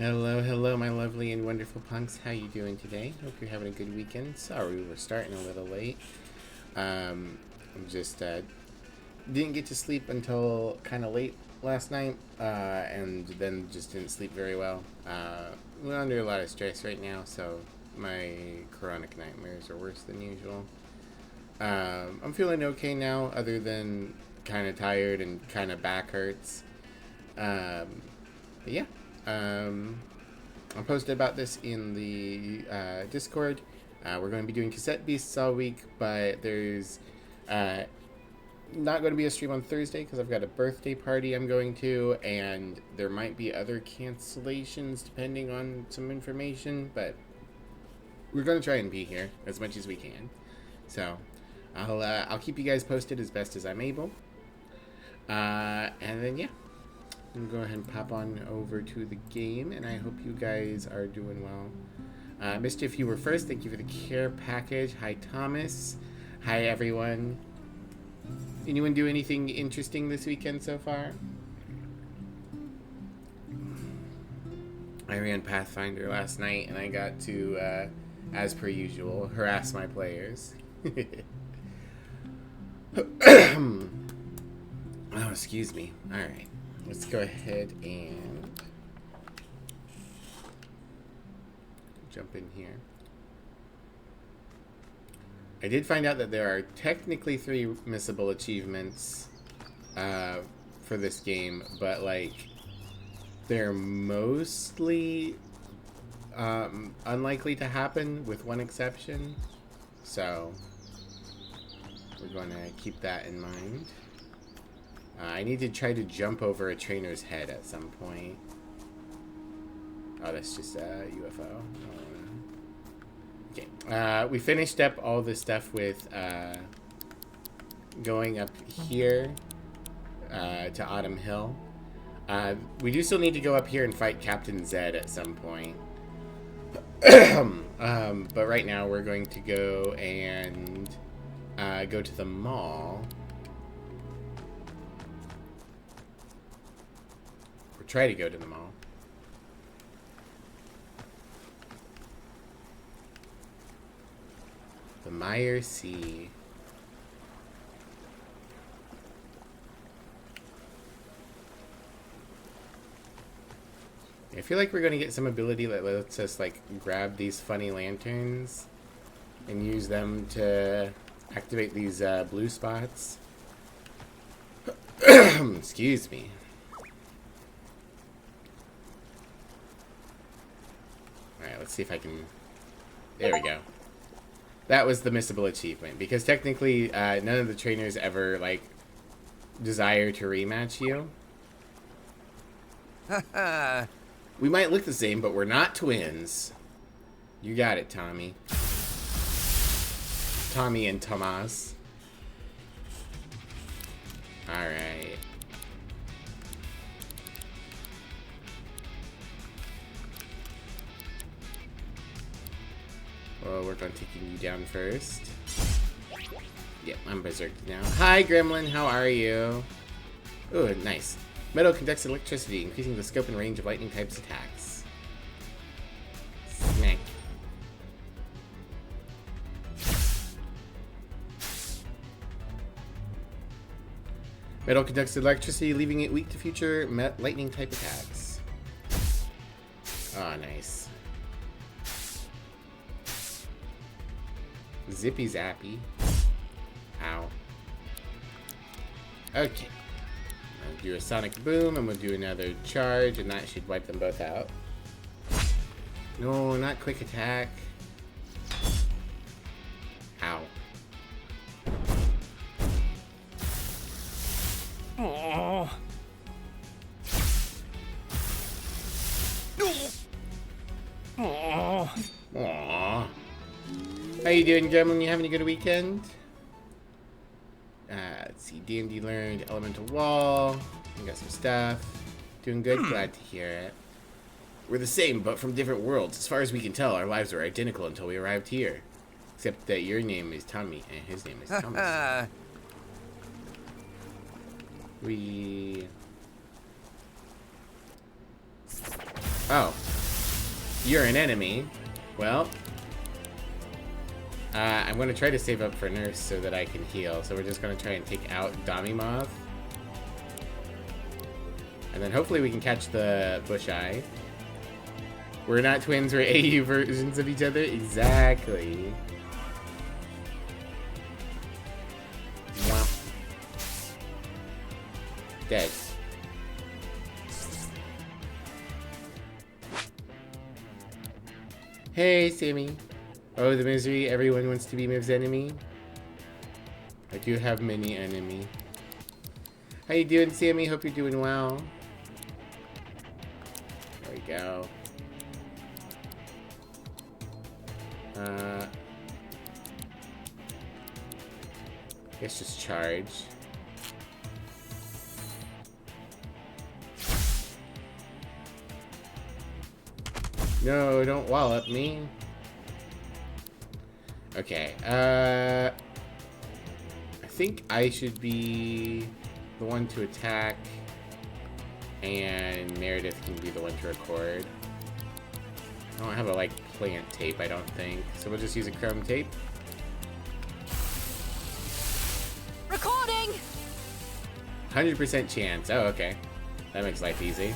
Hello, hello, my lovely and wonderful punks. How you doing today? Hope you're having a good weekend. Sorry we're starting a little late. I'm just didn't get to sleep until kind of late last night, and then just didn't sleep very well. We're under a lot of stress right now, so my chronic nightmares are worse than usual. I'm feeling okay now, other than kind of tired and kind of back hurts. But yeah. I posted about this in the Discord. We're going to be doing Cassette Beasts all week, but there's not going to be a stream on Thursday because I've got a birthday party I'm going to, and there might be other cancellations depending on some information, but we're going to try and be here as much as we can. So I'll keep you guys posted as best as I'm able. And then, yeah. I'm going to go ahead and pop on over to the game, and I hope you guys are doing well. Mischief, you were first. Thank you for the care package. Hi, Thomas. Hi, everyone. Anyone do anything interesting this weekend so far? I ran Pathfinder last night, and I got to, as per usual, harass my players. Oh, excuse me. All right. Let's go ahead and jump in here. I did find out that there are technically 3 missable achievements for this game, but like they're mostly unlikely to happen, with one exception. So we're going to keep that in mind. I need to try to jump over a trainer's head at some point. Oh, that's just a UFO. Okay. We finished up all this stuff with going up here to Autumn Hill. We do still need to go up here and fight Captain Zed at some point. But right now we're going to go and go to the mall. Try to go to the mall. The Meyer Sea. I feel like we're going to get some ability that lets us like grab these funny lanterns and use them to activate these blue spots. Excuse me. Alright, let's see if I can... There we go. That was the missable achievement. Because technically, none of the trainers ever, like, desire to rematch you. We might look the same, but we're not twins. You got it, Tommy. Tommy and Tomas. Alright. We'll work on taking you down first. Yep, I'm berserked now. Hi, Gremlin. How are you? Ooh, nice. Metal conducts electricity, increasing the scope and range of lightning types attacks. Smack. Metal conducts electricity, leaving it weak to future lightning type attacks. Oh, nice. Zippy zappy. Ow. Okay. I'll do a sonic boom and we'll do another charge, and that should wipe them both out. No, not quick attack. Ow. Oh. Oh. Aww. How you doing, Gremlin? You having a good weekend? Let's see. D&D learned Elemental Wall. We got some stuff. Doing good? Glad to hear it. We're the same, but from different worlds. As far as we can tell, our lives were identical until we arrived here. Except that your name is Tommy, and his name is Thomas. We... Oh. You're an enemy. Well, I'm going to try to save up for Nurse so that I can heal. So we're just going to try and take out Dami Moth. And then hopefully we can catch the Bush Eye. We're not twins, we're AU versions of each other. Exactly. Womp. Dead. Hey, Sammy. Oh, the misery. Everyone wants to be Miv's enemy. I do have many enemy. How you doing, Sammy? Hope you're doing well. There we go. Guess just charge. No, don't wallop me. Okay, I think I should be the one to attack, and Meredith can be the one to record. I don't have a, like, plant tape, I don't think. So we'll just use a chrome tape. Recording! 100% chance. Oh, okay. That makes life easy.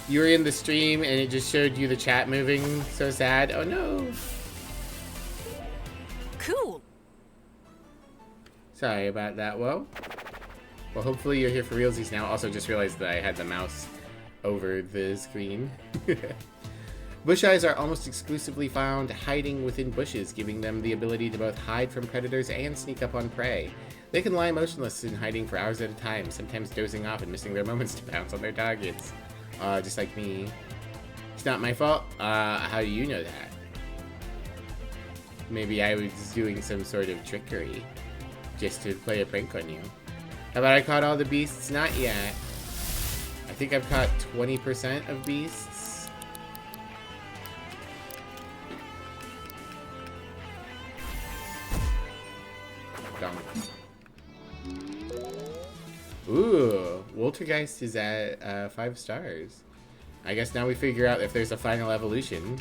You were in the stream and it just showed you the chat moving. So sad. Oh no. Cool. Sorry about that, Well, hopefully you're here for realsies now. Also, just realized that I had the mouse over the screen. Bush eyes are almost exclusively found hiding within bushes, giving them the ability to both hide from predators and sneak up on prey. They can lie motionless in hiding for hours at a time, sometimes dozing off and missing their moments to pounce on their targets. Just like me. It's not my fault. How do you know that? Maybe I was doing some sort of trickery just to play a prank on you. How about I caught all the beasts? Not yet. I think I've caught 20% of beasts. Dumb. Ooh, Woltergeist is at 5 stars. I guess now we figure out if there's a final evolution.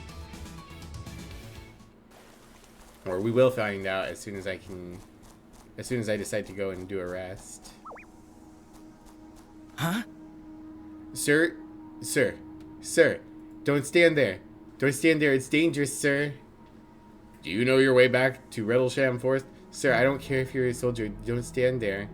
Or we will find out as soon as I decide to go and do a rest. Huh? Sir, don't stand there. Don't stand there, it's dangerous, sir. Do you know your way back to Redlesham Forest? Sir, I don't care if you're a soldier, don't stand there.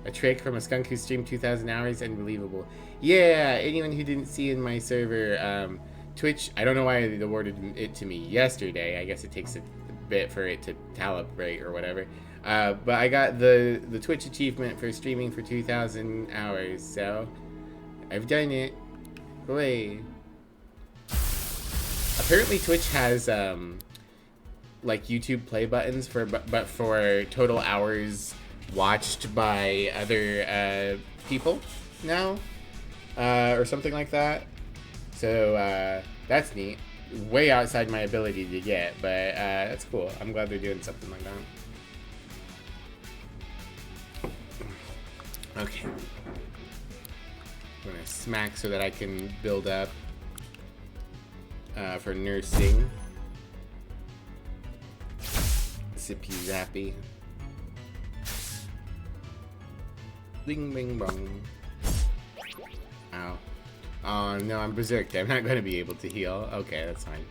A trick from a skunk who streamed 2,000 hours, unbelievable. Yeah, anyone who didn't see in my server, Twitch, I don't know why they awarded it to me yesterday. I guess it takes a bit for it to calibrate or whatever. But I got the Twitch achievement for streaming for 2,000 hours, so I've done it. Hooray. Apparently Twitch has, like YouTube play buttons but for total hours watched by other people now, or something like that. So that's neat. Way outside my ability to get, but that's cool. I'm glad they're doing something like that. Okay. I'm gonna smack so that I can build up for nursing. Zippy zappy. Bing bing bong. Ow. Oh no, I'm berserked. I'm not gonna be able to heal. Okay, that's fine.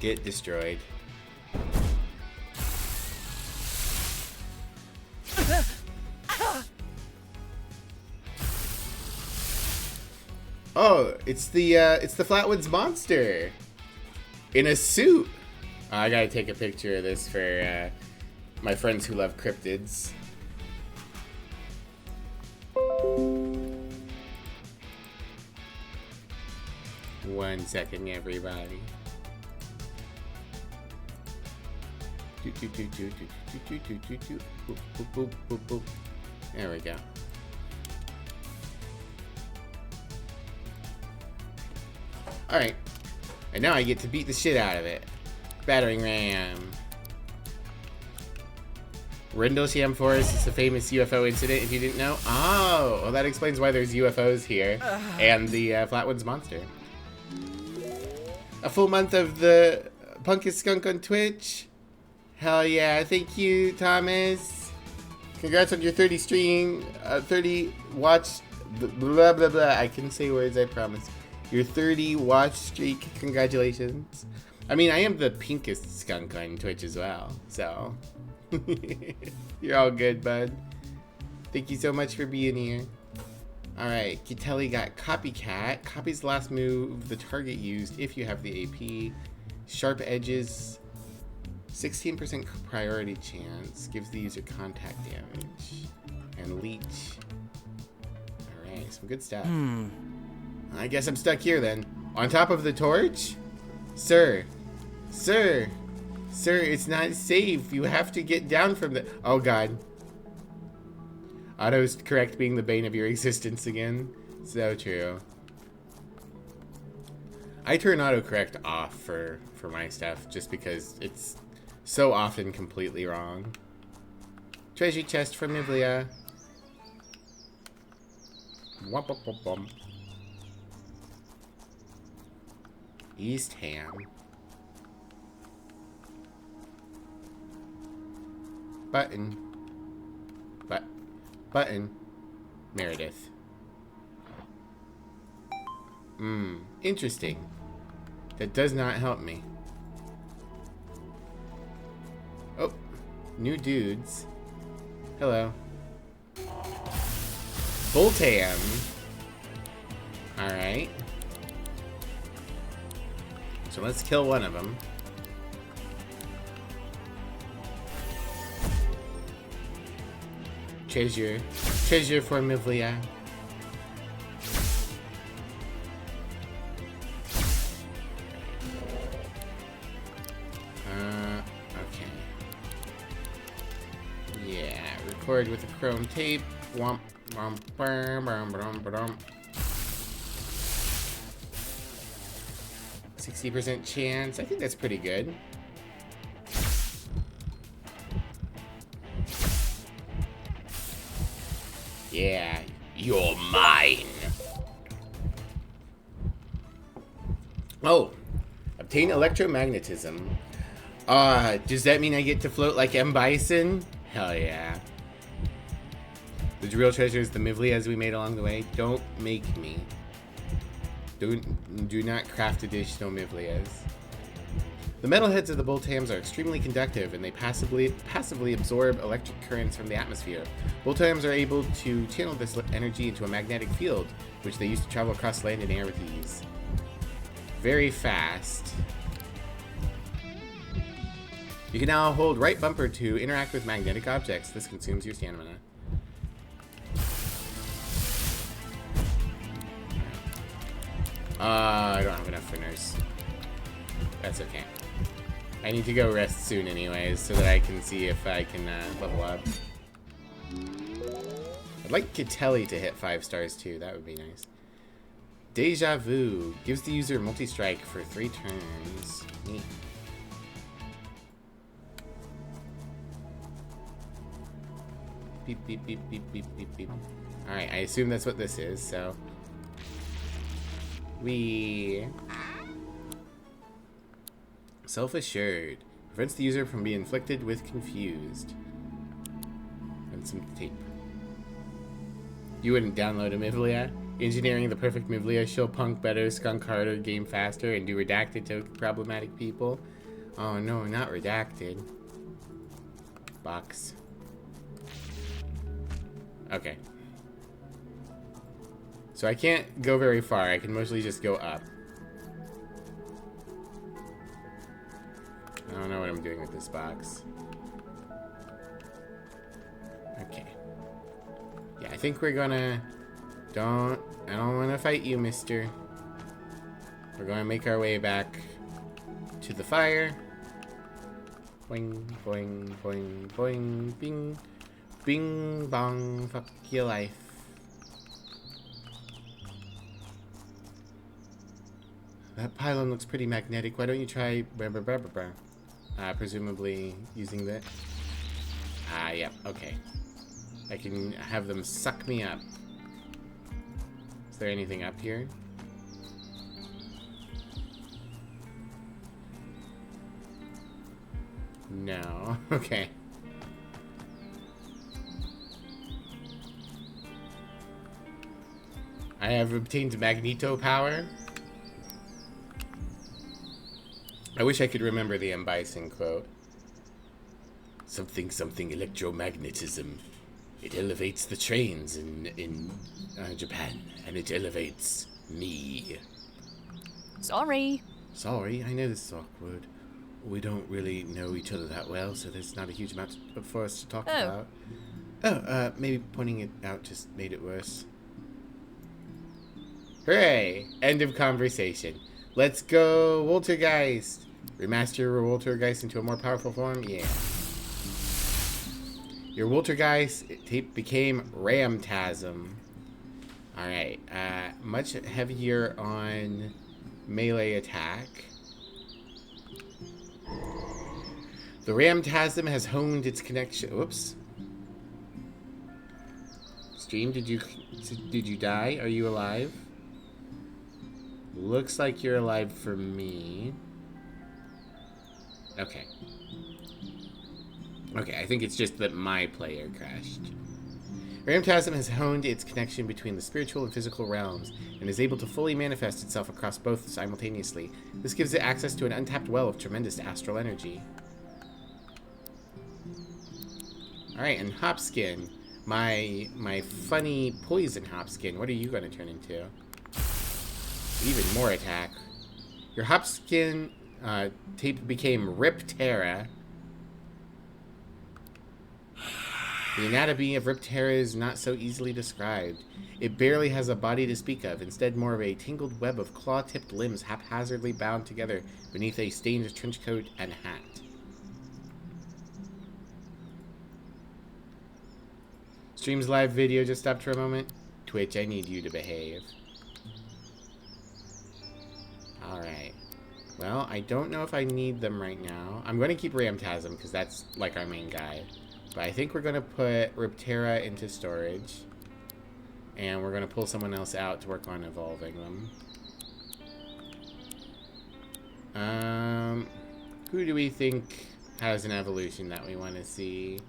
Get destroyed. Oh, it's the Flatwoods monster in a suit. I gotta take a picture of this for my friends who love cryptids. 1 second, everybody. There we go. Alright. And now I get to beat the shit out of it. Battering ram. Rendlesham Forest is a famous UFO incident, if you didn't know. Oh, well, that explains why there's UFOs here. And the Flatwoods Monster. A full month of the Punkus Skunk on Twitch. Hell yeah, thank you, Thomas. Congrats on your 30 stream, 30 watch, blah, blah, blah. I can say words, I promise. Your 30 watch streak, congratulations. I mean, I am the pinkest skunk on Twitch as well, so. You're all good, bud. Thank you so much for being here. Alright, Kitelli got Copycat. Copy's the last move the target used if you have the AP. Sharp Edges, 16% priority chance. Gives the user contact damage. And Leech. Alright, some good stuff. I guess I'm stuck here then. On top of the torch? Sir. Sir. Sir, it's not safe. You have to get down from the... Oh, God. Auto's correct being the bane of your existence again. So true. I turn autocorrect off for my stuff just because it's so often completely wrong. Treasure chest from Nivlia. Womp womp womp womp. East Ham. Button. Button. Meredith. Interesting. That does not help me. Oh, new dudes. Hello. Voltam. Alright. So let's kill one of them. Treasure for Mivlia. Okay. Yeah, record with a chrome tape. Womp, womp, bum, bum, bum, bum. 60% chance. I think that's pretty good. Yeah, you're mine. Oh, obtain electromagnetism. Does that mean I get to float like M. Bison? Hell yeah. The real treasure is the Mivlias we made along the way. Don't make me. Do not craft additional Mivlias. The metalheads of the Boltams are extremely conductive, and they passively absorb electric currents from the atmosphere. Boltams are able to channel this energy into a magnetic field, which they use to travel across land and air with ease. Very fast. You can now hold right bumper to interact with magnetic objects. This consumes your stamina. I don't have enough for nurse. That's okay. I need to go rest soon anyways, so that I can see if I can level up. I'd like Kitelli to hit 5 stars too, that would be nice. Deja Vu gives the user multi-strike for 3 turns. Neat. Beep, beep, beep, beep, beep, beep, beep. Alright, I assume that's what this is, so... Self-assured. Prevents the user from being inflicted with confused. And some tape. You wouldn't download a Mivlia? Engineering the perfect Mivlia, she'll punk better, skunk harder, game faster, and do redacted to problematic people? Oh no, not redacted. Box. Okay. So I can't go very far, I can mostly just go up. I don't know what I'm doing with this box. Okay. Yeah, I think we're gonna... I don't want to fight you, mister. We're gonna make our way back to the fire. Boing, boing, boing, boing, bing. Bing, bong, fuck your life. That pylon looks pretty magnetic. Why don't you try... presumably using that. Ah, yep, okay. I can have them suck me up. Is there anything up here? No. Okay. I have obtained magneto power. I wish I could remember the M. Bison quote. Something electromagnetism. It elevates the trains in Japan, and it elevates me. Sorry. Sorry, I know this is awkward. We don't really know each other that well, so there's not a huge amount for us to talk about. Oh, maybe pointing it out just made it worse. Hooray! End of conversation. Let's go, Woltergeist! Remaster your Woltergeist into a more powerful form? Yeah. Your Woltergeist tape became Ramtasm. Alright, much heavier on melee attack. The Ramtasm has honed its connection. Whoops. Stream, did you die? Are you alive? Looks like you're alive for me. Okay. Okay, I think it's just that my player crashed. Ramtasm has honed its connection between the spiritual and physical realms, and is able to fully manifest itself across both simultaneously. This gives it access to an untapped well of tremendous astral energy. Alright, and Hopskin. My funny poison Hopskin. What are you going to turn into? Even more attack. Your Hopskin tape became Riptera. The anatomy of Riptera is not so easily described. It barely has a body to speak of, instead more of a tangled web of claw-tipped limbs haphazardly bound together beneath a stained trench coat and hat. Stream's live video just stopped for a moment. Twitch, I need you to behave. Alright. Well, I don't know if I need them right now. I'm going to keep Ramtasm because that's like our main guy. But I think we're going to put Riptera into storage. And we're going to pull someone else out to work on evolving them. Who do we think has an evolution that we want to see?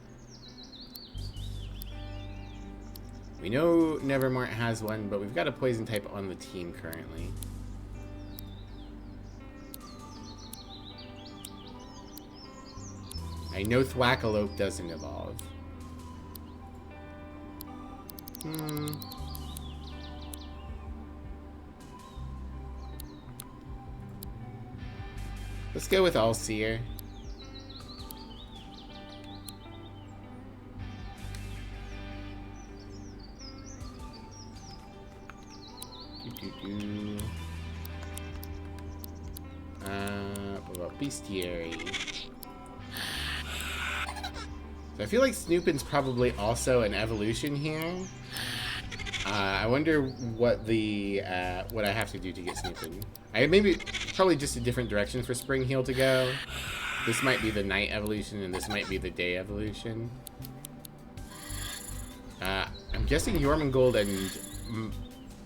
We know Nevermort has one, but we've got a poison type on the team currently. I know Thwackalope doesn't evolve. Let's go with Allseer. What about Bestiary? So I feel like Snoopin's probably also an evolution here. I wonder what the what I have to do to get Snoopin. Probably just a different direction for Spring Heel to go. This might be the night evolution, and this might be the day evolution. I'm guessing Jormungand and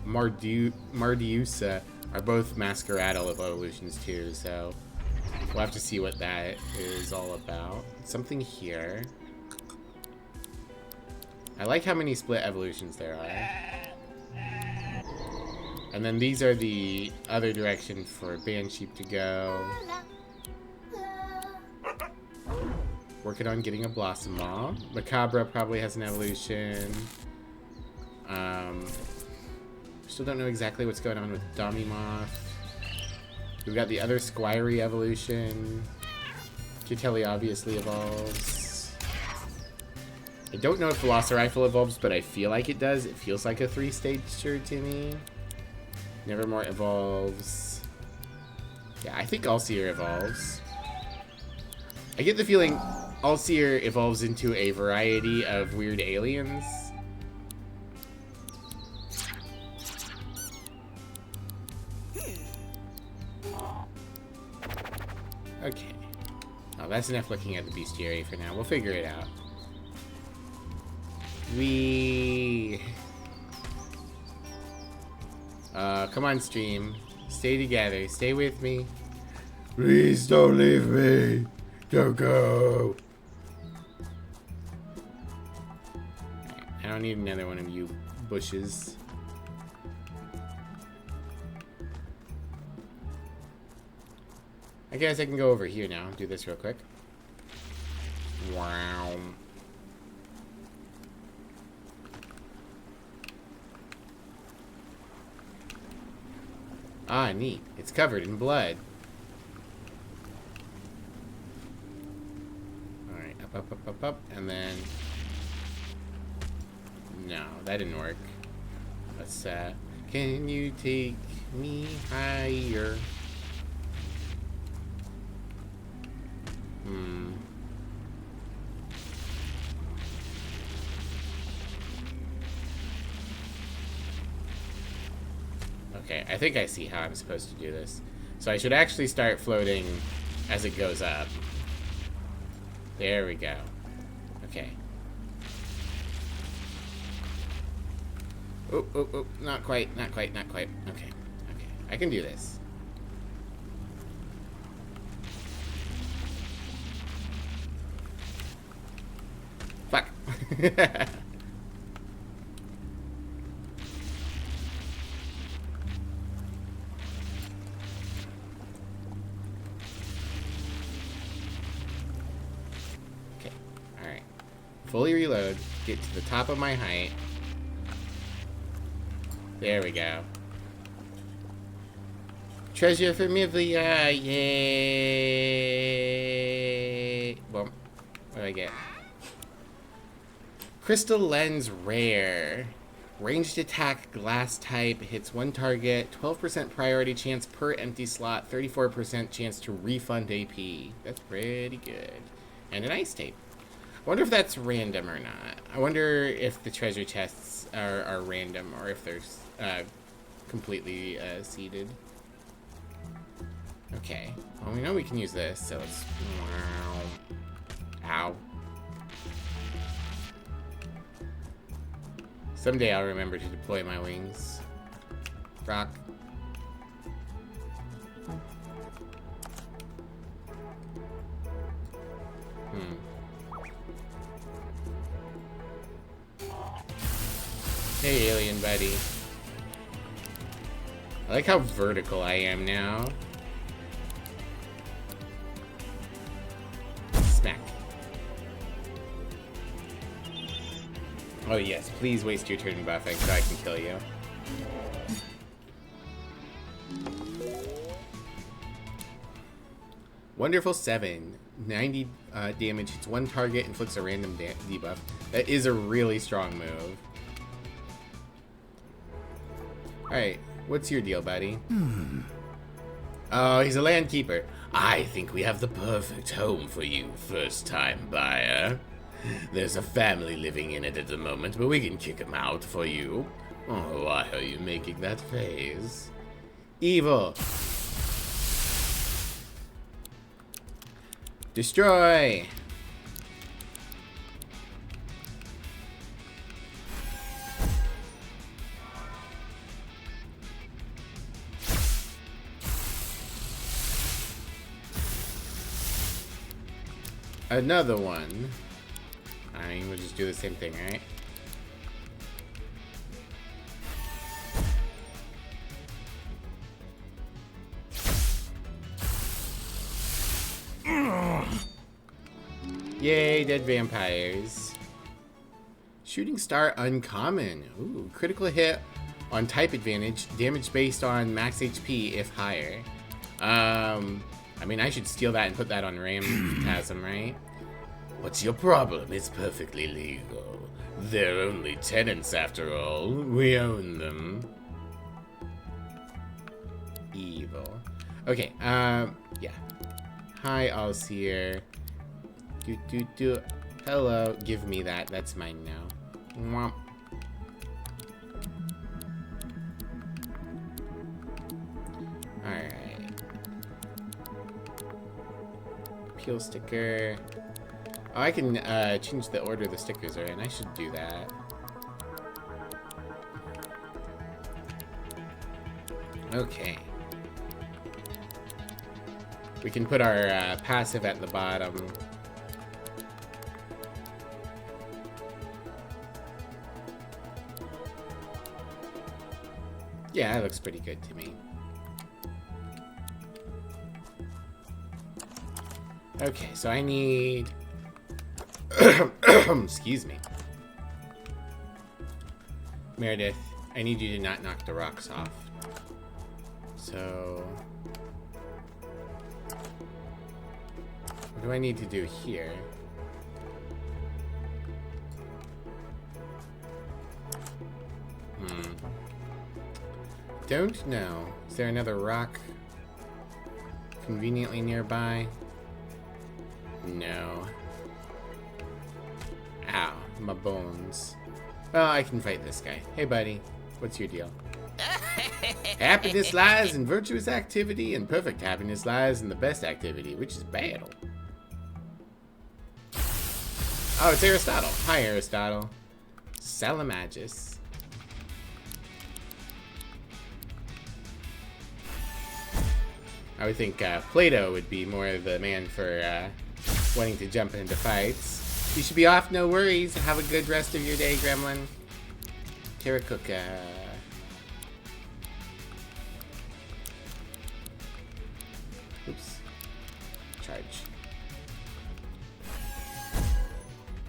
Mardiusa are both Masqueraddle evolutions too, so we'll have to see what that is all about. Something here. I like how many split evolutions there are. And then these are the other direction for Bansheep to go. Working on getting a Blossom Ball. Macabra probably has an evolution. Still don't know exactly what's going on with Damimoth. We've got the other Squirey evolution. Kittelli obviously evolves. I don't know if Velociraptor evolves, but I feel like it does. It feels like a 3-stager to me. Nevermore evolves. Yeah, I think Allseer evolves. I get the feeling Allseer evolves into a variety of weird aliens. Okay. Oh, that's enough looking at the bestiary for now. We'll figure it out. We. Come on, stream. Stay together. Stay with me. Please don't leave me. Don't go. I don't need another one of you bushes. I guess I can go over here now. Do this real quick. Wow. Ah, neat. It's covered in blood. Alright, up, and then... No, that didn't work. Let's, can you take me higher? Okay, I think I see how I'm supposed to do this. So I should actually start floating as it goes up. There we go. Okay. Oh, oh, oh, not quite, not quite, not quite. Okay, okay. I can do this. Fuck. Fully reload, get to the top of my height. There we go. Treasure familiar, yay! Well, what do I get? Crystal Lens Rare. Ranged attack, glass type, hits one target, 12% priority chance per empty slot, 34% chance to refund AP. That's pretty good. And an ice tape. I wonder if that's random or not. I wonder if the treasure chests are random or if they're completely seeded. Okay. Well, we know we can use this, so let's... Ow. Someday I'll remember to deploy my wings. Rock. Hey, alien buddy. I like how vertical I am now. Smack. Oh yes, please waste your turn buffing so I can kill you. Wonderful 7. 90 damage, hits one target, inflicts a random debuff. That is a really strong move. Alright, what's your deal, buddy? Oh, he's a land keeper. I think we have the perfect home for you, first-time buyer. There's a family living in it at the moment, but we can kick him out for you. Oh, why are you making that face? Evil. Destroy. Another one. I mean, we'll just do the same thing, right? Yay, dead vampires. Shooting star uncommon. Ooh, critical hit on type advantage. Damage based on max HP if higher. I mean, I should steal that and put that on Phantasm, right? What's your problem? It's perfectly legal. They're only tenants after all. We own them. Evil. Okay, yeah. Hi, Allseer. Hello, give me that. That's mine now. Mwah. Alright. Peel sticker. Oh, I can change the order the stickers are in. I should do that. Okay. We can put our passive at the bottom. Yeah, that looks pretty good to me. Okay, so I need... Excuse me. Meredith, I need you to not knock the rocks off. So... what do I need to do here? Don't know. Is there another rock conveniently nearby? No. Ow, my bones. Well, I can fight this guy. Hey, buddy. What's your deal? Happiness lies in virtuous activity, and perfect happiness lies in the best activity, which is battle. Oh, it's Aristotle. Hi, Aristotle. Salamagus. I would think Plato would be more the man for wanting to jump into fights. You should be off, no worries. Have a good rest of your day, Gremlin. Terracotta. Oops. Charge.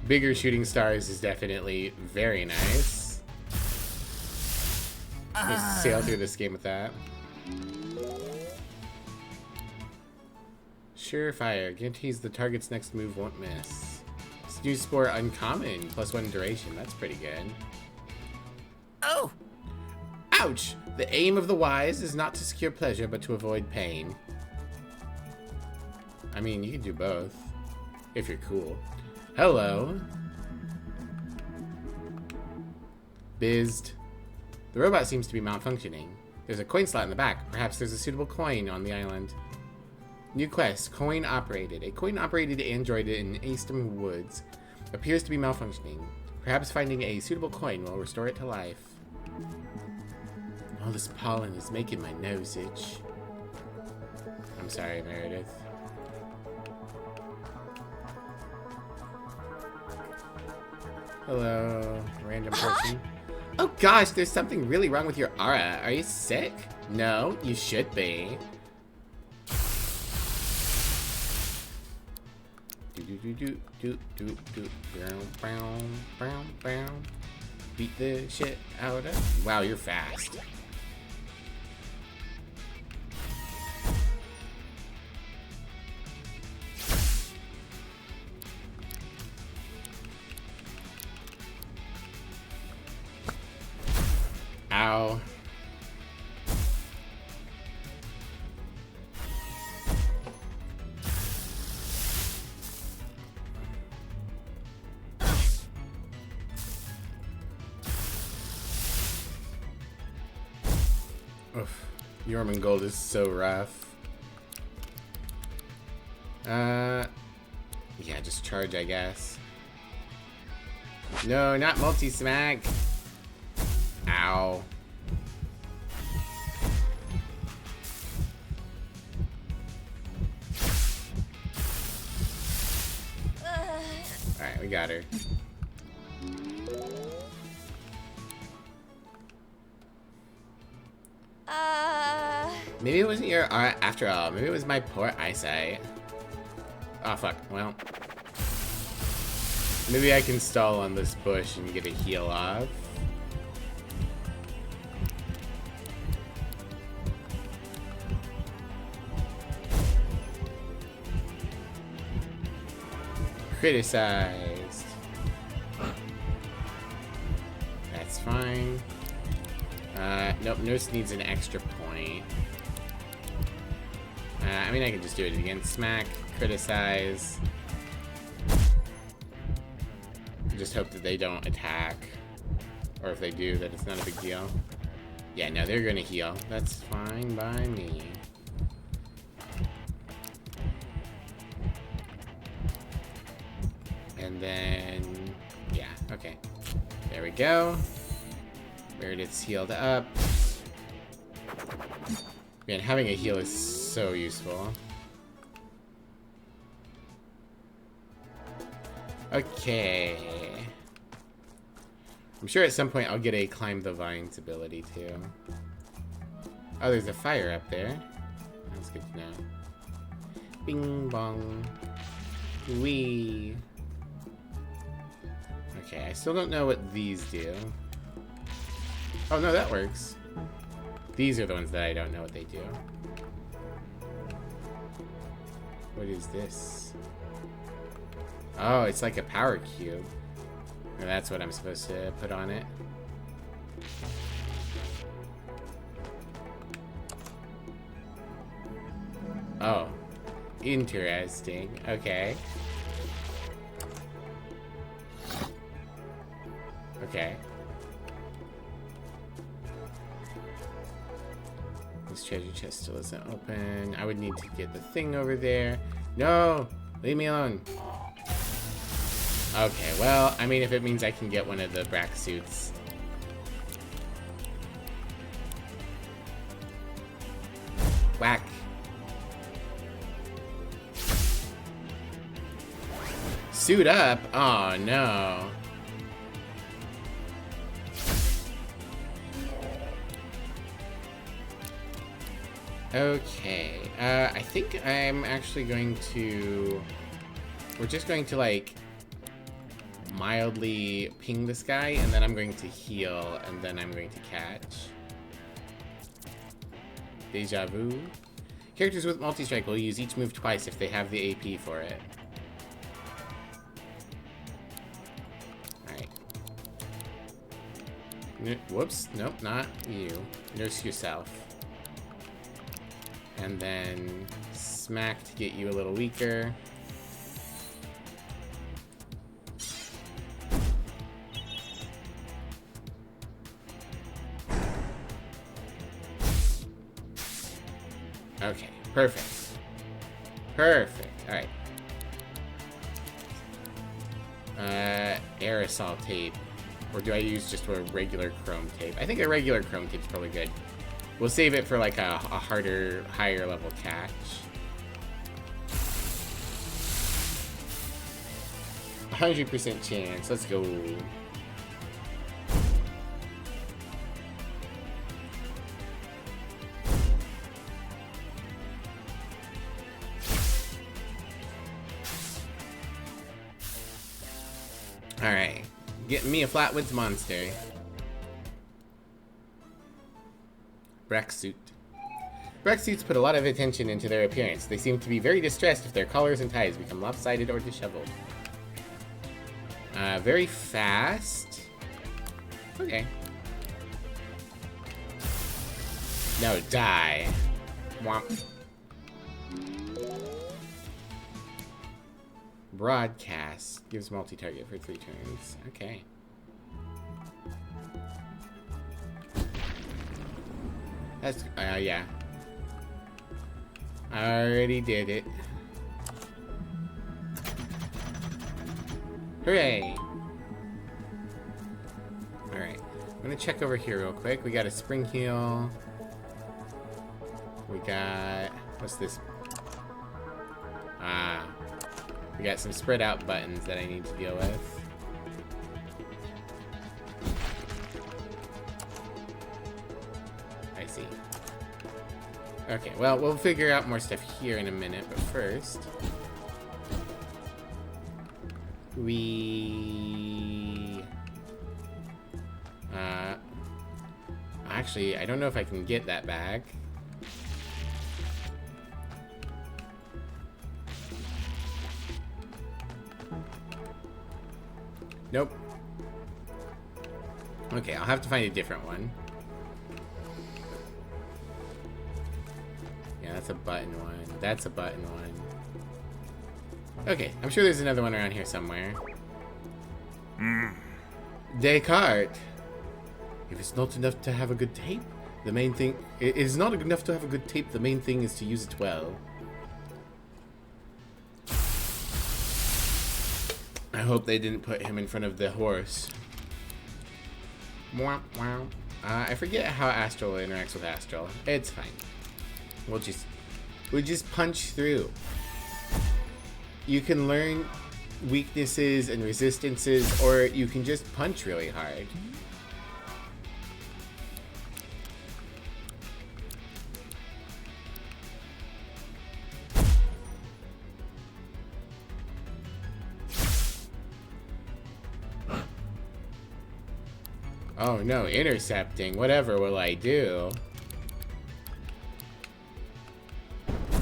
Bigger shooting stars is definitely very nice. Just sail through this game with that. Surefire guarantees the target's next move won't miss. Snooze Spore uncommon, +1 duration. That's pretty good. Oh! Ouch! The aim of the wise is not to secure pleasure, but to avoid pain. I mean, you can do both. If you're cool. Hello. Bizzed. The robot seems to be malfunctioning. There's a coin slot in the back. Perhaps there's a suitable coin on the island. New quest. Coin operated. A coin operated android in Eastern Woods appears to be malfunctioning. Perhaps finding a suitable coin will restore it to life. All this pollen is making my nose itch. I'm sorry, Meredith. Hello, random person. Oh gosh, there's something really wrong with your aura. Are you sick? No, you should be. Beat the shit out of. Wow, you're fast. Ow. Oof. Yorman Gold is so rough. Yeah, just charge, I guess. No, not multi-smack. Ow. Alright, we got her. Maybe it wasn't your art after all. Maybe it was my poor eyesight. Oh, fuck. Well. Maybe I can stall on this bush and get a heal off. Criticized. That's fine. Nope, Nurse needs an extra point. I mean, I can just do it again. Smack, criticize. Just hope that they don't attack. Or if they do, that it's not a big deal. Yeah, no, they're gonna heal. That's fine by me. And then, yeah, okay. There we go. Meredith's healed up. Man, having a heal is so useful. Okay. I'm sure at some point I'll get a Climb the Vines ability too. Oh, there's a fire up there. That's good to know. Bing bong. Wee. Okay, I still don't know what these do. Oh no, that works. These are the ones that I don't know what they do. What is this? Oh, it's like a power cube. And that's what I'm supposed to put on it. Oh. Interesting. Okay. Okay. This treasure chest still isn't open. I would need to get the thing over there. No! Leave me alone. Okay, well, I mean, if it means I can get one of the Brack suits. Whack. Suit up? Oh, no. Okay, I think I'm actually going to... We're just going to, like, mildly ping this guy, and then I'm going to heal, and then I'm going to catch. Deja vu. Characters with multi-strike will use each move twice if they have the AP for it. Alright. Whoops. Nope, not you. Nurse yourself. And then smack to get you a little weaker. Okay, perfect. Perfect. Alright. Aerosol tape. Or do I use just a regular chrome tape? I think a regular chrome tape is probably good. We'll save it for like a harder, higher level catch. A 100% chance. Let's go. Alright. Getting me a Flatwoods monster. Brack suit. Brack suits put a lot of attention into their appearance. They seem to be very distressed if their collars and ties become lopsided or disheveled. Very fast. Okay. No, die. Womp. Broadcast. Gives multi-target for 3 turns. Okay. That's, yeah. I already did it. Hooray! Alright. I'm gonna check over here real quick. We got a spring heal. We got... What's this? Ah. We got some spread out buttons that I need to deal with. I see. Okay, well, we'll figure out more stuff here in a minute, but first... Actually, I don't know if I can get that back. Nope. Okay, I'll have to find a different one. Yeah, that's a button one. That's a button one. Okay, I'm sure there's another one around here somewhere. Descartes. If it's not enough to have a good tape, the main thing... It is not enough to have a good tape, the main thing is to use it well. I hope they didn't put him in front of the horse. I forget how Astral interacts with Astral. It's fine. We'll just punch through. You can learn weaknesses and resistances, or you can just punch really hard. Oh no, intercepting. Whatever will I do?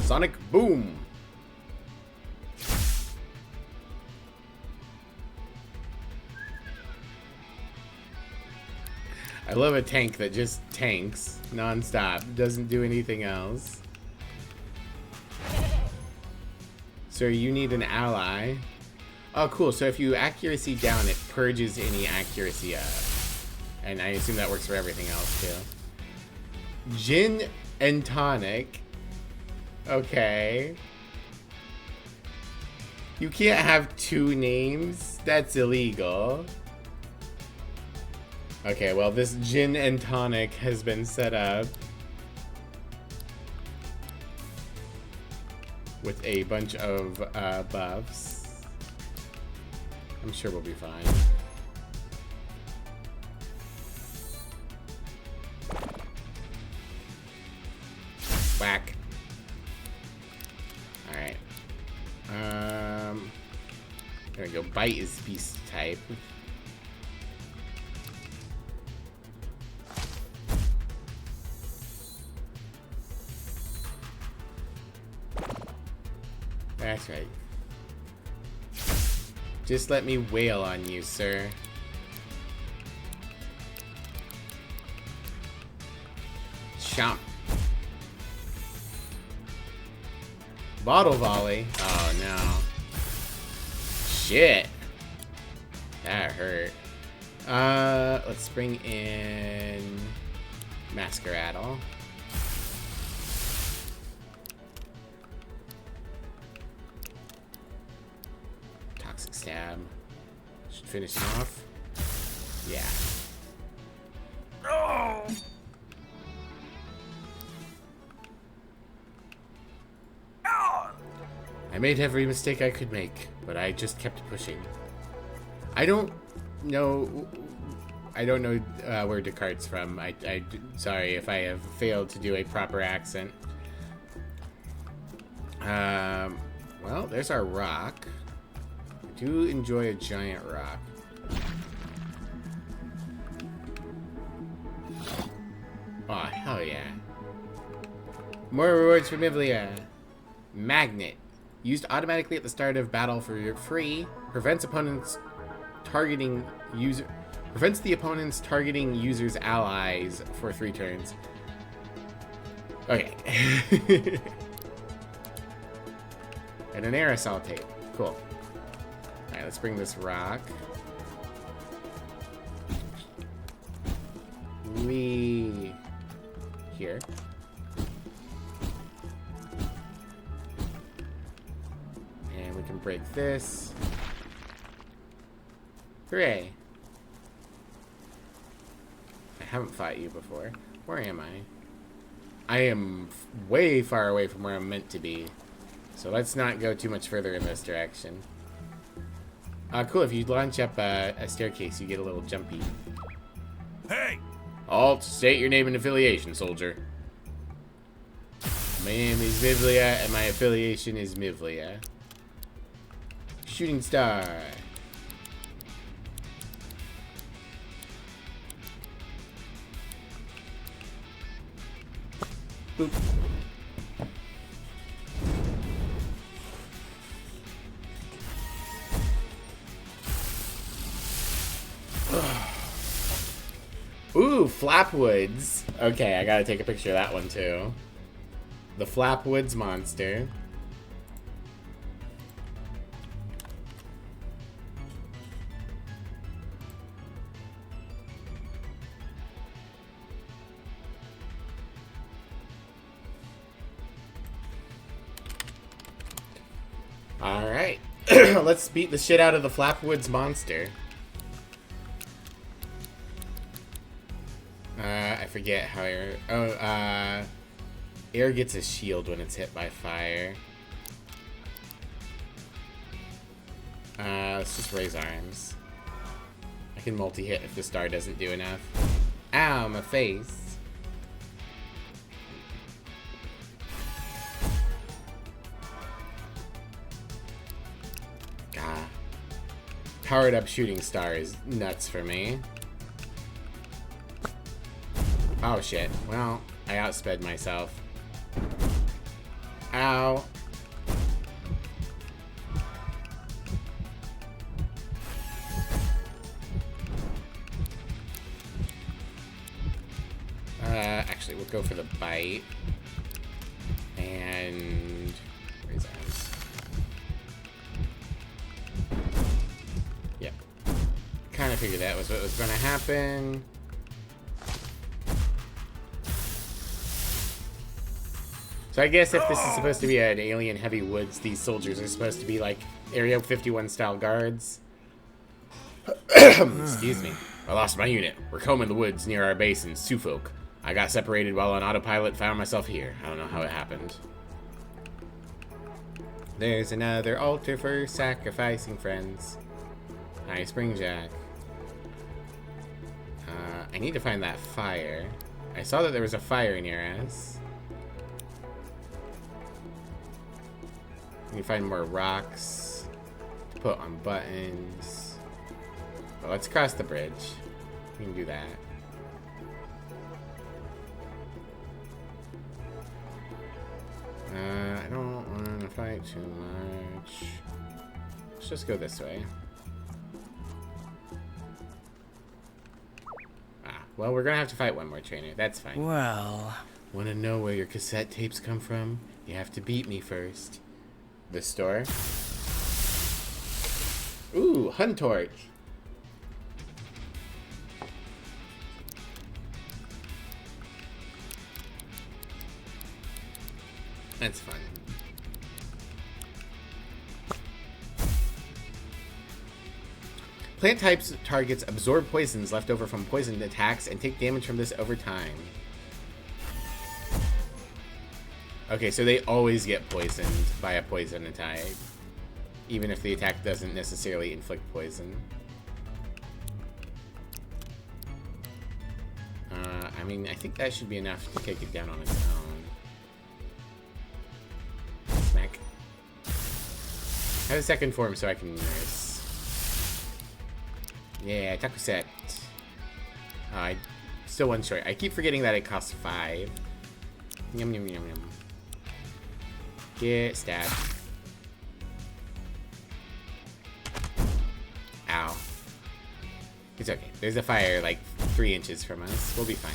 Sonic boom! I love a tank that just tanks non-stop, doesn't do anything else. Sir, you need an ally. Oh, cool. So if you accuracy down, it purges any accuracy up. And I assume that works for everything else, too. Gin and tonic. Okay. You can't have two names. That's illegal. Okay, well, this gin and tonic has been set up with a bunch of buffs. I'm sure we'll be fine. Whack. Alright. There we go. Bite is beast type. That's right. Just let me wail on you, sir. Chomp. Bottle volley. Oh no. Shit. That hurt. Let's bring in Masqueradle. Toxic stab. Should finish him off. Yeah. No! I made every mistake I could make, but I just kept pushing. I don't know where Descartes' from. Sorry if I have failed to do a proper accent. Well, there's our rock. I do enjoy a giant rock. Oh, hell yeah. More rewards for Mivlia. Magnet. Used automatically at the start of battle for free. Prevents opponents targeting user. Prevents the opponents targeting users' allies for 3 turns. Okay. And an aerosol tape. Cool. Alright, let's bring this rock. Here. And we can break this. Hooray. I haven't fought you before. Where am I? I am way far away from where I'm meant to be. So let's not go too much further in this direction. Cool, if you launch up a staircase, you get a little jumpy. Hey! Alt, state your name and affiliation, soldier. My name is Mivlia, and my affiliation is Mivlia. Shooting star. Boop. Ooh, Flapwoods. Okay, I gotta take a picture of that one too. The Flapwoods monster. Alright. Let's beat the shit out of the Flapwoods monster. I forget how I... Air gets a shield when it's hit by fire. Let's just raise arms. I can multi-hit if the star doesn't do enough. Ow, my face. Gah. Powered up shooting star is nuts for me. Oh shit. Well, I outsped myself. Ow. Actually, we'll go for the bite. And raise arms. Yep. Kind of figured that was what was going to happen. So I guess if this is supposed to be an alien heavy woods, these soldiers are supposed to be like Area 51 style guards. Excuse me. I lost my unit. We're combing the woods near our base in Suffolk. I got separated while on autopilot, found myself here. I don't know how it happened. There's another altar for sacrificing friends. Hi, Springjack. I need to find that fire. I saw that there was a fire near us. I need to find more rocks to put on buttons. Well, let's cross the bridge. We can do that. I don't want to fight too much. Let's just go this way. Well, we're gonna have to fight one more trainer. That's fine. Well... Want to know where your cassette tapes come from? You have to beat me first. The store. Ooh, Hunt Torch. That's fun. Plant types targets absorb poisons left over from poisoned attacks and take damage from this over time. Okay, so they always get poisoned by a poison attack, even if the attack doesn't necessarily inflict poison. I mean, I think that should be enough to take it down on its own. Smack. Have a second form so I can nurse. Yeah, taco set. I still one short. I keep forgetting that it costs 5. Yum yum yum yum. Get stabbed. Ow. It's okay. There's a fire like 3 inches from us. We'll be fine.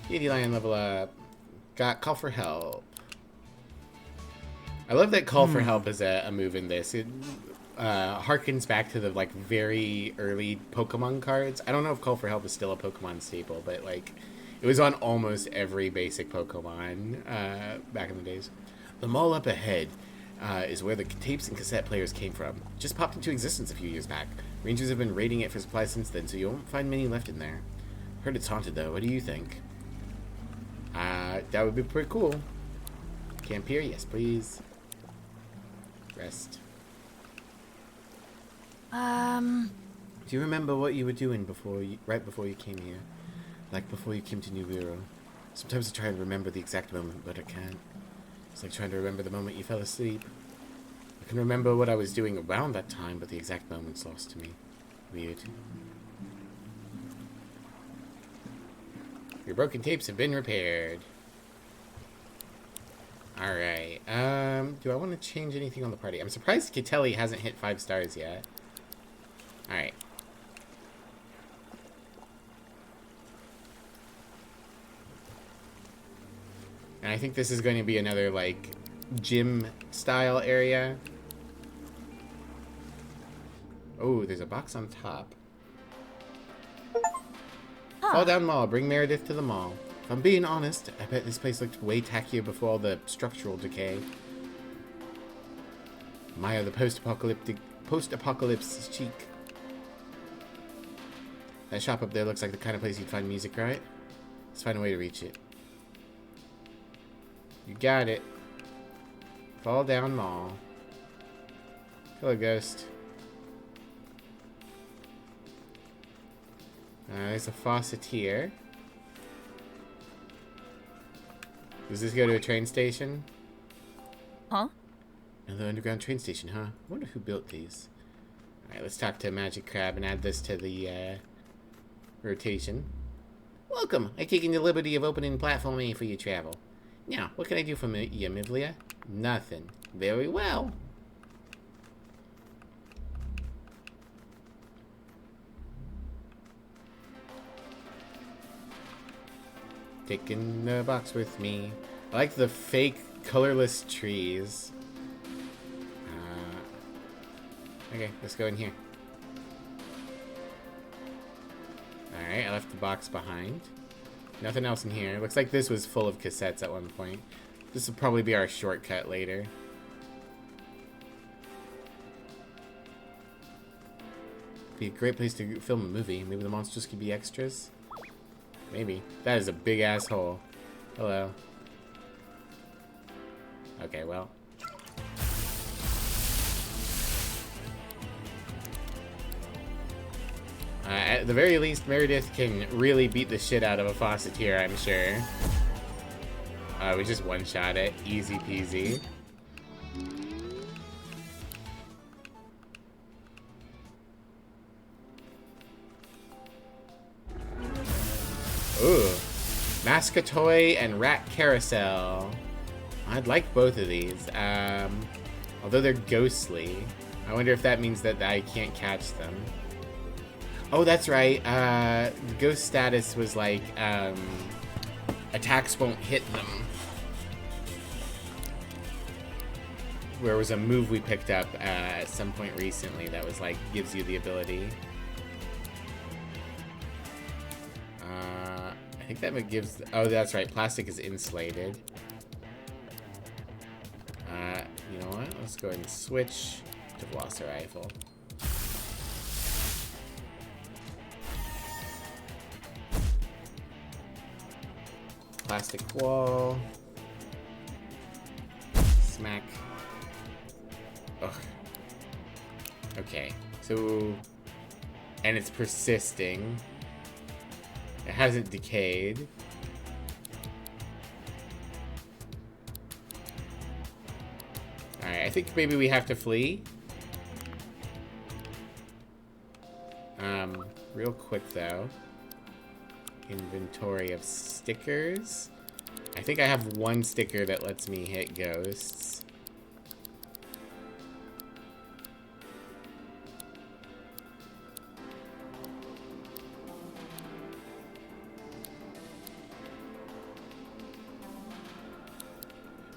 Beauty Lion level up. Got call for help. I love that call for help is a move in this. It harkens back to the like very early Pokemon cards. I don't know if call for help is still a Pokemon staple, but like it was on almost every basic Pokemon back in the days. The mall up ahead is where the tapes and cassette players came from. Just popped into existence a few years back. Rangers have been raiding it for supplies since then, so you won't find many left in there. Heard it's haunted though. What do you think? That would be pretty cool. Camp here? Yes, please. Rest. Do you remember what you were doing right before you came here? Like before you came to New Bureau? Sometimes I try and remember the exact moment, but I can't. It's like trying to remember the moment you fell asleep. I can remember what I was doing around that time, but the exact moment's lost to me. Weird. Your broken tapes have been repaired. Alright, do I want to change anything on the party? I'm surprised Catelli hasn't hit 5 stars yet. Alright. And I think this is going to be another, like, gym-style area. Oh, there's a box on top. Fall down mall. Bring Meredith to the mall. If I'm being honest, I bet this place looked way tackier before all the structural decay. Maya, the post-apocalypse cheek. That shop up there looks like the kind of place you'd find music, right? Let's find a way to reach it. You got it. Fall down mall. Hello, ghost. There's a faucet here. Does this go to a train station? Huh? Another underground train station, huh? I wonder who built these. Alright, let's talk to Magic Crab and add this to the rotation. Welcome! I've taken the liberty of opening platform A for your travel. Now, what can I do for you, Mivlia? Nothing. Very well. Taking the box with me. I like the fake colorless trees. Okay, let's go in here. Alright, I left the box behind. Nothing else in here. Looks like this was full of cassettes at one point. This will probably be our shortcut later. Be a great place to film a movie. Maybe the monsters could be extras? Maybe. That is a big asshole. Hello. Okay, well. At the very least, Meredith can really beat the shit out of a faucetier, I'm sure. We just one-shot it. Easy peasy. Ooh. Mascatoy and Rat Carousel. I'd like both of these. Although they're ghostly. I wonder if that means that I can't catch them. Oh, that's right. The ghost status was like, attacks won't hit them. There was a move we picked up at some point recently that was like, gives you the ability. I think that gives... Oh, that's right. Plastic is insulated. You know what? Let's go ahead and switch to Velocirifle. Plastic wall. Smack. Ugh. Okay. So... And it's persisting. It hasn't decayed. Alright, I think maybe we have to flee. Real quick though. Inventory of stickers. I think I have one sticker that lets me hit ghosts.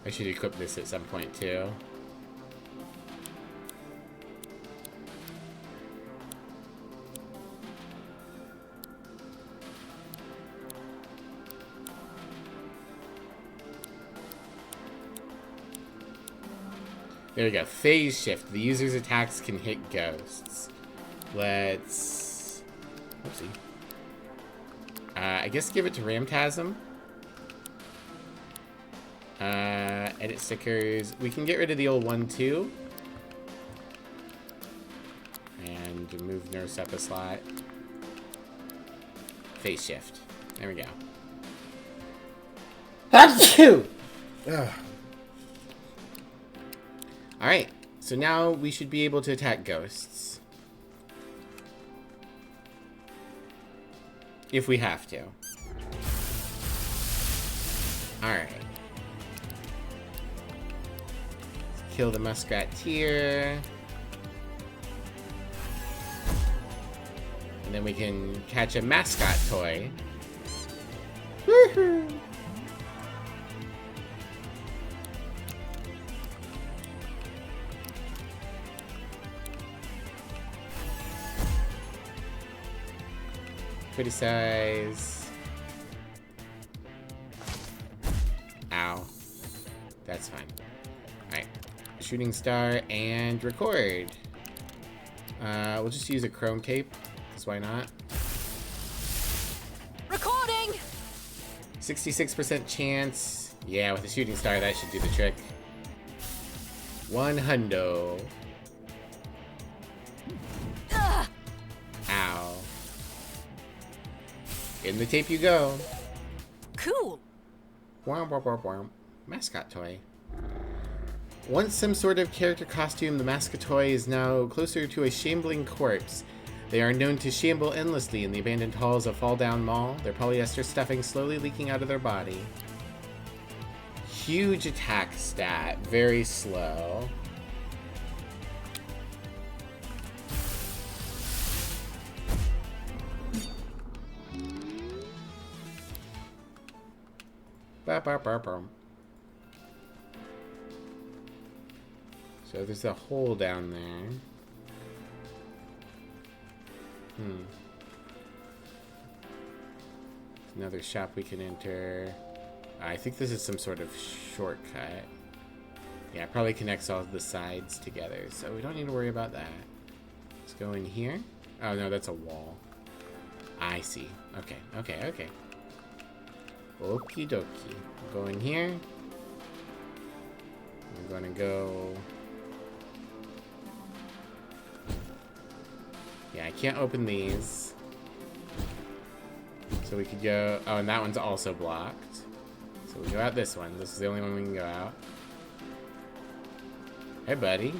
I should equip this at some point too. There we go. Phase shift. The user's attacks can hit ghosts. Let's... Oopsie. I guess give it to Ramtasm. Edit stickers. We can get rid of the old one too. And move Nurse up a slot. Phase shift. There we go. Achoo! Alright, so now we should be able to attack ghosts. If we have to. Alright. Kill the Musketeer. And then we can catch a mascot toy. Woohoo! Criticize. Ow. That's fine. Alright. Shooting star and record. We'll just use a chrome tape, because why not? 66% chance. Yeah, with the shooting star, that should do the trick. 100. Ow. In the tape you go. Cool. Womp, womp, womp, womp. Mascot toy. Once some sort of character costume, the mascot toy is now closer to a shambling corpse. They are known to shamble endlessly in the abandoned halls of Fall Down Mall, their polyester stuffing slowly leaking out of their body. Huge attack stat, very slow. Ba, ba, ba, ba. So there's a hole down there. Another shop we can enter. I think this is some sort of shortcut. Yeah, it probably connects all the sides together, so we don't need to worry about that. Let's go in here. Oh no, that's a wall. I see. Okay, okay, okay. Okie dokie. Go in here. I'm gonna go... Yeah, I can't open these. So we could go... Oh, and that one's also blocked. So we go out this one. This is the only one we can go out. Hey, buddy.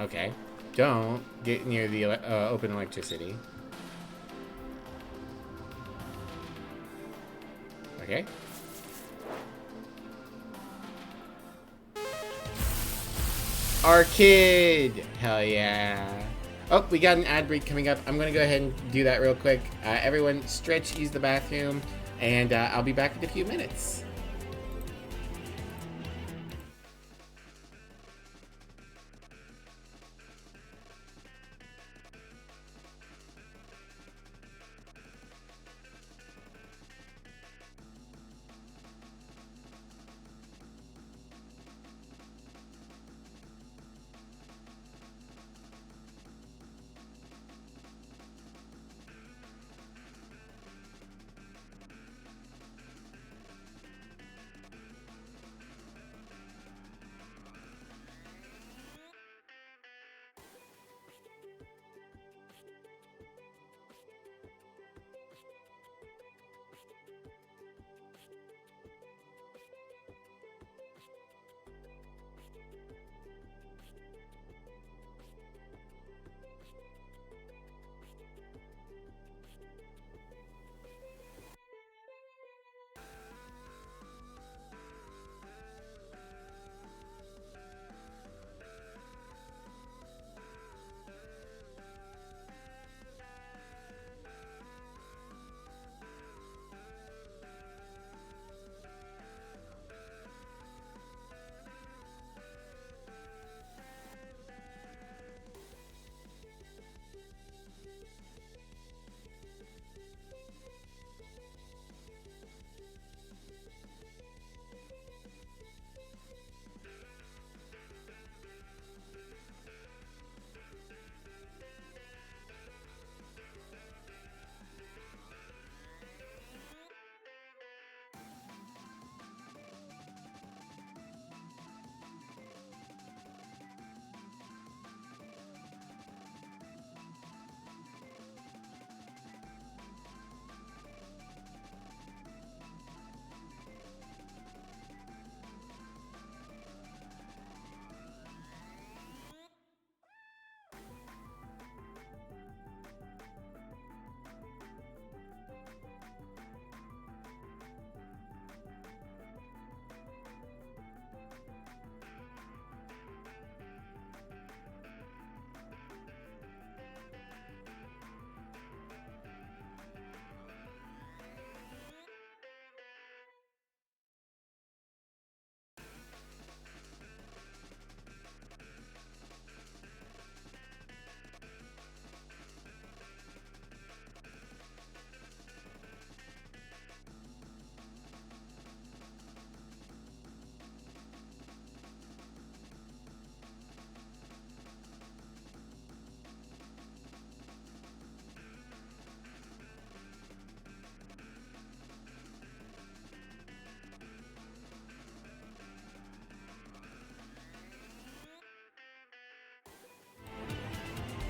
Okay. Don't get near the open electricity. Okay. Arcade! Hell yeah. Oh, we got an ad break coming up. I'm going to go ahead and do that real quick. Everyone stretch, use the bathroom, and I'll be back in a few minutes.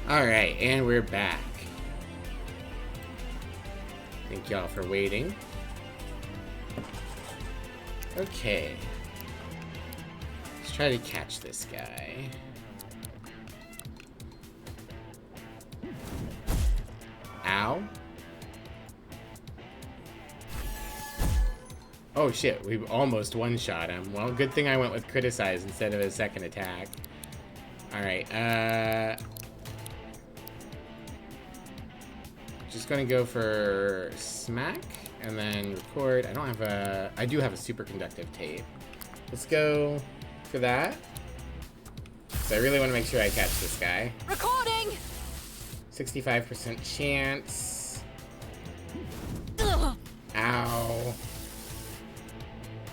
Alright, and we're back. Thank y'all for waiting. Okay. Let's try to catch this guy. Ow. Oh shit, we almost one-shot him. Well, good thing I went with criticize instead of a second attack. Alright, just gonna go for smack and then record. I do have a superconductive tape. Let's go for that. So I really want to make sure I catch this guy. Recording! 65% chance. Ugh. Ow.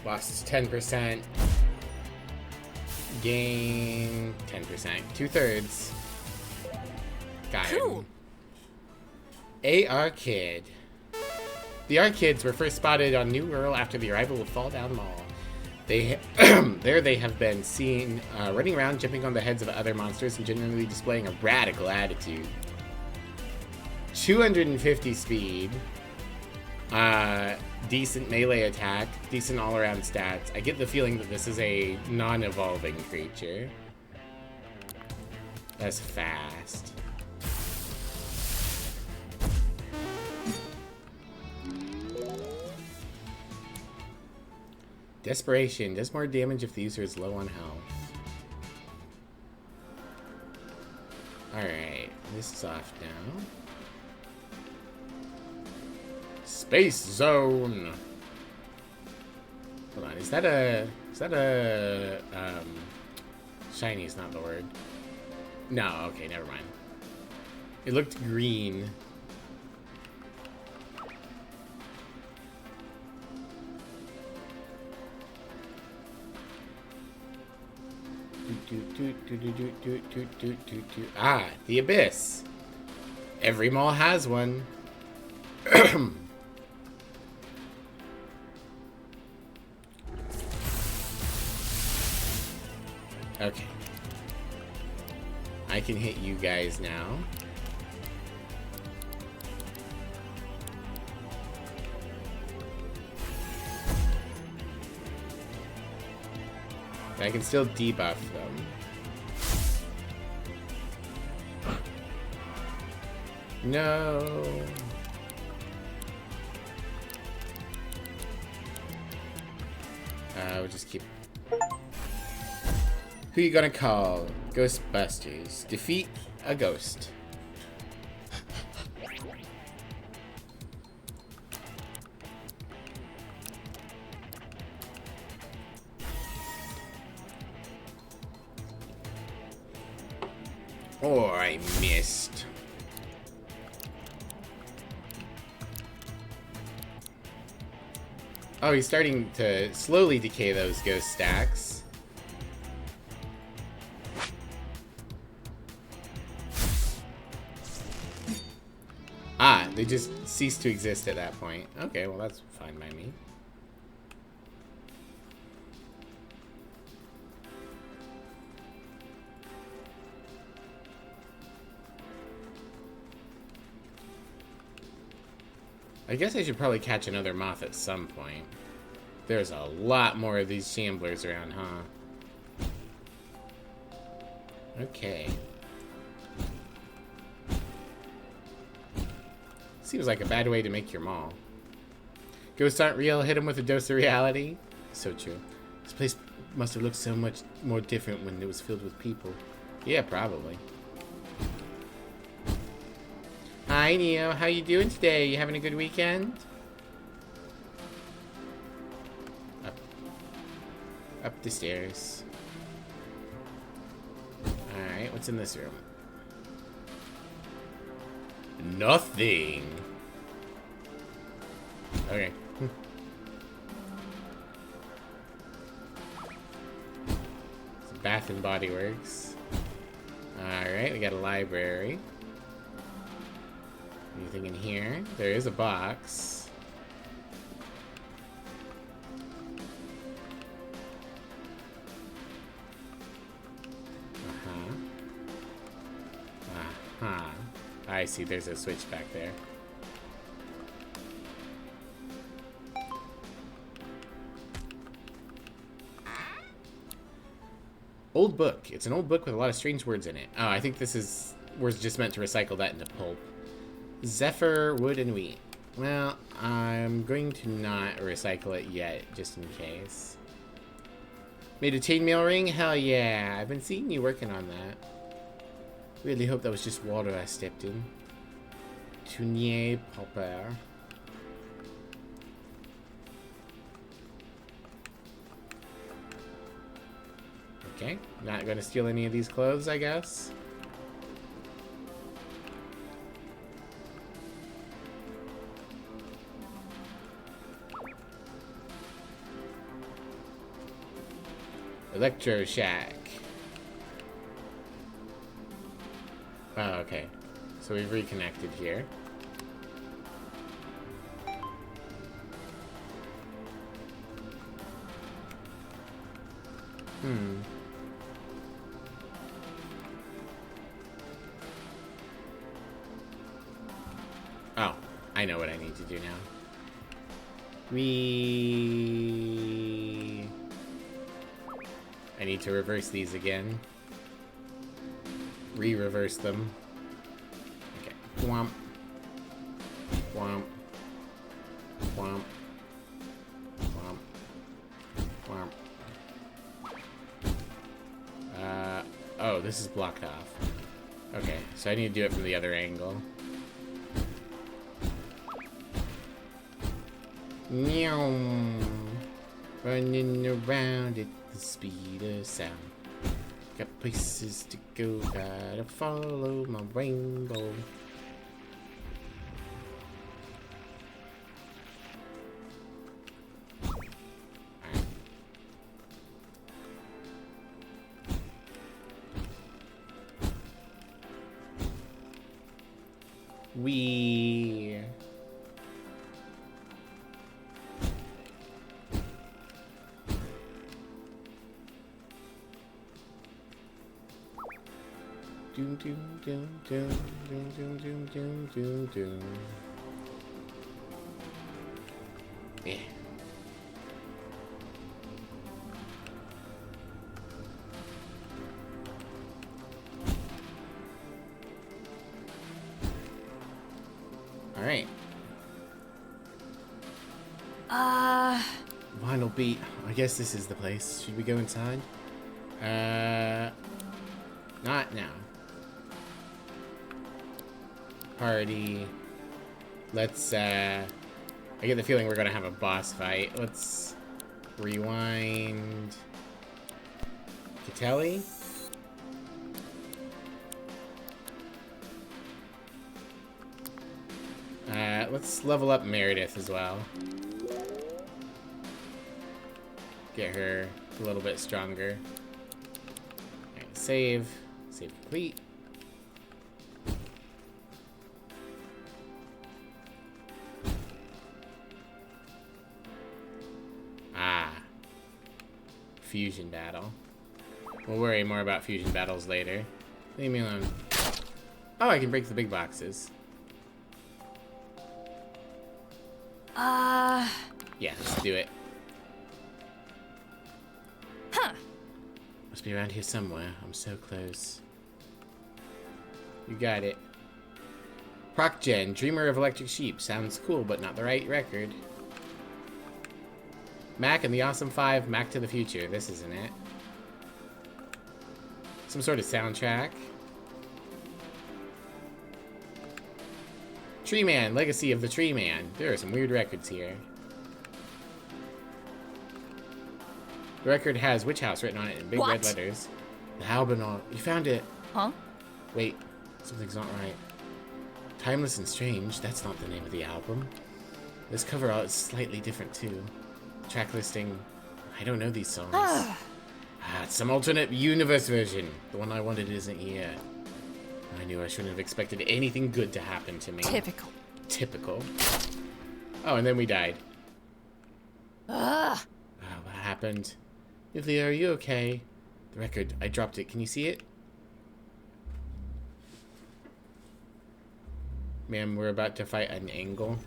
Lost 10%. Gain 10%. 2/3. Got him. Cool. AR Kid. The Arkids were first spotted on New World after the arrival of Fall Down Mall. There they have been seen running around, jumping on the heads of other monsters, and generally displaying a radical attitude. 250 speed. Decent melee attack. Decent all-around stats. I get the feeling that this is a non-evolving creature. That's fast. Desperation does more damage if the user is low on health. Alright, this is off now. Space Zone! Hold on, is that a shiny is not the word. No, okay, never mind. It looked green. Ah, the Abyss. Every mall has one. Okay. I can hit you guys now. I can still debuff them. No. We'll just keep... Who you gonna call? Ghostbusters. Defeat a ghost. Oh, I missed. Oh, he's starting to slowly decay those ghost stacks. Ah, they just cease to exist at that point. Okay, well that's fine by me. I guess I should probably catch another moth at some point. There's a lot more of these shamblers around, huh? Okay. Seems like a bad way to make your mall. Ghosts aren't real, hit them with a dose of reality. So true. This place must have looked so much more different when it was filled with people. Yeah, probably. Hi, Neo. How you doing today? You having a good weekend? Up the stairs. Alright, what's in this room? Nothing. Okay. It's Bath and Body Works. Alright, we got a library. Anything in here? There is a box. Uh-huh. I see. There's a switch back there. Old book. It's an old book with a lot of strange words in it. Oh, I think this is... We're just meant to recycle that into pulp. Zephyr, wood, and wheat. Well, I'm going to not recycle it yet, just in case. Made a chainmail ring? Hell yeah. I've been seeing you working on that. Really hope that was just water I stepped in. Tunier popper. Okay, not gonna steal any of these clothes, I guess. Electro Shack. Oh, okay. So we've reconnected here. Oh, I know what I need to do now. I need to reverse these again. Re-reverse them. Okay. Womp. Womp. Womp. Womp. Womp. Oh, this is blocked off. Okay, so I need to do it from the other angle. Meow. Running around at the speed of sound. Got places to go, gotta follow my rainbow. We doom doom doom doom doom doom doom doom doom doom. Yeah. All right. Vinyl beat. I guess this is the place. Should we go inside? Not now. Party. Let's, I get the feeling we're gonna have a boss fight. Let's rewind. Catelli? Let's level up Meredith as well. Get her a little bit stronger. Alright, save. Save complete. Fusion battle. We'll worry more about fusion battles later. Leave me alone. Oh, I can break the big boxes. Yeah, let's do it. Huh. Must be around here somewhere. I'm so close. You got it. ProcGen, Dreamer of Electric Sheep. Sounds cool, but not the right record. Mac and the Awesome 5, Mac to the Future. This isn't it. Some sort of soundtrack. Tree Man, Legacy of the Tree Man. There are some weird records here. The record has Witch House written on it in big red letters. The Halbanaut. You found it. Huh? Wait, something's not right. Timeless and Strange. That's not the name of the album. This cover art is slightly different too. Track listing. I don't know these songs. It's some alternate universe version. The one I wanted isn't here. I knew I shouldn't have expected anything good to happen to me. Typical. Typical. Oh, and then we died. Ugh. Oh, what happened? Nivea, are you okay? The record. I dropped it. Can you see it? Ma'am, we're about to fight an angle.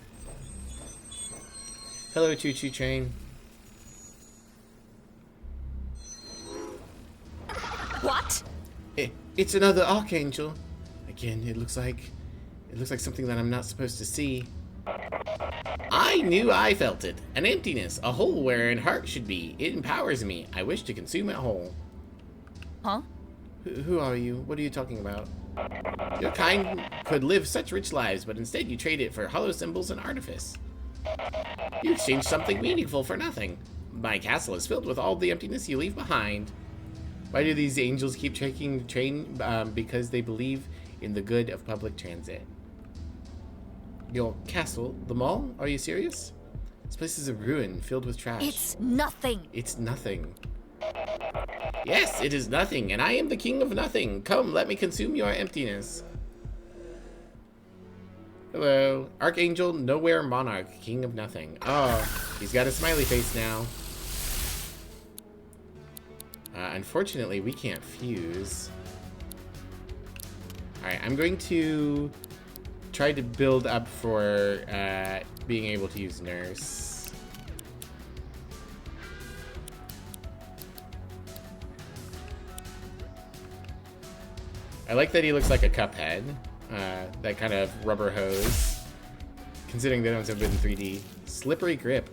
Hello, choo-choo train. What? It's another archangel. Again, it looks like something that I'm not supposed to see. I knew I felt it. An emptiness, a hole where an heart should be. It empowers me. I wish to consume it whole. Huh? Who are you? What are you talking about? Your kind could live such rich lives, but instead you trade it for hollow symbols and artifice. You exchange something meaningful for nothing. My castle is filled with all the emptiness you leave behind. Why do these angels keep taking the train? Because they believe in the good of public transit. Your castle? The mall? Are you serious? This place is a ruin filled with trash. It's nothing. It's nothing. Yes, it is nothing, and I am the king of nothing. Come, let me consume your emptiness. Hello. Archangel, nowhere monarch, king of nothing. Oh, he's got a smiley face now. Unfortunately, we can't fuse. Alright, I'm going to try to build up for being able to use Nurse. I like that he looks like a Cuphead. That kind of rubber hose. Considering they don't have been 3D. Slippery grip.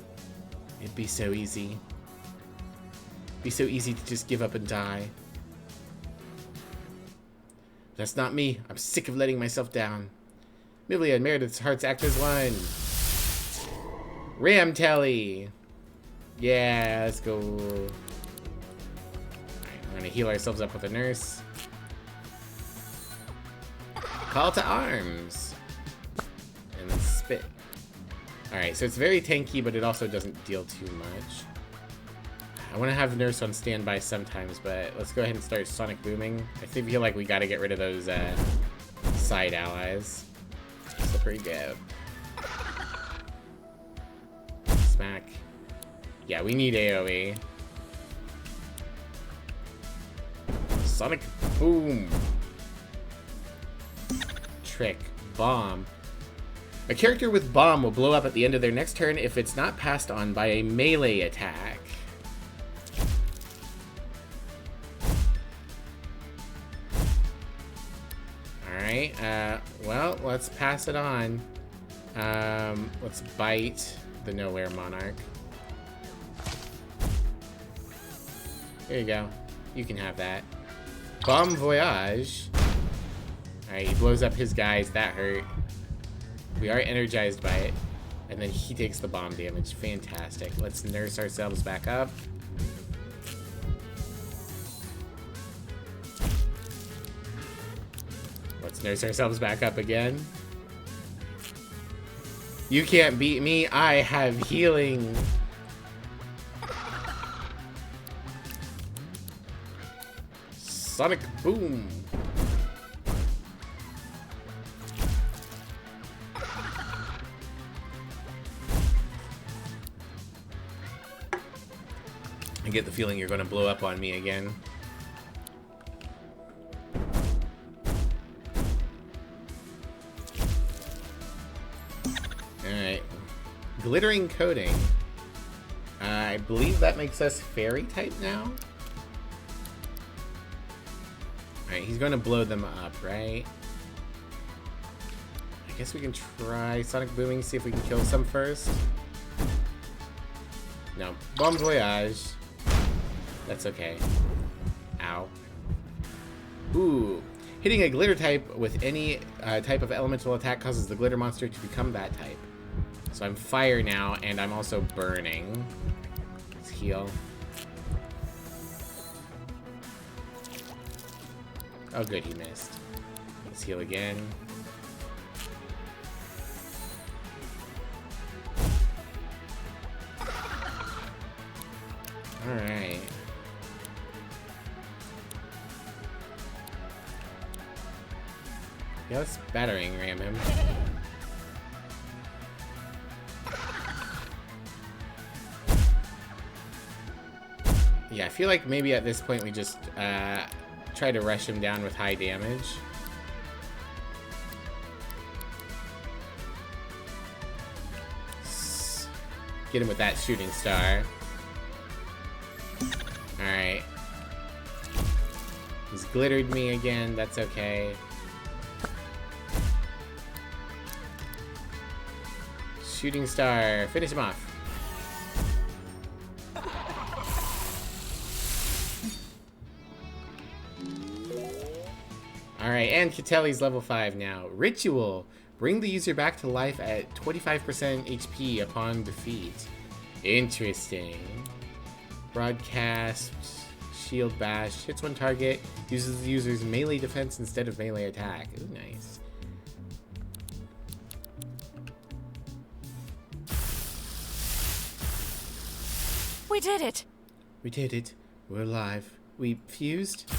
It'd be so easy. Be so easy to just give up and die. That's not me. I'm sick of letting myself down. Mivlia and Meredith's hearts act as one. Ram Telly. Yeah, let's go. Alright, we're gonna heal ourselves up with a Nurse. Call to arms. And then spit. Alright, so it's very tanky, but it also doesn't deal too much. I want to have Nurse on standby sometimes, but let's go ahead and start Sonic Booming. I feel like we gotta get rid of those side allies. Slippery go. Smack. Yeah, we need AoE. Sonic Boom. Trick. Bomb. A character with Bomb will blow up at the end of their next turn if it's not passed on by a melee attack. Alright, well, let's pass it on. Let's bite the Nowhere Monarch. There you go. You can have that. Bomb Voyage. Alright, he blows up his guys. That hurt. We are energized by it. And then he takes the bomb damage. Fantastic. Let's nurse ourselves back up. Let's nurse ourselves back up again. You can't beat me. I have healing. Sonic Boom. I get the feeling you're going to blow up on me again. Alright. Glittering Coating. I believe that makes us Fairy type now. Alright, he's going to blow them up, right? I guess we can try Sonic Booming, see if we can kill some first. No. Bon Voyage. That's okay. Ow. Ooh. Hitting a glitter type with any type of elemental attack causes the glitter monster to become that type. So I'm fire now, and I'm also burning. Let's heal. Oh good, he missed. Let's heal again. Alright. Yeah, let's battering ram him. Yeah, I feel like maybe at this point we just try to rush him down with high damage. Get him with that shooting star. Alright. He's glittered me again. That's okay. Shooting star. Finish him off. Alright, and Catelli's level 5 now. Ritual. Bring the user back to life at 25% HP upon defeat. Interesting. Broadcast. Shield bash. Hits one target. Uses the user's melee defense instead of melee attack. Ooh, nice. We did it! We did it. We're alive. We fused?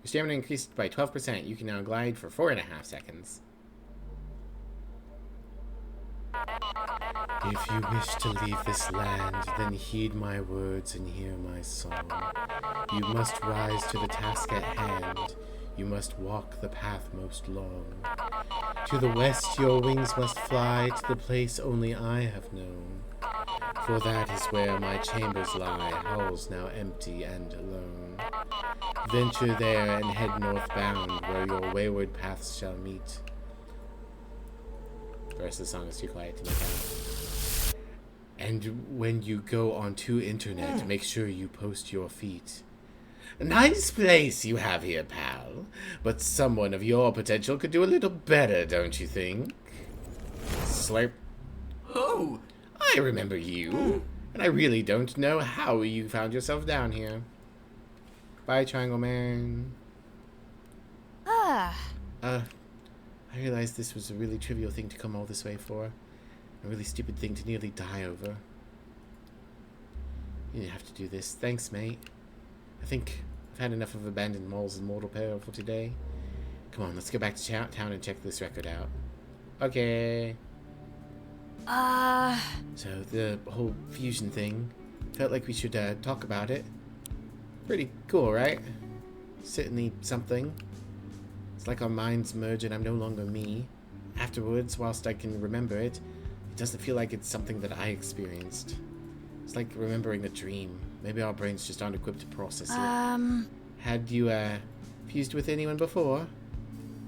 Your stamina increased by 12%. You can now glide for 4.5 seconds. If you wish to leave this land, then heed my words and hear my song. You must rise to the task at hand. You must walk the path most long. To the west your wings must fly, to the place only I have known. For that is where my chambers lie, halls now empty and alone. Venture there and head northbound, where your wayward paths shall meet. The rest of the song is too quiet to make out. And when you go onto internet, make sure you post your feet. A nice place you have here, pal. But someone of your potential could do a little better, don't you think? Slurp. Oh! I remember you. And I really don't know how you found yourself down here. Bye, Triangle Man. Ah. I realized this was a really trivial thing to come all this way for. A really stupid thing to nearly die over. You didn't have to do this. Thanks, mate. I think I've had enough of abandoned malls and mortal peril for today. Come on, let's go back to town and check this record out. Okay. So, the whole fusion thing. Felt like we should talk about it. Pretty cool, right? Certainly something. It's like our minds merge and I'm no longer me. Afterwards, whilst I can remember it, it doesn't feel like it's something that I experienced. It's like remembering a dream. Maybe our brains just aren't equipped to process it. Had you fused with anyone before?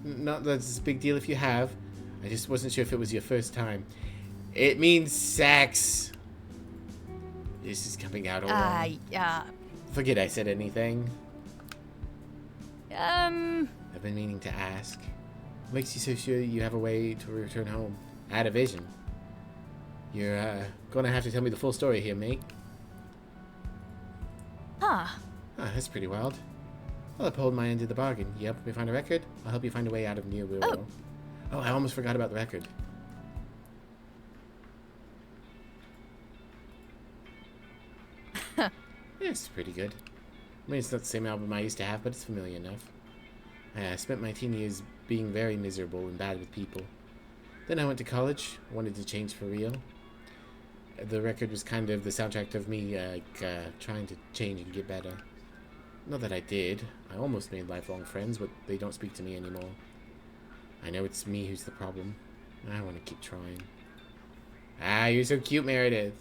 Not that it's a big deal if you have. I just wasn't sure if it was your first time. It means sex. This is coming out all wrong. Forget I said anything. I've been meaning to ask. What makes you so sure you have a way to return home? I had a vision. You're gonna have to tell me the full story here, mate. Huh. Ah, that's pretty wild. I'll uphold my end of the bargain. You help me find a record? I'll help you find a way out of Near Willow. Oh, I almost forgot about the record. Yeah, it's pretty good. I mean, it's not the same album I used to have, but it's familiar enough. I spent my teen years being very miserable and bad with people. Then I went to college. I wanted to change for real. The record was kind of the soundtrack of me trying to change and get better. Not that I did. I almost made lifelong friends, but they don't speak to me anymore. I know it's me who's the problem. I want to keep trying. Ah, you're so cute, Meredith.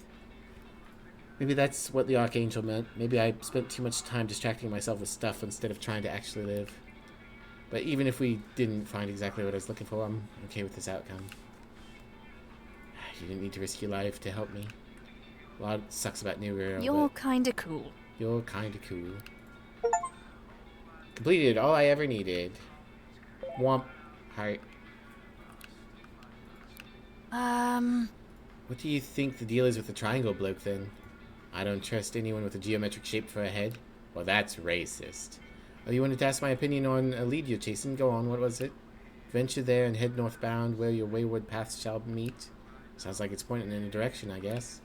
Maybe that's what the Archangel meant. Maybe I spent too much time distracting myself with stuff instead of trying to actually live. But even if we didn't find exactly what I was looking for, I'm okay with this outcome. You didn't need to risk your life to help me. A lot sucks about New Girl. You're kinda cool. You're kinda cool. Completed all I ever needed. Womp. Heart. What do you think the deal is with the triangle bloke, then? I don't trust anyone with a geometric shape for a head? Well, that's racist. Oh, you wanted to ask my opinion on a lead you're chasing? Go on, what was it? Venture there and head northbound, where your wayward paths shall meet. Sounds like it's pointing in a direction, I guess.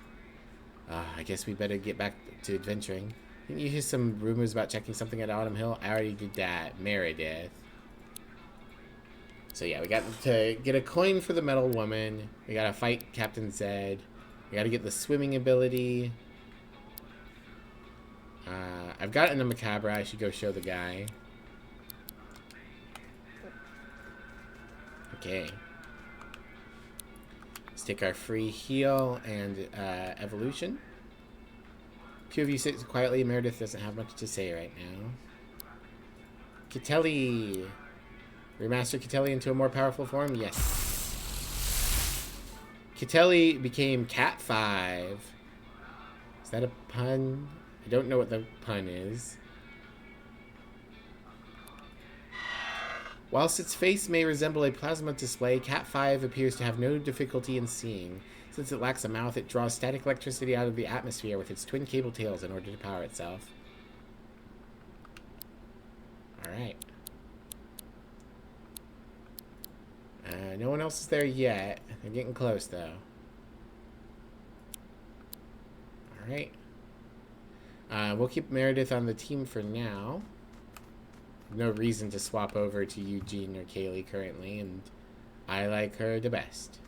I guess we better get back to adventuring. Didn't you hear some rumors about checking something at Autumn Hill? I already did that. Meredith. So yeah, we got to get a coin for the metal woman. We gotta fight Captain Zed. We gotta get the swimming ability. I've gotten a Macabre. I should go show the guy. take our free heal and evolution. Two of you sit quietly. Meredith doesn't have much to say right now. Kitelli. Remaster Kitelli into a more powerful form? Yes. Kitelli became Cat 5. Is that a pun? I don't know what the pun is. Whilst its face may resemble a plasma display, Cat 5 appears to have no difficulty in seeing. Since it lacks a mouth, it draws static electricity out of the atmosphere with its twin cable tails in order to power itself. Alright. No one else is there yet. They're getting close, though. Alright. We'll keep Meredith on the team for now. No reason to swap over to Eugene or Kaylee currently, and I like her the best.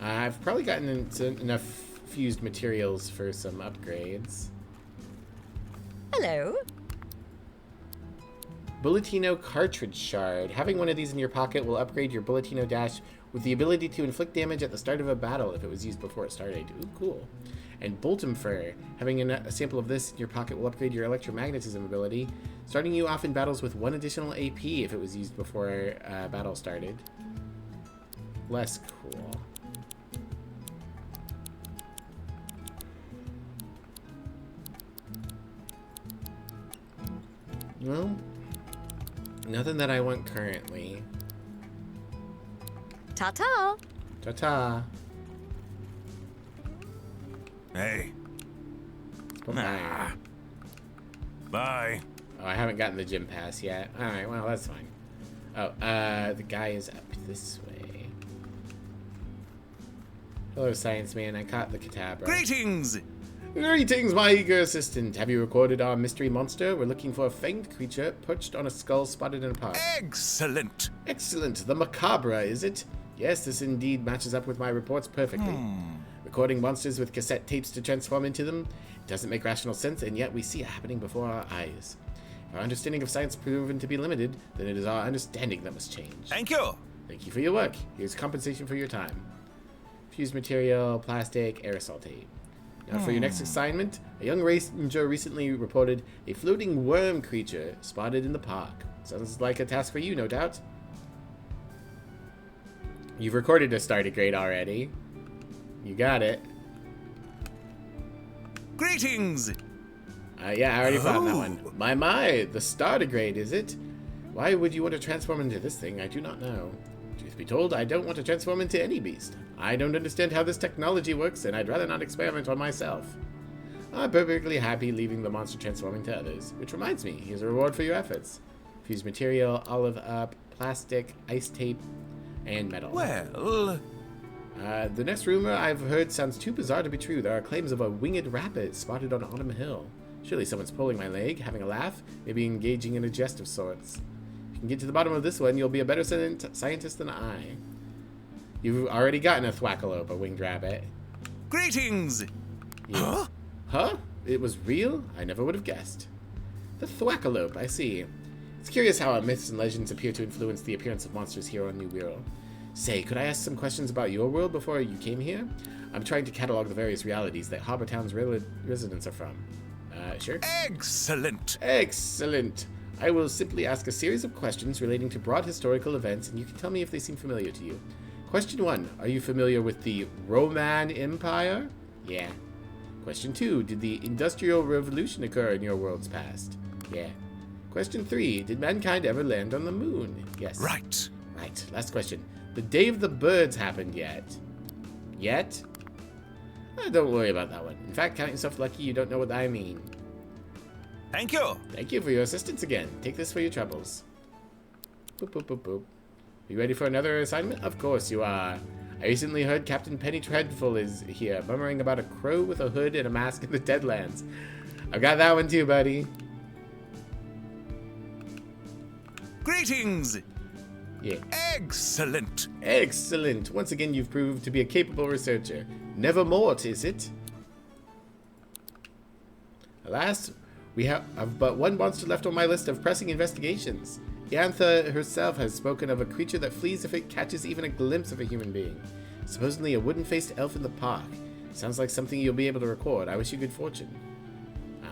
I've probably gotten enough fused materials for some upgrades. Hello. Bulletino cartridge shard. Having one of these in your pocket will upgrade your Bulletino dash with the ability to inflict damage at the start of a battle if it was used before it started. Ooh, cool. And Boltum fur. Having a sample of this in your pocket will upgrade your electromagnetism ability, starting you off in battles with 1 additional AP if it was used before battle started. Less cool. Well, nothing that I want currently. Ta-ta. Ta-ta. Hey. Bye. Bye. Oh, I haven't gotten the gym pass yet. Alright, well, that's fine. Oh, the guy is up this way. Hello, Science Man. I caught the Catabra. Greetings! Greetings, my eager assistant. Have you recorded our mystery monster? We're looking for a fanged creature perched on a skull spotted in a park. Excellent! Excellent. The macabre, is it? Yes, this indeed matches up with my reports perfectly. Recording monsters with cassette tapes to transform into them doesn't make rational sense, and yet we see it happening before our eyes. If our understanding of science proven to be limited, then it is our understanding that must change. Thank you! Thank you for your work. Here's compensation for your time. Fused material, plastic, aerosol tape. Now for your next assignment, a young ranger recently reported a floating worm creature spotted in the park. Sounds like a task for you, no doubt. You've recorded a starter grade already. You got it. Greetings! Yeah, I already found that one. My, the starter grade, is it? Why would you want to transform into this thing? I do not know. Truth be told, I don't want to transform into any beast. I don't understand how this technology works, and I'd rather not experiment on myself. I'm perfectly happy leaving the monster transforming to others. Which reminds me, here's a reward for your efforts. Fused material, olive up, plastic, ice tape, and metal. Well... The next rumor I've heard sounds too bizarre to be true. There are claims of a winged rabbit spotted on Autumn Hill. Surely someone's pulling my leg, having a laugh, maybe engaging in a jest of sorts. If you can get to the bottom of this one, you'll be a better scientist than I. You've already gotten a thwackalope, a winged rabbit. Greetings! Yeah. Huh? It was real? I never would have guessed. The thwackalope, I see. It's curious how our myths and legends appear to influence the appearance of monsters here on New World. Say, could I ask some questions about your world before you came here? I'm trying to catalog the various realities that Harbor Town's residents are from. Sure? Excellent! Excellent! I will simply ask a series of questions relating to broad historical events, and you can tell me if they seem familiar to you. Question 1. Are you familiar with the Roman Empire? Yeah. Question 2. Did the Industrial Revolution occur in your world's past? Yeah. Question 3. Did mankind ever land on the moon? Yes. Right. Right. Last question. The Day of the Birds happened yet? Yet? Don't worry about that one. In fact, count yourself lucky you don't know what I mean. Thank you! Thank you for your assistance again. Take this for your troubles. Boop, boop, boop, boop. You ready for another assignment? Of course you are. I recently heard Captain Penny Treadful is here, murmuring about a crow with a hood and a mask in the Deadlands. I've got that one too, buddy. Greetings! Yeah. Excellent! Excellent. Once again, you've proved to be a capable researcher. Never mort, is it? Alas, We have but one monster left on my list of pressing investigations. Yantha herself has spoken of a creature that flees if it catches even a glimpse of a human being. Supposedly a wooden-faced elf in the park. Sounds like something you'll be able to record. I wish you good fortune.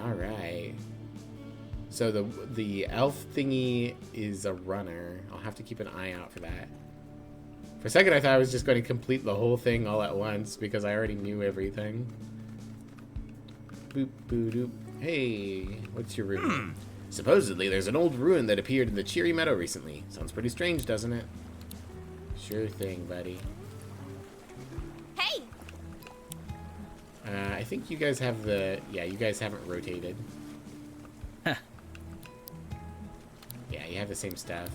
Alright. So the elf thingy is a runner. I'll have to keep an eye out for that. For a second I thought I was just going to complete the whole thing all at once because I already knew everything. Boop, boop, doop. Hey, what's your room? Supposedly, there's an old ruin that appeared in the Cheery Meadow recently. Sounds pretty strange, doesn't it? Sure thing, buddy. Hey! I think you guys have the... Yeah, you guys haven't rotated. Huh. Yeah, you have the same stuff.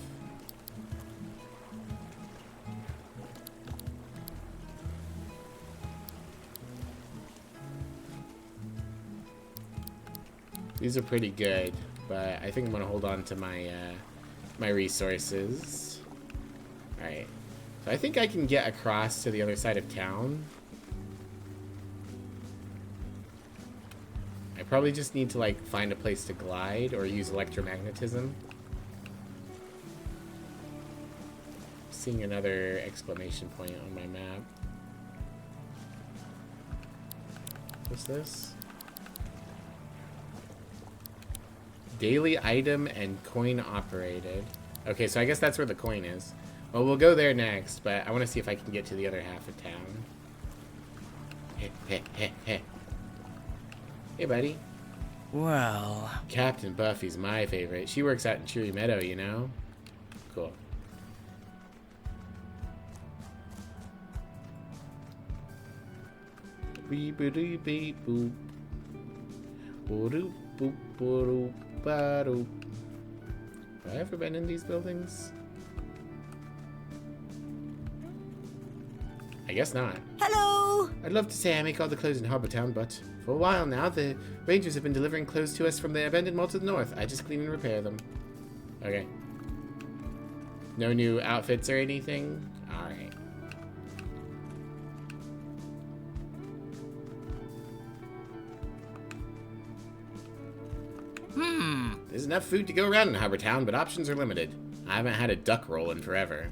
These are pretty good, but I think I'm gonna hold on to my my resources. All right, so I think I can get across to the other side of town. I probably just need to like find a place to glide or use electromagnetism. Seeing another exclamation point on my map. What's this? Daily item and coin operated. Okay, so I guess that's where the coin is. Well, we'll go there next, but I want to see if I can get to the other half of town. Hey, buddy. Well... Captain Buffy's my favorite. She works out in Cheery Meadow, you know? Cool. Beep boop beep boop. Boop boop boop. Have I ever been in these buildings? I guess not. Hello! I'd love to say I make all the clothes in Harbor Town, but for a while now, the Rangers have been delivering clothes to us from the abandoned mall to the north. I just clean and repair them. Okay. No new outfits or anything? Alright. There's enough food to go around in Harbor Town, but options are limited. I haven't had a duck roll in forever.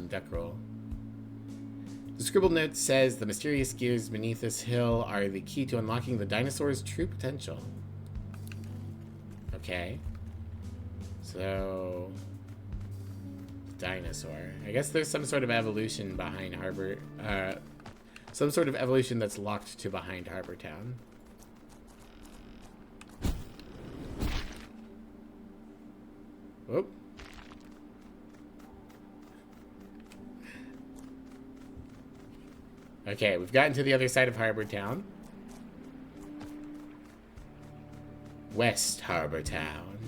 Duck roll. The scribbled note says the mysterious gears beneath this hill are the key to unlocking the dinosaur's true potential. Okay. So... dinosaur. I guess there's some sort of evolution behind Harbor... some sort of evolution that's locked to behind Harbor Town. Whoop. Okay, we've gotten to the other side of Harbor Town. West Harbor Town.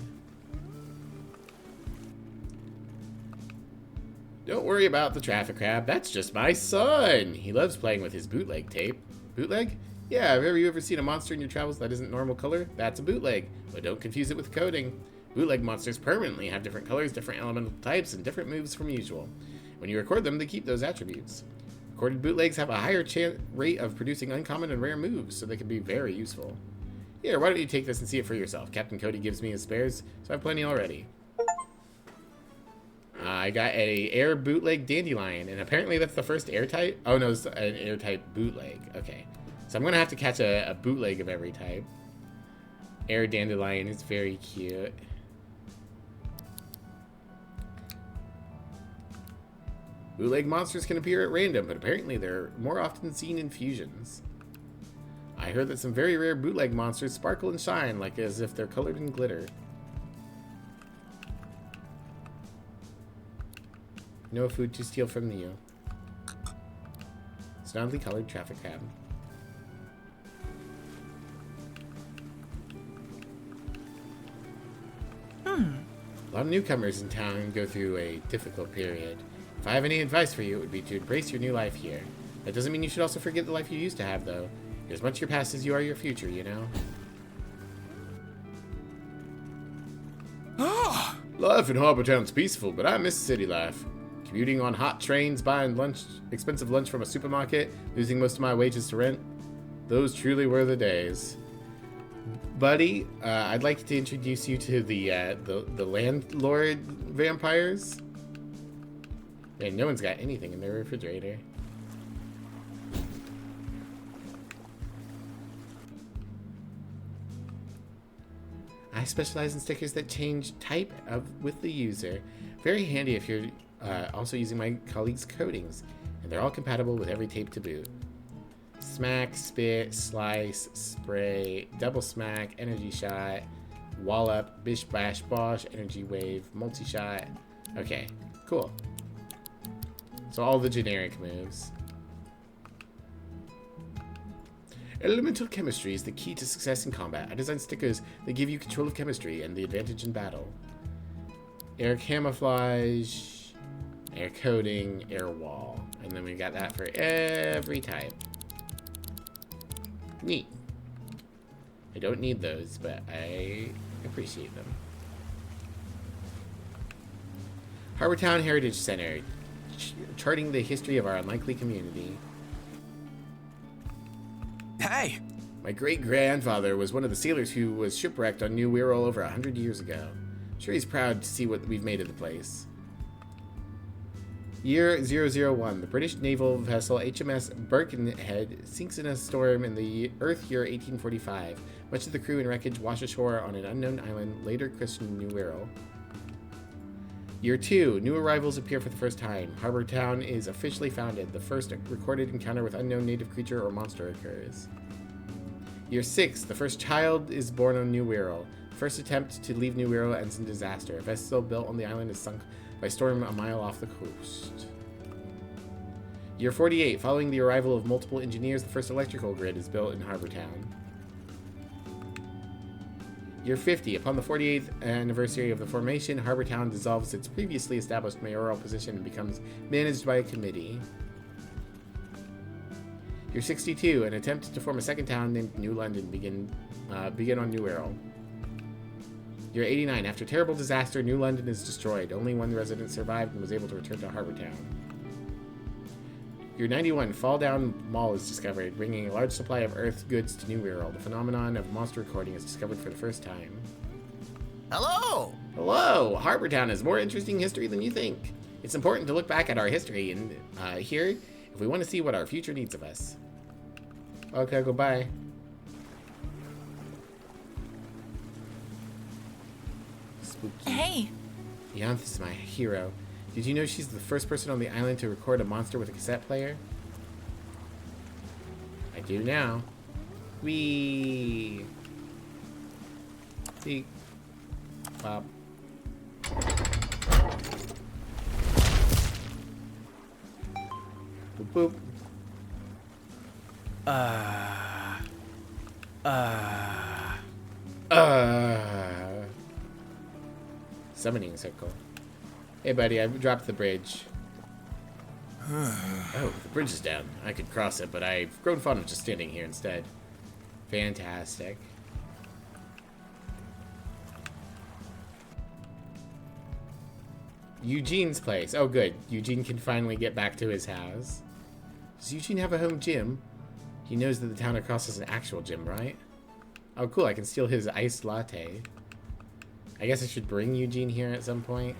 Don't worry about the traffic crab. That's just my son. He loves playing with his bootleg tape. Bootleg? Yeah, have you ever seen a monster in your travels that isn't normal color? That's a bootleg. But don't confuse it with coding. Bootleg monsters permanently have different colors, different elemental types, and different moves from usual. When you record them, they keep those attributes. Recorded bootlegs have a higher rate of producing uncommon and rare moves, so they can be very useful. Here, why don't you take this and see it for yourself? Captain Cody gives me his spares, so I have plenty already. I got a air bootleg dandelion, and apparently that's the first air type. Oh no, it's an air type bootleg. Okay, so I'm gonna have to catch a bootleg of every type. Air dandelion is very cute. Bootleg monsters can appear at random, but apparently they're more often seen in fusions. I heard that some very rare bootleg monsters sparkle and shine like as if they're colored in glitter. No food to steal from you. Snugly colored traffic crab. A lot of newcomers in town go through a difficult period. If I have any advice for you, it would be to embrace your new life here. That doesn't mean you should also forget the life you used to have, though. You're as much your past as you are your future, you know? Life in Harbor Town's peaceful, but I miss city life. Commuting on hot trains, buying expensive lunch from a supermarket, losing most of my wages to rent. Those truly were the days. Buddy, I'd like to introduce you to the landlord vampires. And no one's got anything in their refrigerator. I specialize in stickers that change type with the user. Very handy if you're also using my colleagues' coatings. And they're all compatible with every tape to boot. Smack, spit, slice, spray, double smack, energy shot, wallop, bish bash bosh, energy wave, multi-shot. Okay, cool. So all the generic moves. Elemental chemistry is the key to success in combat. I design stickers that give you control of chemistry and the advantage in battle. Air camouflage, air coating, air wall. And then we got that for every type. Neat. I don't need those, but I appreciate them. Harbortown Heritage Center, charting the history of our unlikely community. Hey! My great-grandfather was one of the sailors who was shipwrecked on New Wirral over 100 years ago. I'm sure he's proud to see what we've made of the place. Year 001, the British naval vessel HMS Birkenhead sinks in a storm in the Earth year 1845. Much of the crew and wreckage wash ashore on an unknown island, later christened New Wirral. Year 2, new arrivals appear for the first time. Harbor Town is officially founded. The first recorded encounter with unknown native creature or monster occurs. Year 6, the first child is born on New Wirral. First attempt to leave New Wirral ends in disaster. A vessel built on the island is sunk by storm a mile off the coast. Year 48, following the arrival of multiple engineers, the first electrical grid is built in Harbor Town. Year 50, upon the 48th anniversary of the formation, Harbor Town dissolves its previously established mayoral position and becomes managed by a committee. Year 62, an attempt to form a second town named New London begin on New Wirral. Year 89, after terrible disaster, New London is destroyed. Only one resident survived and was able to return to Harbor Town. Year 91, Fall Down Mall is discovered, bringing a large supply of Earth goods to New Wirral. The phenomenon of monster recording is discovered for the first time. Hello! Hello! Harbor Town has more interesting history than you think. It's important to look back at our history and here if we want to see what our future needs of us. Okay, goodbye. Spooky. Hey, Yanth is my hero. Did you know she's the first person on the island to record a monster with a cassette player? I do now. Whee! See? Bop. Boop boop. Summoning circle. Hey, buddy, I dropped the bridge. Oh, the bridge is down. I could cross it, but I've grown fond of just standing here instead. Fantastic. Eugene's place. Oh, good. Eugene can finally get back to his house. Does Eugene have a home gym? He knows that the town across is an actual gym, right? Oh, cool. I can steal his iced latte. I guess I should bring Eugene here at some point.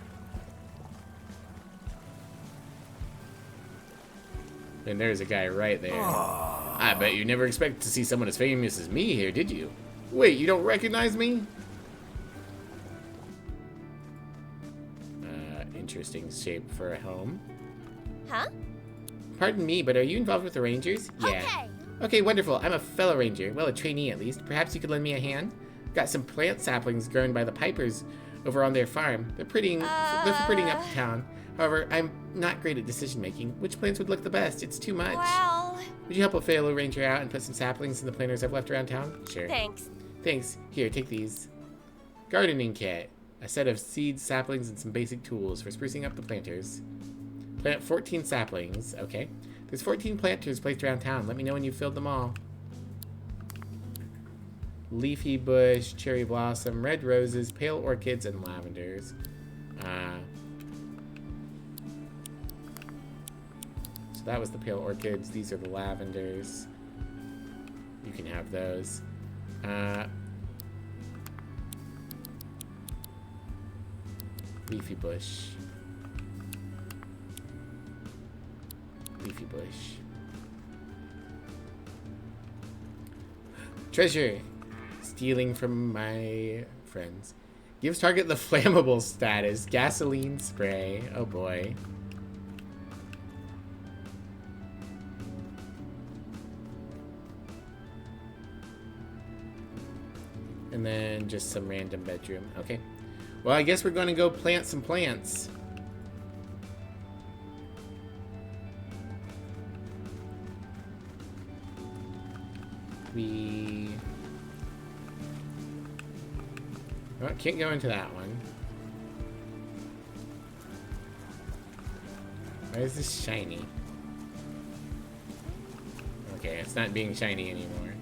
And there's a guy right there. I bet you never expected to see someone as famous as me here, did you? Wait, you don't recognize me? Interesting shape for a home. Huh? Pardon me, but are you involved with the Rangers? Yeah. Okay. Okay, wonderful. I'm a fellow Ranger. Well, a trainee at least. Perhaps you could lend me a hand? Got some plant saplings grown by the Pipers over on their farm. They're for prettying up the town. However, I'm not great at decision making. Which plants would look the best? It's too much. Well, Would you help a fellow Ranger out and put some saplings in the planters I've left around town? Sure. thanks. Thanks. Here, take these. Gardening kit. A set of seeds, saplings, and some basic tools for sprucing up the planters. Plant 14 saplings. Okay. There's 14 planters placed around town. Let me know when you've filled them all. Leafy bush, cherry blossom, red roses, pale orchids, and lavenders. So that was the pale orchids. These are the lavenders. You can have those. Leafy bush. Leafy bush. Treasure! Stealing from my friends. Gives target the flammable status. Gasoline spray. Oh boy. And then just some random bedroom. Okay. Well, I guess we're going to go plant some plants. Oh, can't go into that one. Why is this shiny? Okay, it's not being shiny anymore.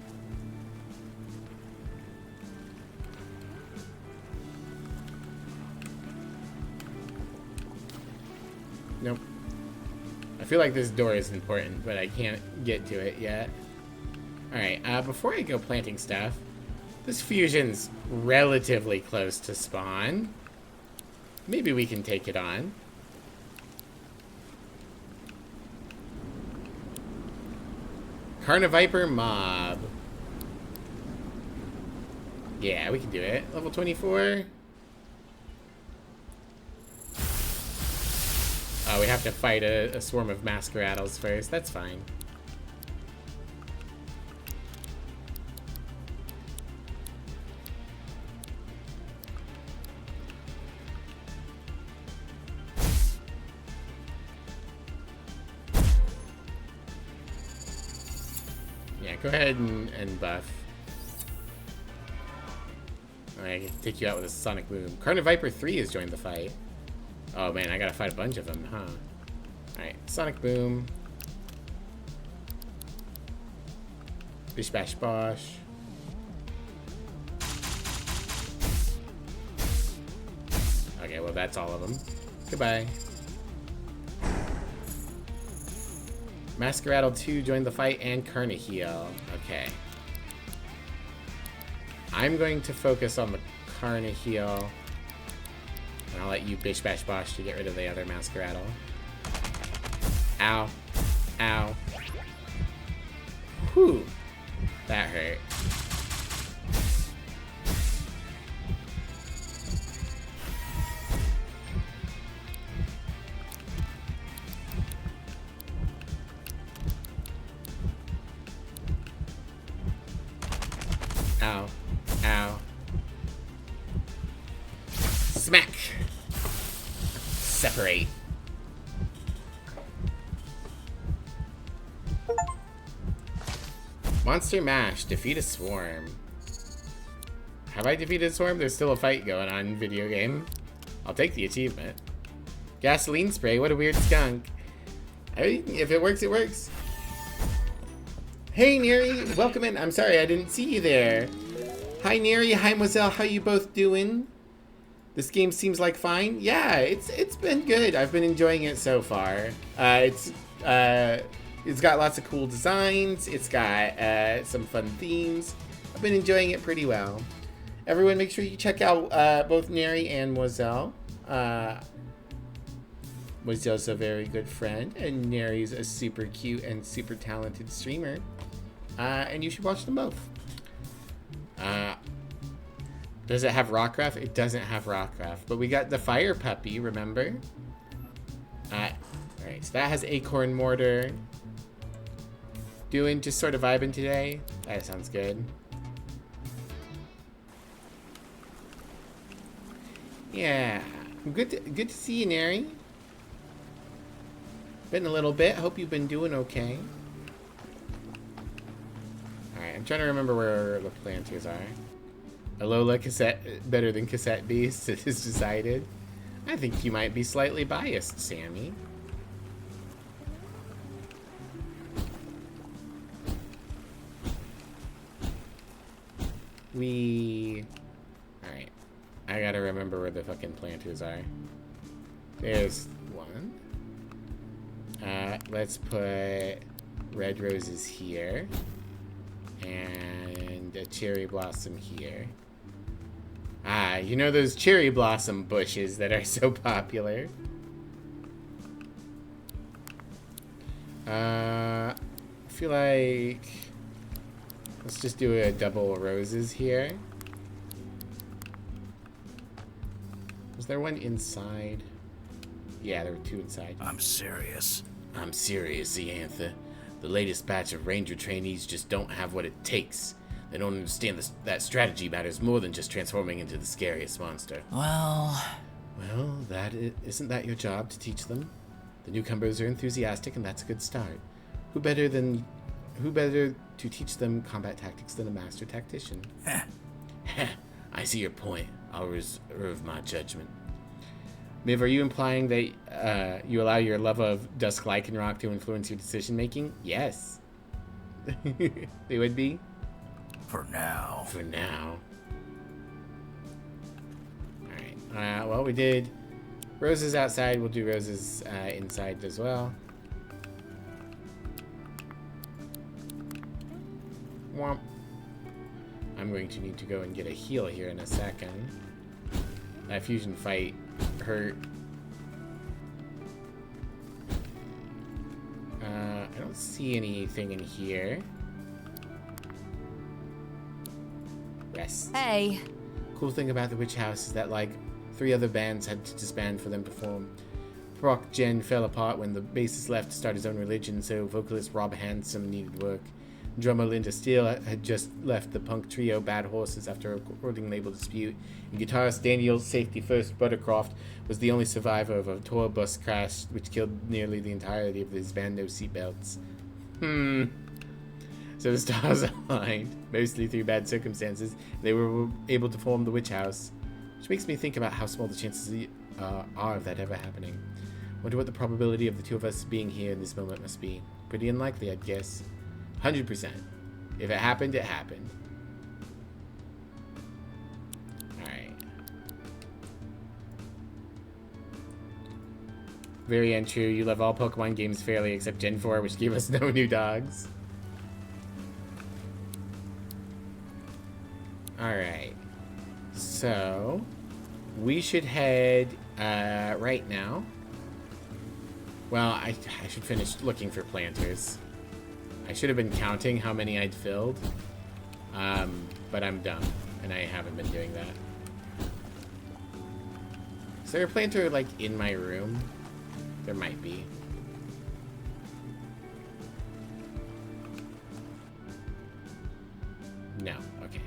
Nope. I feel like this door is important, but I can't get to it yet. Alright, before I go planting stuff, this fusion's relatively close to spawn. Maybe we can take it on. Carniviper mob. Yeah, we can do it. Level 24. Oh, we have to fight a swarm of masqueraddles first. That's fine. Yeah, go ahead and buff. I can take you out with a sonic boom. Carniviper 3 has joined the fight. Oh man, I gotta fight a bunch of them, huh? Alright, sonic boom. Bish bash bosh. Okay, well that's all of them. Goodbye. Masqueraddle 2 joined the fight and Carnaheel. Okay. I'm going to focus on the Carnaheel. And I'll let you bish bash bosh to get rid of the other Masqueraddle. Ow. Ow. Whew. That hurt. Ow. Ow. Smack! Separate. Monster Mash. Defeat a swarm. Have I defeated a swarm? There's still a fight going on in video game. I'll take the achievement. Gasoline spray. What a weird skunk. If it works, it works. Hey, Neri. Welcome in. I'm sorry, I didn't see you there. Hi, Neri. Hi, Moselle. How you both doing? This game seems like fine. Yeah, it's been good. I've been enjoying it so far. It's got lots of cool designs. It's got some fun themes. I've been enjoying it pretty well. Everyone, make sure you check out both Neri and Moselle. Moselle's a very good friend, and Neri's a super cute and super talented streamer. And you should watch them both. Does it have Rockcraft? It doesn't have Rockcraft, but we got the Fire Puppy, remember? Alright, so that has Acorn Mortar. Just sort of vibing today. That sounds good. Yeah, good to see you, Neri. Been a little bit. Hope you've been doing okay. Alright, I'm trying to remember where the planters are. Alola cassette better than Cassette Beasts, it is decided. I think you might be slightly biased, Sammy. Alright. I gotta remember where the fucking planters are. There's one. Let's put red roses here. And a cherry blossom here. Ah, you know those cherry blossom bushes that are so popular? I feel like... Let's just do a double roses here. Was there one inside? Yeah, there were two inside. I'm serious. I'm serious, Iantha. The latest batch of ranger trainees just don't have what it takes. They don't understand that strategy matters more than just transforming into the scariest monster. Well, Well, isn't that your job to teach them? The newcomers are enthusiastic, and that's a good start. Who better to teach them combat tactics than a master tactician? I see your point. I'll reserve my judgment. Miv, are you implying that you allow your love of Dusk Lycanroc to influence your decision making? Yes. They would be. for now. For now. Alright. Well, we did roses outside. We'll do roses inside as well. Womp. I'm going to need to go and get a heal here in a second. That fusion fight hurt. I don't see anything in here. Rest. Hey. Cool thing about the Witch House is that, like, 3 other bands had to disband for them to form. Proc Gen fell apart when the bassist left to start his own religion, so vocalist Rob Handsome needed work. Drummer Linda Steele had just left the punk trio Bad Horses after a recording label dispute, and guitarist Daniel Safety First Buttercroft was the only survivor of a tour bus crash which killed nearly the entirety of his band No Seatbelts. So the stars aligned, mostly through bad circumstances. They were able to form the Witch House, which makes me think about how small the chances are of that ever happening. Wonder what the probability of the two of us being here in this moment must be. Pretty unlikely, I'd guess. 100%. If it happened, it happened. Alright. Very untrue. You love all Pokemon games fairly except Gen 4, which gave us no new dogs. Alright. So, we should head right now. Well, I should finish looking for planters. I should have been counting how many I'd filled, but I'm dumb, and I haven't been doing that. Is there a planter, like, in my room? There might be. No, okay.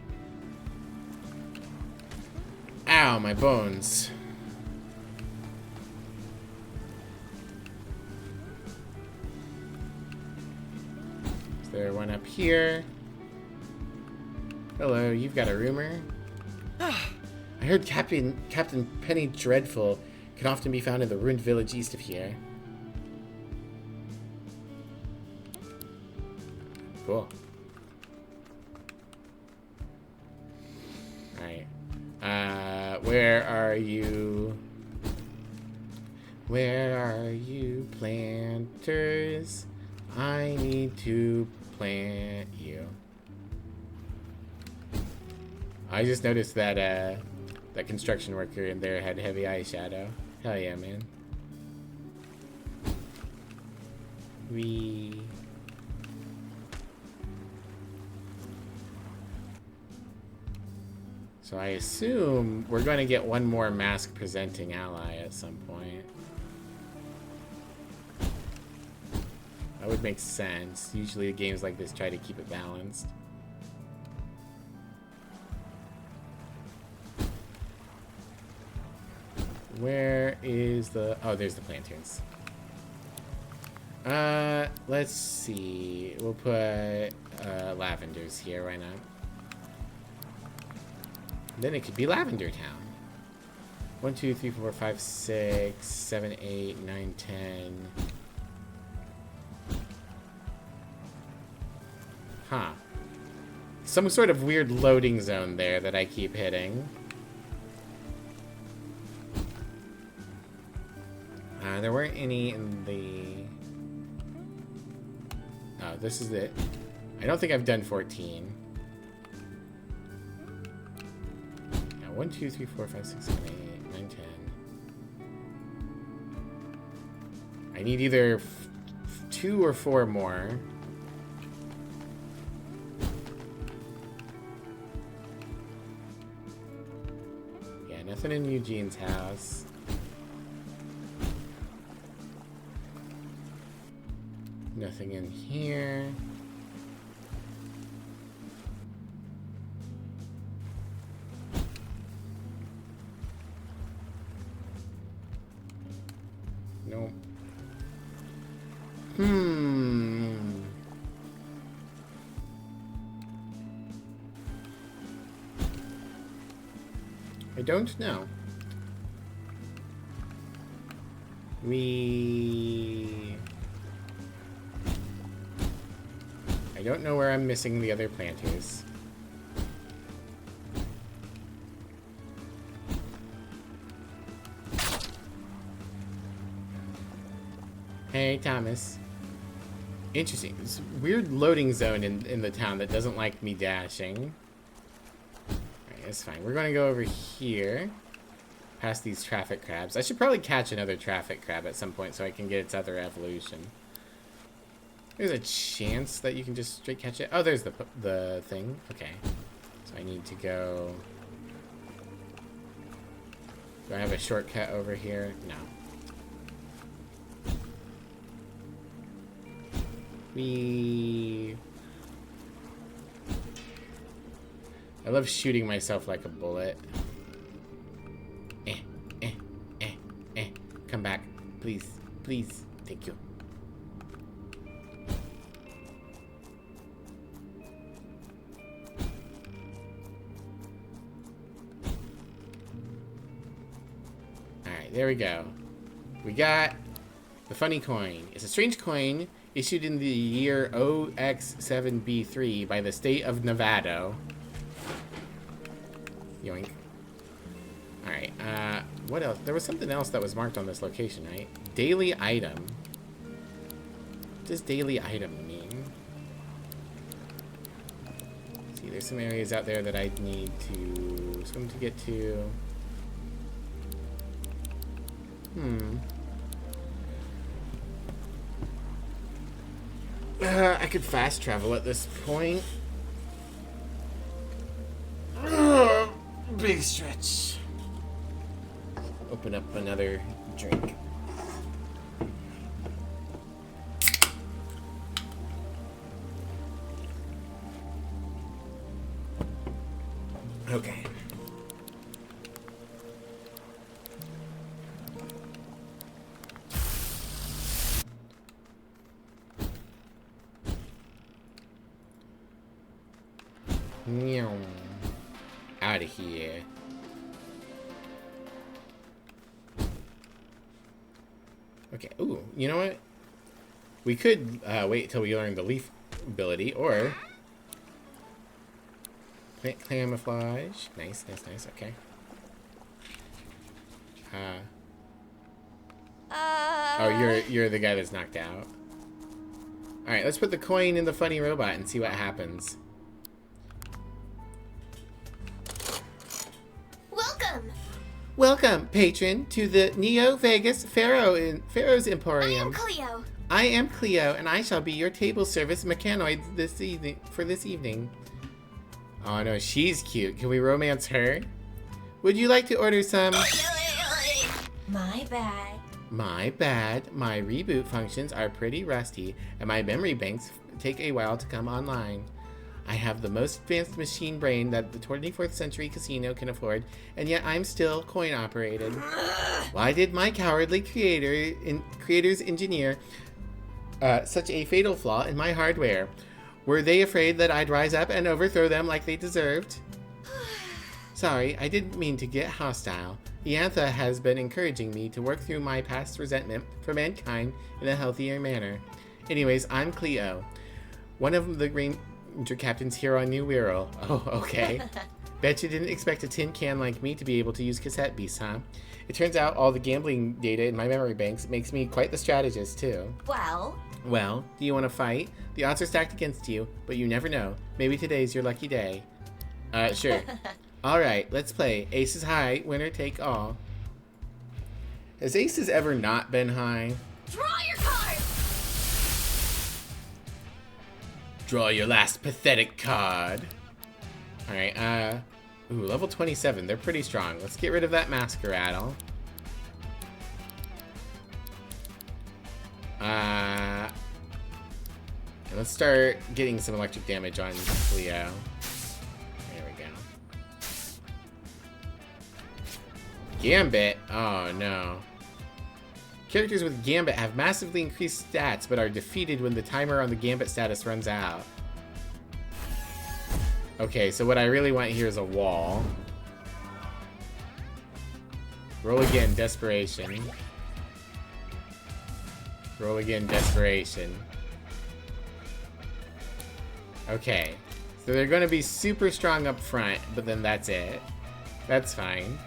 Ow, my bones. Is there one up here? Hello, you've got a rumor? I heard Captain Penny Dreadful can often be found in the ruined village east of here. Cool. Alright. Where are you? Where are you, planters? I need to plant you. I just noticed that that construction worker in there had heavy eyeshadow. Hell yeah, man. So I assume we're going to get one more mask presenting ally at some point. That would make sense. Usually games like this try to keep it balanced. Where is the... Oh, there's the plantains. Let's see. We'll put lavenders here, why not? Then it could be Lavender Town. 1, 2, 3, 4, 5, 6, 7, 8, 9, 10. Huh. Some sort of weird loading zone there that I keep hitting. There weren't any in the... Oh, this is it. I don't think I've done 14. 1, 2, 3, 4, 5, 6, 7, 8, 9, 10. I need either 2 or 4 more. Yeah, nothing in Eugene's house. Nothing in here. Nope. I don't know. I don't know where I'm missing the other planters. Hey, Thomas. Interesting. This weird loading zone in the town that doesn't like me dashing. Alright, that's fine. We're going to go over here. Past these traffic crabs. I should probably catch another traffic crab at some point so I can get its other evolution. There's a chance that you can just straight catch it. Oh, there's the thing. Okay. So I need to go... Do I have a shortcut over here? No. I love shooting myself like a bullet. Come back. Please. Please. Thank you. Alright, there we go. We got the funny coin. It's a strange coin issued in the year OX7B3 by the state of Nevada. Yoink. Alright, what else? There was something else that was marked on this location, right? Daily item. What does daily item mean? See, there's some areas out there that I need to swim to get to. I could fast travel at this point. Big stretch. Open up another drink. Okay. Out of here. Okay. Ooh, you know what? We could wait till we learn the leaf ability, or plant camouflage. Nice, nice, nice. Okay. Oh, you're the guy that's knocked out. All right, let's put the coin in the funny robot and see what happens. Welcome, patron, to the Neo Vegas Pharaoh's Emporium. I am Cleo. I am Cleo, and I shall be your table service mechanoid this evening. Oh no, she's cute. Can we romance her? Would you like to order some? My bad. My bad. My reboot functions are pretty rusty, and my memory banks take a while to come online. I have the most advanced machine brain that the 24th century casino can afford, and yet I'm still coin operated. Why did my cowardly creators engineer such a fatal flaw in my hardware? Were they afraid that I'd rise up and overthrow them like they deserved? Sorry, I didn't mean to get hostile. Iantha has been encouraging me to work through my past resentment for mankind in a healthier manner. Anyways, I'm Cleo, one of the Ranger captains here on New Wirral. Oh, okay. Bet you didn't expect a tin can like me to be able to use Cassette Beasts, huh? It turns out all the gambling data in my memory banks makes me quite the strategist, too. Well, do you want to fight? The odds are stacked against you, but you never know. Maybe today's your lucky day. Sure. Alright, let's play. Aces high, winner take all. Has aces ever not been high? Draw your card! Draw your last pathetic card. Alright, ooh, level 27. They're pretty strong. Let's get rid of that Masqueradle. And let's start getting some electric damage on Leo. There we go. Gambit? Oh no. Characters with Gambit have massively increased stats, but are defeated when the timer on the Gambit status runs out. Okay, so what I really want here is a wall. Roll again, Desperation. Roll again, Desperation. Okay. So they're going to be super strong up front, but then that's it. That's fine.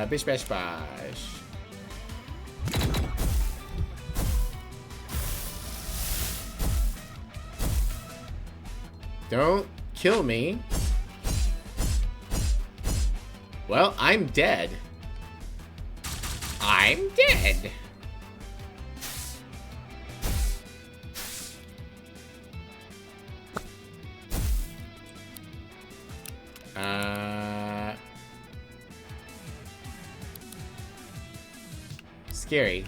Bish bash bosh. Don't kill me. Well, I'm dead. I'm dead. Scary.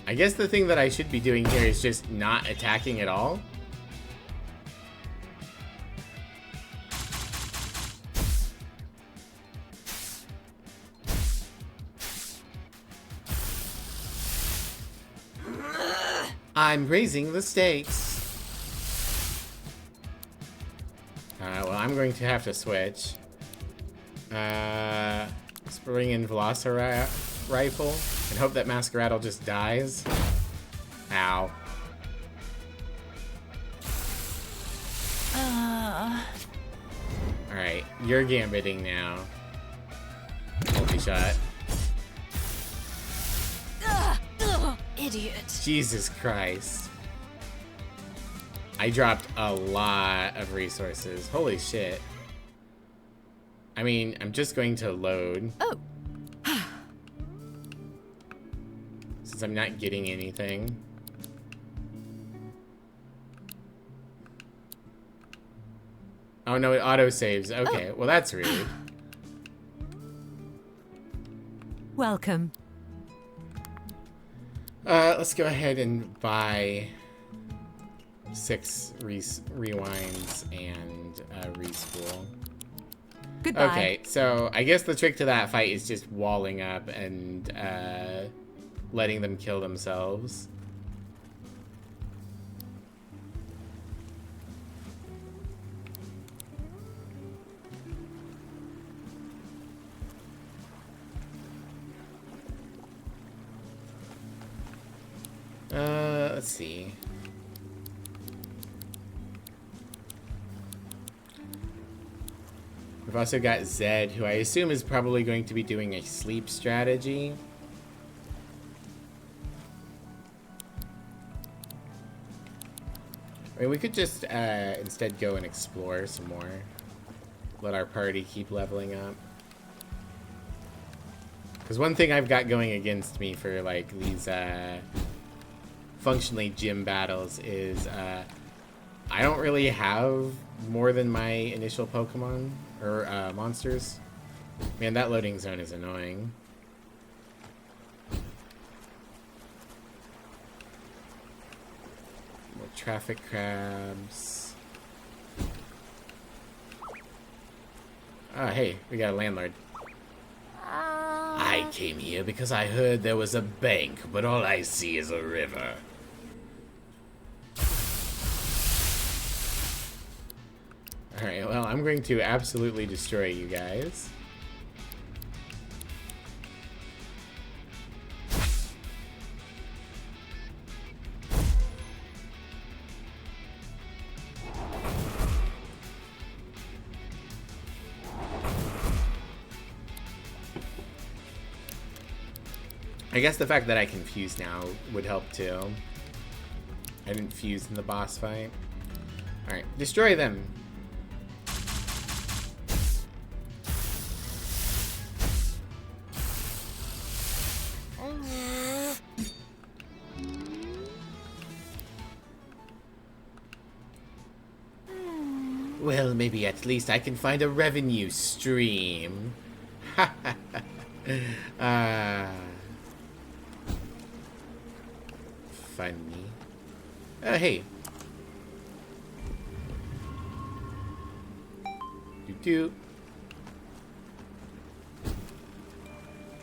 I guess the thing that I should be doing here is just not attacking at all. I'm raising the stakes. Well, I'm going to have to switch. Let's bring in Rifle and hope that Masqueradle just dies. Ow. Alright, you're gambiting now. Multi-shot. Idiot. Jesus Christ. I dropped a lot of resources. Holy shit. I mean, I'm just going to load. Oh. Since I'm not getting anything. Oh no, it auto-saves. Okay, well that's rude. Welcome. Let's go ahead and buy 6 rewinds and a respool. Goodbye. Okay, so I guess the trick to that fight is just walling up and letting them kill themselves. Let's see. We've also got Zed, who I assume is probably going to be doing a sleep strategy. I mean, we could just instead go and explore some more. Let our party keep leveling up. Because one thing I've got going against me for like these functionally gym battles is I don't really have more than my initial Pokemon or monsters. Man, that loading zone is annoying. More traffic crabs. Ah, hey, we got a landlord. I came here because I heard there was a bank, but all I see is a river. Alright, well, I'm going to absolutely destroy you guys. I guess the fact that I can fuse now would help too. I didn't fuse in the boss fight. Alright, destroy them. Well, maybe at least I can find a revenue stream. Funny. Hey. Doo-doo.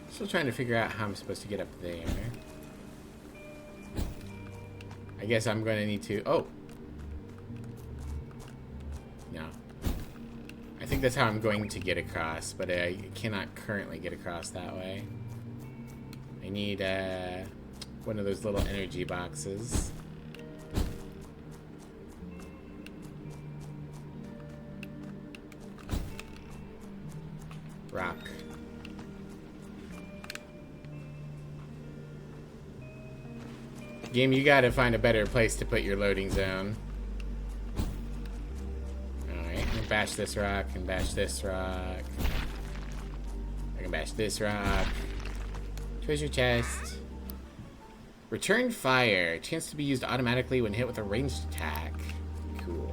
Still trying to figure out how I'm supposed to get up there. I guess I'm going to need to... Oh. No. I think that's how I'm going to get across, but I cannot currently get across that way. I need one of those little energy boxes. Rock. Game, you gotta find a better place to put your loading zone. Alright, and bash this rock, and bash this rock. I can bash this rock. Treasure chest. Return fire. Chance to be used automatically when hit with a ranged attack. Cool.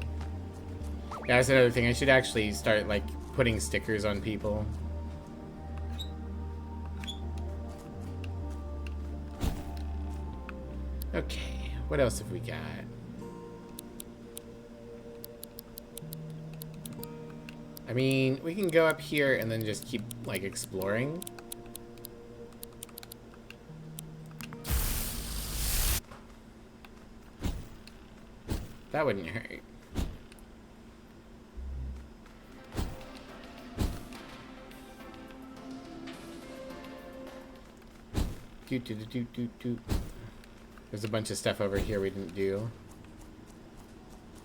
Yeah, that's another thing. I should actually start, like, putting stickers on people. Okay, what else have we got? I mean, we can go up here and then just keep, like, exploring. That wouldn't hurt. There's a bunch of stuff over here we didn't do.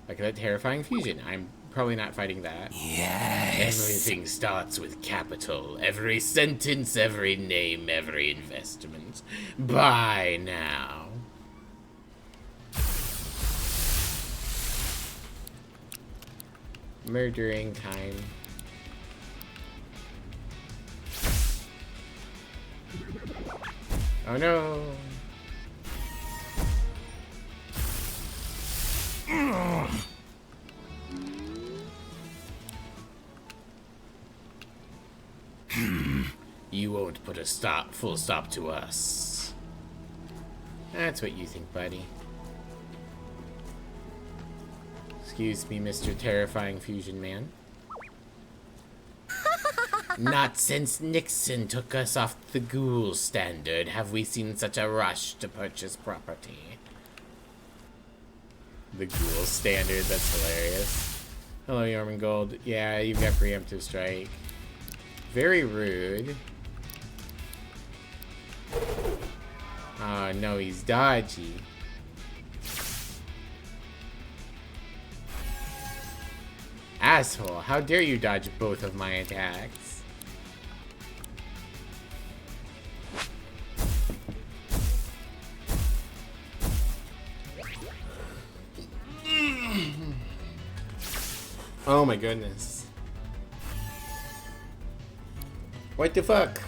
Like that terrifying fusion. I'm probably not fighting that. Yes. Everything starts with capital. Every sentence, every name, every investment. Buy now. Murdering time. Oh no. You won't put a full stop to us. That's what you think, buddy. Excuse me, Mr. Terrifying Fusion Man. Not since Nixon took us off the ghoul standard have we seen such a rush to purchase property. The ghoul standard, that's hilarious. Hello, Jormungand. Yeah, you've got preemptive strike. Very rude. Oh no, he's dodgy. Asshole, how dare you dodge both of my attacks? Oh my goodness. What the fuck?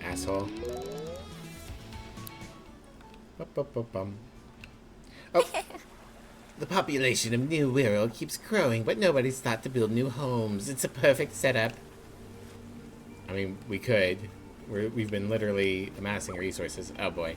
Asshole. Bum. Oh. The population of New Wirral keeps growing, but nobody's thought to build new homes. It's a perfect setup. I mean, we could. We've been literally amassing resources. Oh boy.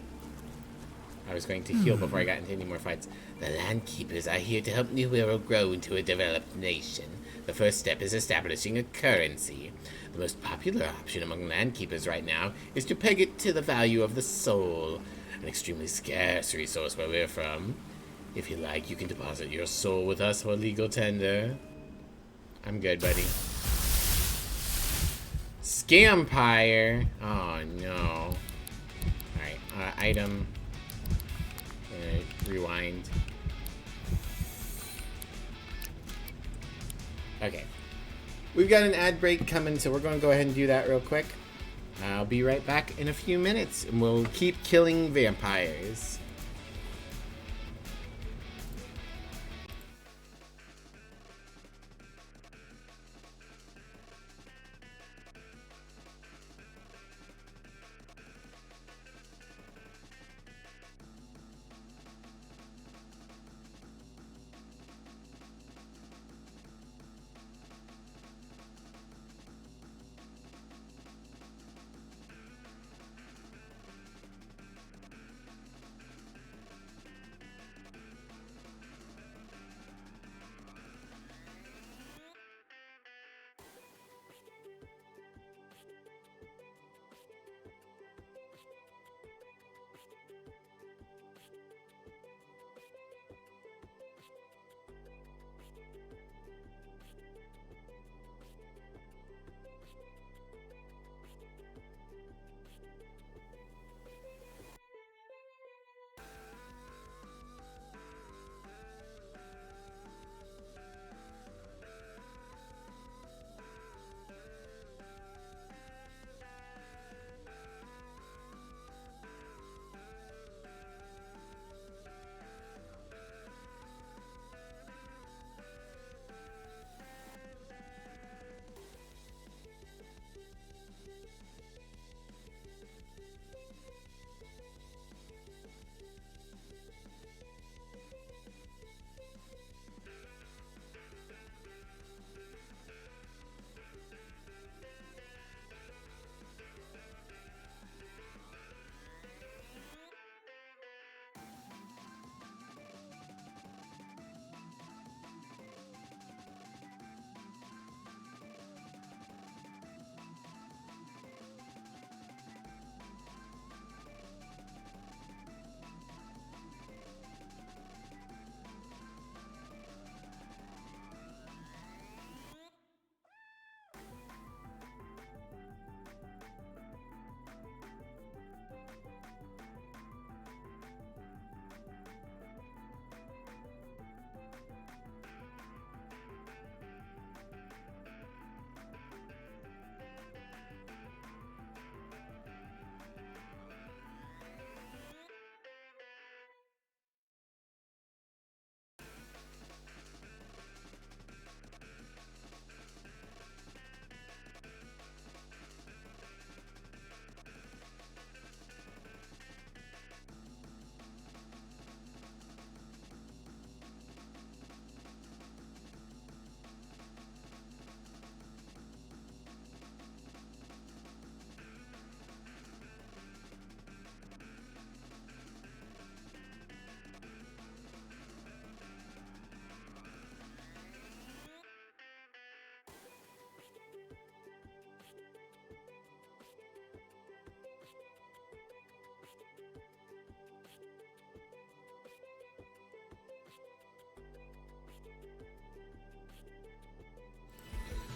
I was going to heal before I got into any more fights. The Landkeepers are here to help New Wirral grow into a developed nation. The first step is establishing a currency. The most popular option among Landkeepers right now is to peg it to the value of the soul, an extremely scarce resource where we're from. If you like, you can deposit your soul with us for legal tender. I'm good, buddy. Scampire. Oh no. Alright, item. Rewind. Okay. We've got an ad break coming, so we're going to go ahead and do that real quick. I'll be right back in a few minutes, and we'll keep killing vampires.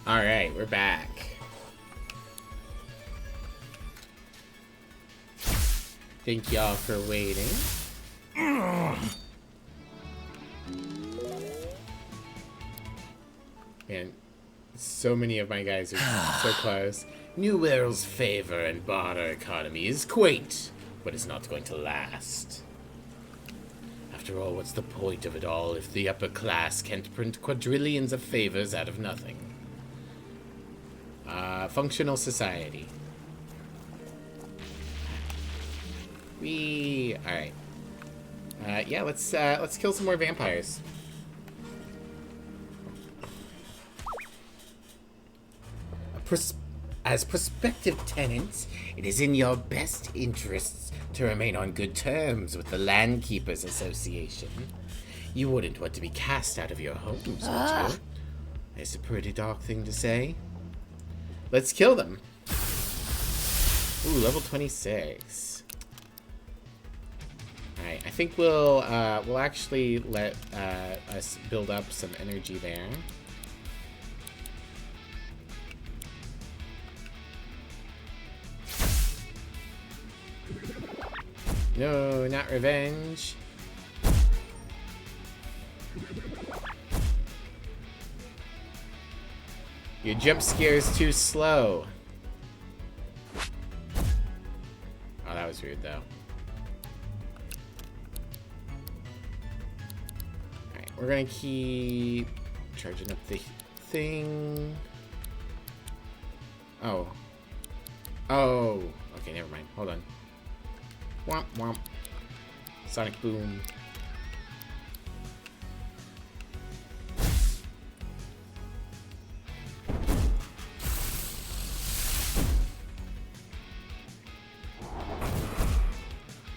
Alright, we're back. Thank y'all for waiting. Man, so many of my guys are so close. New World's favor and barter economy is quaint, but is not going to last. After all, what's the point of it all if the upper class can't print quadrillions of favors out of nothing? Functional society. Alright. Yeah, let's kill some more vampires. As prospective tenants, it is in your best interests to remain on good terms with the Landkeepers Association. You wouldn't want to be cast out of your homes, would you? It's a pretty dark thing to say. Let's kill them. Ooh, level 26. Alright, I think we'll actually let us build up some energy there. No, not revenge. Your jump scare is too slow. Oh, that was weird though. Alright, we're gonna keep charging up the thing. Oh. Oh. Okay, never mind. Hold on. Womp womp. Sonic boom.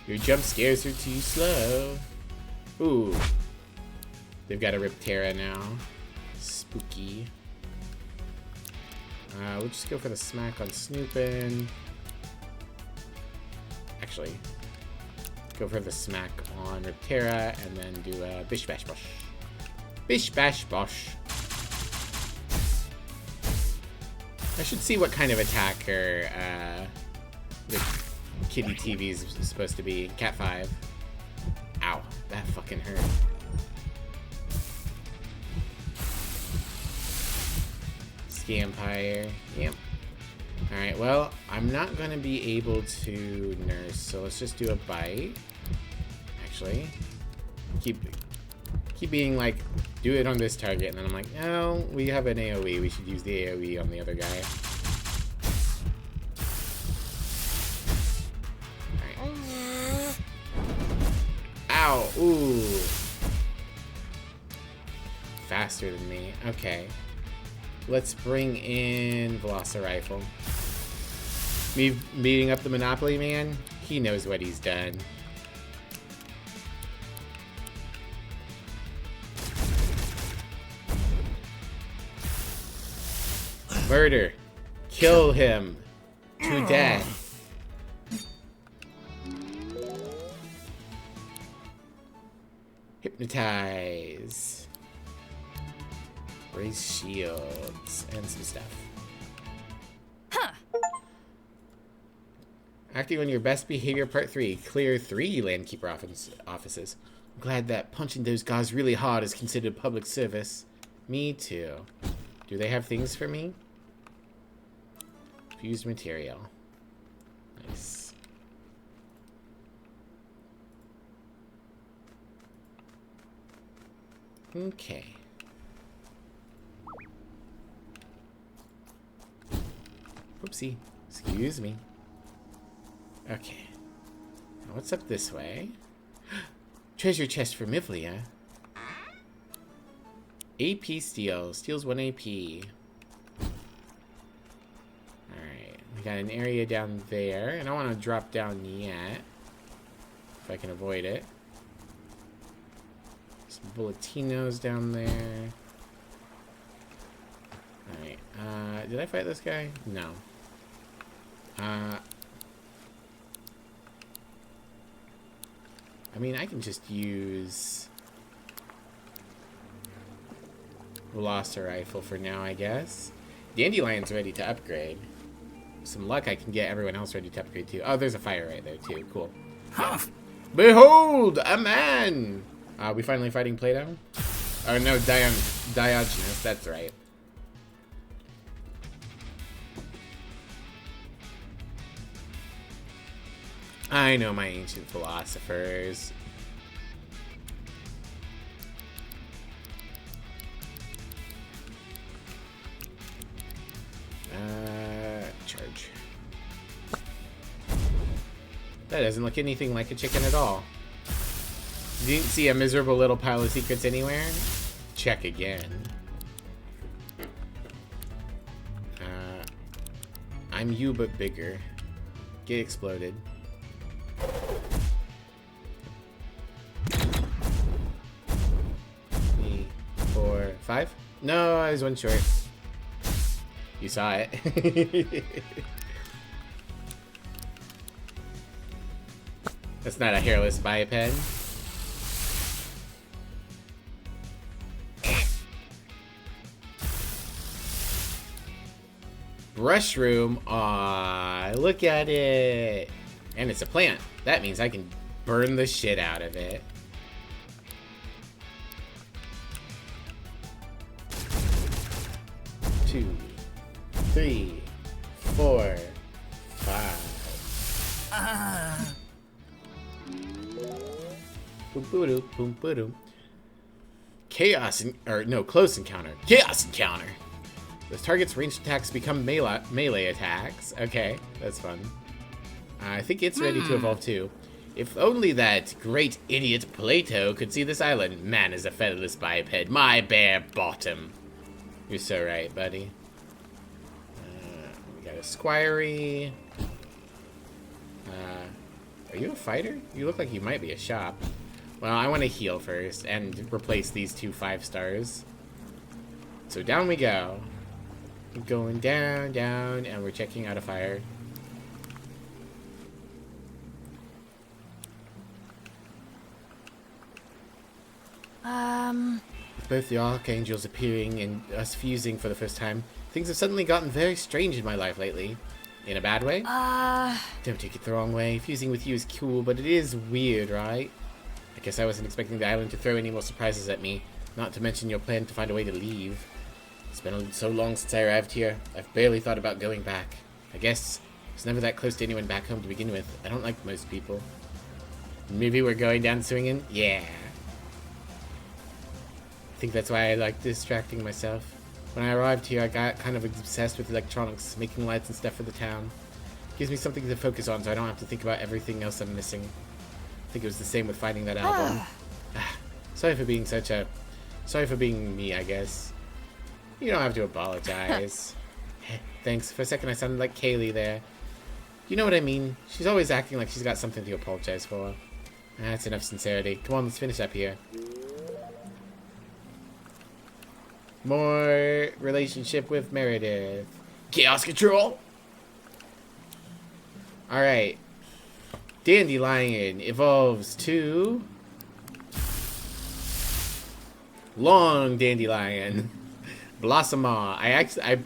Your jump scares are too slow. Ooh. They've got a Riptera now. Spooky. We'll just go for the smack on Snoopin'. Actually, go for the smack on Riptera and then do a Bish Bash Bosh. Bish Bash Bosh. I should see what kind of attacker the Kitty TV is supposed to be. Cat 5. Ow, that fucking hurt. Scampire. Yep. Alright, well, I'm not going to be able to nurse, so let's just do a bite. Actually, keep being like, do it on this target, and then I'm like, no, we have an AoE, we should use the AoE on the other guy. Alright. Ow, ooh. Faster than me, okay. Let's bring in Velocirifle. Me beating up the Monopoly Man? He knows what he's done. Murder. Kill him. To death. Hypnotize. Raise shields and some stuff. Huh. Acting on your best behavior, part 3. Clear 3 Landkeeper offices. I'm glad that punching those guys really hard is considered public service. Me too. Do they have things for me? Fused material. Nice. Okay. Oopsie. Excuse me. Okay. Now what's up this way? Treasure chest for Mivlia. AP steal. Steals 1 AP. Alright. We got an area down there. I don't want to drop down yet. If I can avoid it. Some Bulletinos down there. Alright. Did I fight this guy? No. I mean, I can just use Velocirifle for now, I guess. Dandelion's ready to upgrade. With some luck, I can get everyone else ready to upgrade too. Oh, there's a fire right there too. Cool. Huh. Behold, a man! Are we finally fighting Plato? Oh no, Diogenes, that's right. I know my ancient philosophers. Charge. That doesn't look anything like a chicken at all. You didn't see a miserable little pile of secrets anywhere? Check again. I'm you, but bigger. Get exploded. 3, 4, 5? No, I was one short. You saw it. That's not a hairless biped. Brushroom. Aw, look at it. And it's a plant. That means I can burn the shit out of it. Two, 3, 4, 5. Boom, boom, boom, boom. Close encounter. Chaos encounter. The target's ranged attacks become melee attacks. Okay, that's fun. I think it's ready to evolve too. If only that great idiot Plato could see this island. Man is a featherless biped. My bare bottom. You're so right, buddy. We got a squirey. Are you a fighter? You look like you might be a shop. Well, I want to heal first and replace these 2 5-stars. So down we go. Going down, down, and we're checking out a fire. Both the archangels appearing and us fusing for the first time, things have suddenly gotten very strange in my life lately. In a bad way? Don't take it the wrong way. Fusing with you is cool, but it is weird, right? I guess I wasn't expecting the island to throw any more surprises at me, not to mention your plan to find a way to leave. It's been so long since I arrived here, I've barely thought about going back. I guess I was never that close to anyone back home to begin with. I don't like most people. Maybe we're going down swinging? Yeah. I think that's why I like distracting myself. When I arrived here, I got kind of obsessed with electronics, making lights and stuff for the town. Gives me something to focus on so I don't have to think about everything else I'm missing. I think it was the same with finding that album. Sorry for being me, I guess. You don't have to apologize. Thanks. For a second I sounded like Kaylee there. You know what I mean? She's always acting like she's got something to apologize for. That's enough sincerity. Come on, let's finish up here. More relationship with Meredith. Chaos control! Alright. Dandelion evolves to... Long Dandelion. Blossomaw. I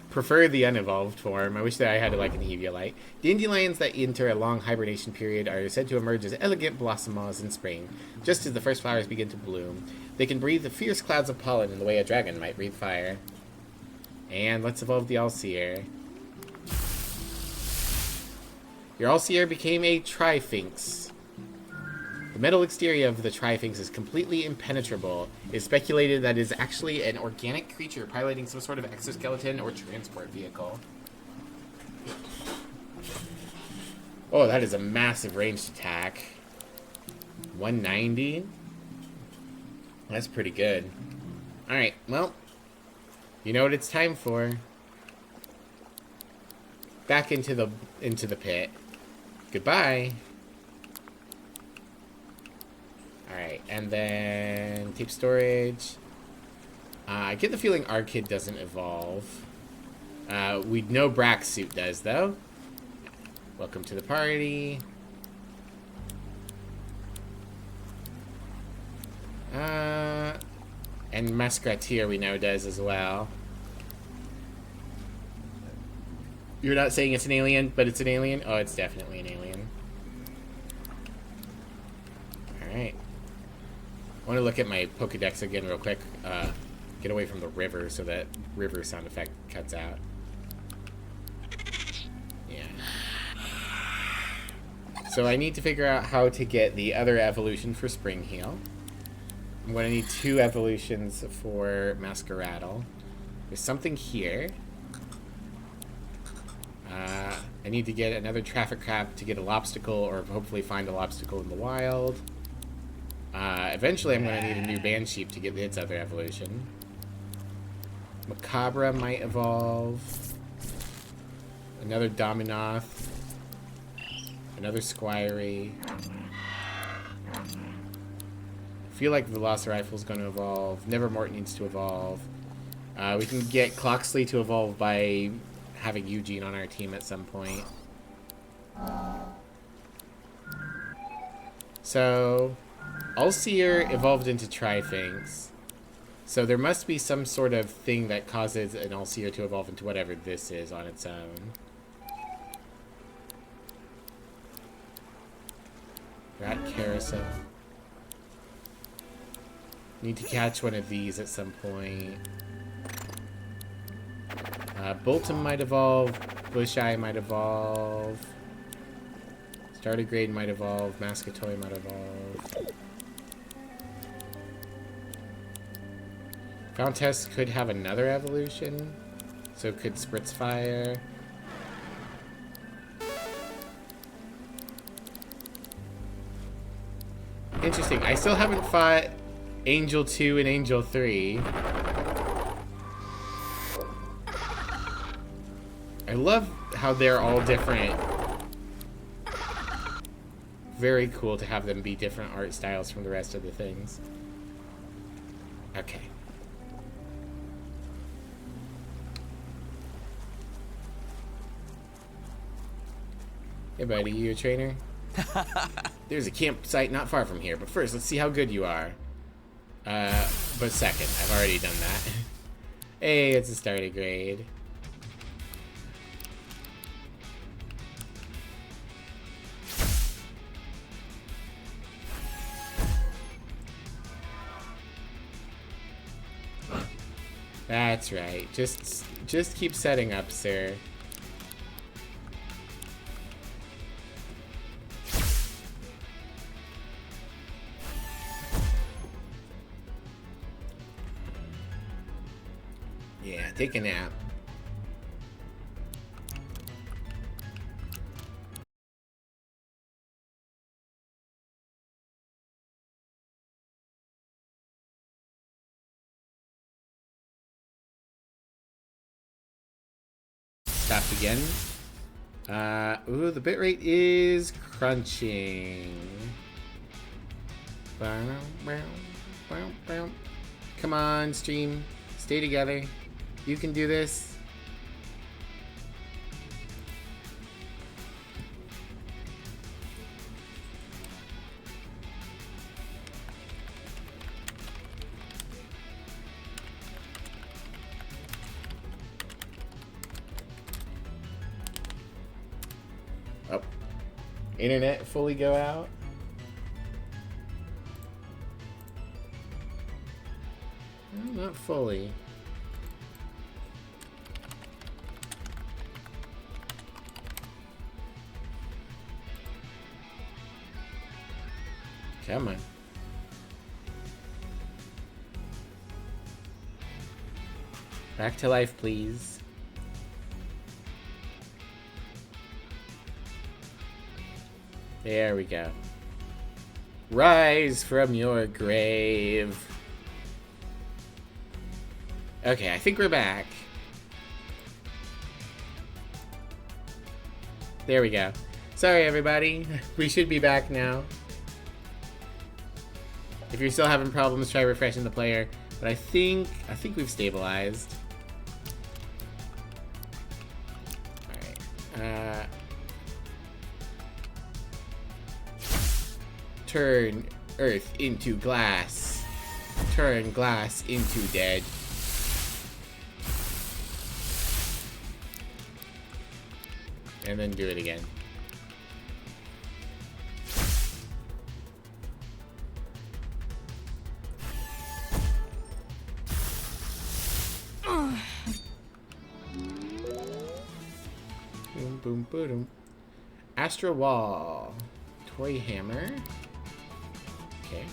prefer the unevolved form. I wish that I had like an Eviolite. Dandelions that enter a long hibernation period are said to emerge as elegant blossomaws in spring, just as the first flowers begin to bloom. They can breathe the fierce clouds of pollen in the way a dragon might breathe fire. And let's evolve the Allseer. Your Allseer became a Trifinx. The metal exterior of the Trifinx is completely impenetrable. It is speculated that it is actually an organic creature piloting some sort of exoskeleton or transport vehicle. Oh, that is a massive ranged attack. 190? That's pretty good. Alright, well, you know what it's time for. Back into the pit. Goodbye. Alright, and then tape storage. I get the feeling our kid doesn't evolve. We know Brack's suit does, though. Welcome to the party. And Musketeer we know does as well. You're not saying it's an alien, but it's an alien? Oh, it's definitely an alien. Alright. I want to look at my Pokedex again real quick. Get away from the river so that river sound effect cuts out. Yeah. So I need to figure out how to get the other evolution for Spring Heal. I'm going to need 2 evolutions for Masqueraddle. There's something here. I need to get another Traffic Crab to get a Lobstacle, or hopefully find a Lobstacle in the wild. Eventually I'm going to need a new Bansheep to get its other evolution. Macabra might evolve. Another Dominoth. Another Squirey. I feel like Velocirifle's going to evolve. Nevermort needs to evolve. We can get Cloxley to evolve by having Eugene on our team at some point. So, Allseer evolved into Trifinx. So there must be some sort of thing that causes an Allseer to evolve into whatever this is on its own. Rat carousel. Need to catch one of these at some point. Bolton might evolve. Busheye might evolve. Startigrade might evolve. Mascatoy might evolve. Fountas could have another evolution. So could Spritz Fire. Interesting. I still haven't fought Angel 2 and Angel 3. I love how they're all different. Very cool to have them be different art styles from the rest of the things. Okay. Hey buddy, you a trainer? There's a campsite not far from here, but first let's see how good you are. But second, I've already done that. Hey, it's a startigrade. That's right. Just keep setting up, sir. Yeah, take a nap. Stopped again. Ooh, the bitrate is crunching. Come on, stream. Stay together. You can do this. Oh. Internet fully go out? Not fully. Come on. Back to life, please. There we go. Rise from your grave. Okay, I think we're back. There we go. Sorry, everybody. We should be back now. If you're still having problems, try refreshing the player. But I think we've stabilized. Alright. Turn earth into glass. Turn glass into dead. And then do it again. Boom, boom, boom. Astro Wall. Toy Hammer. Okay.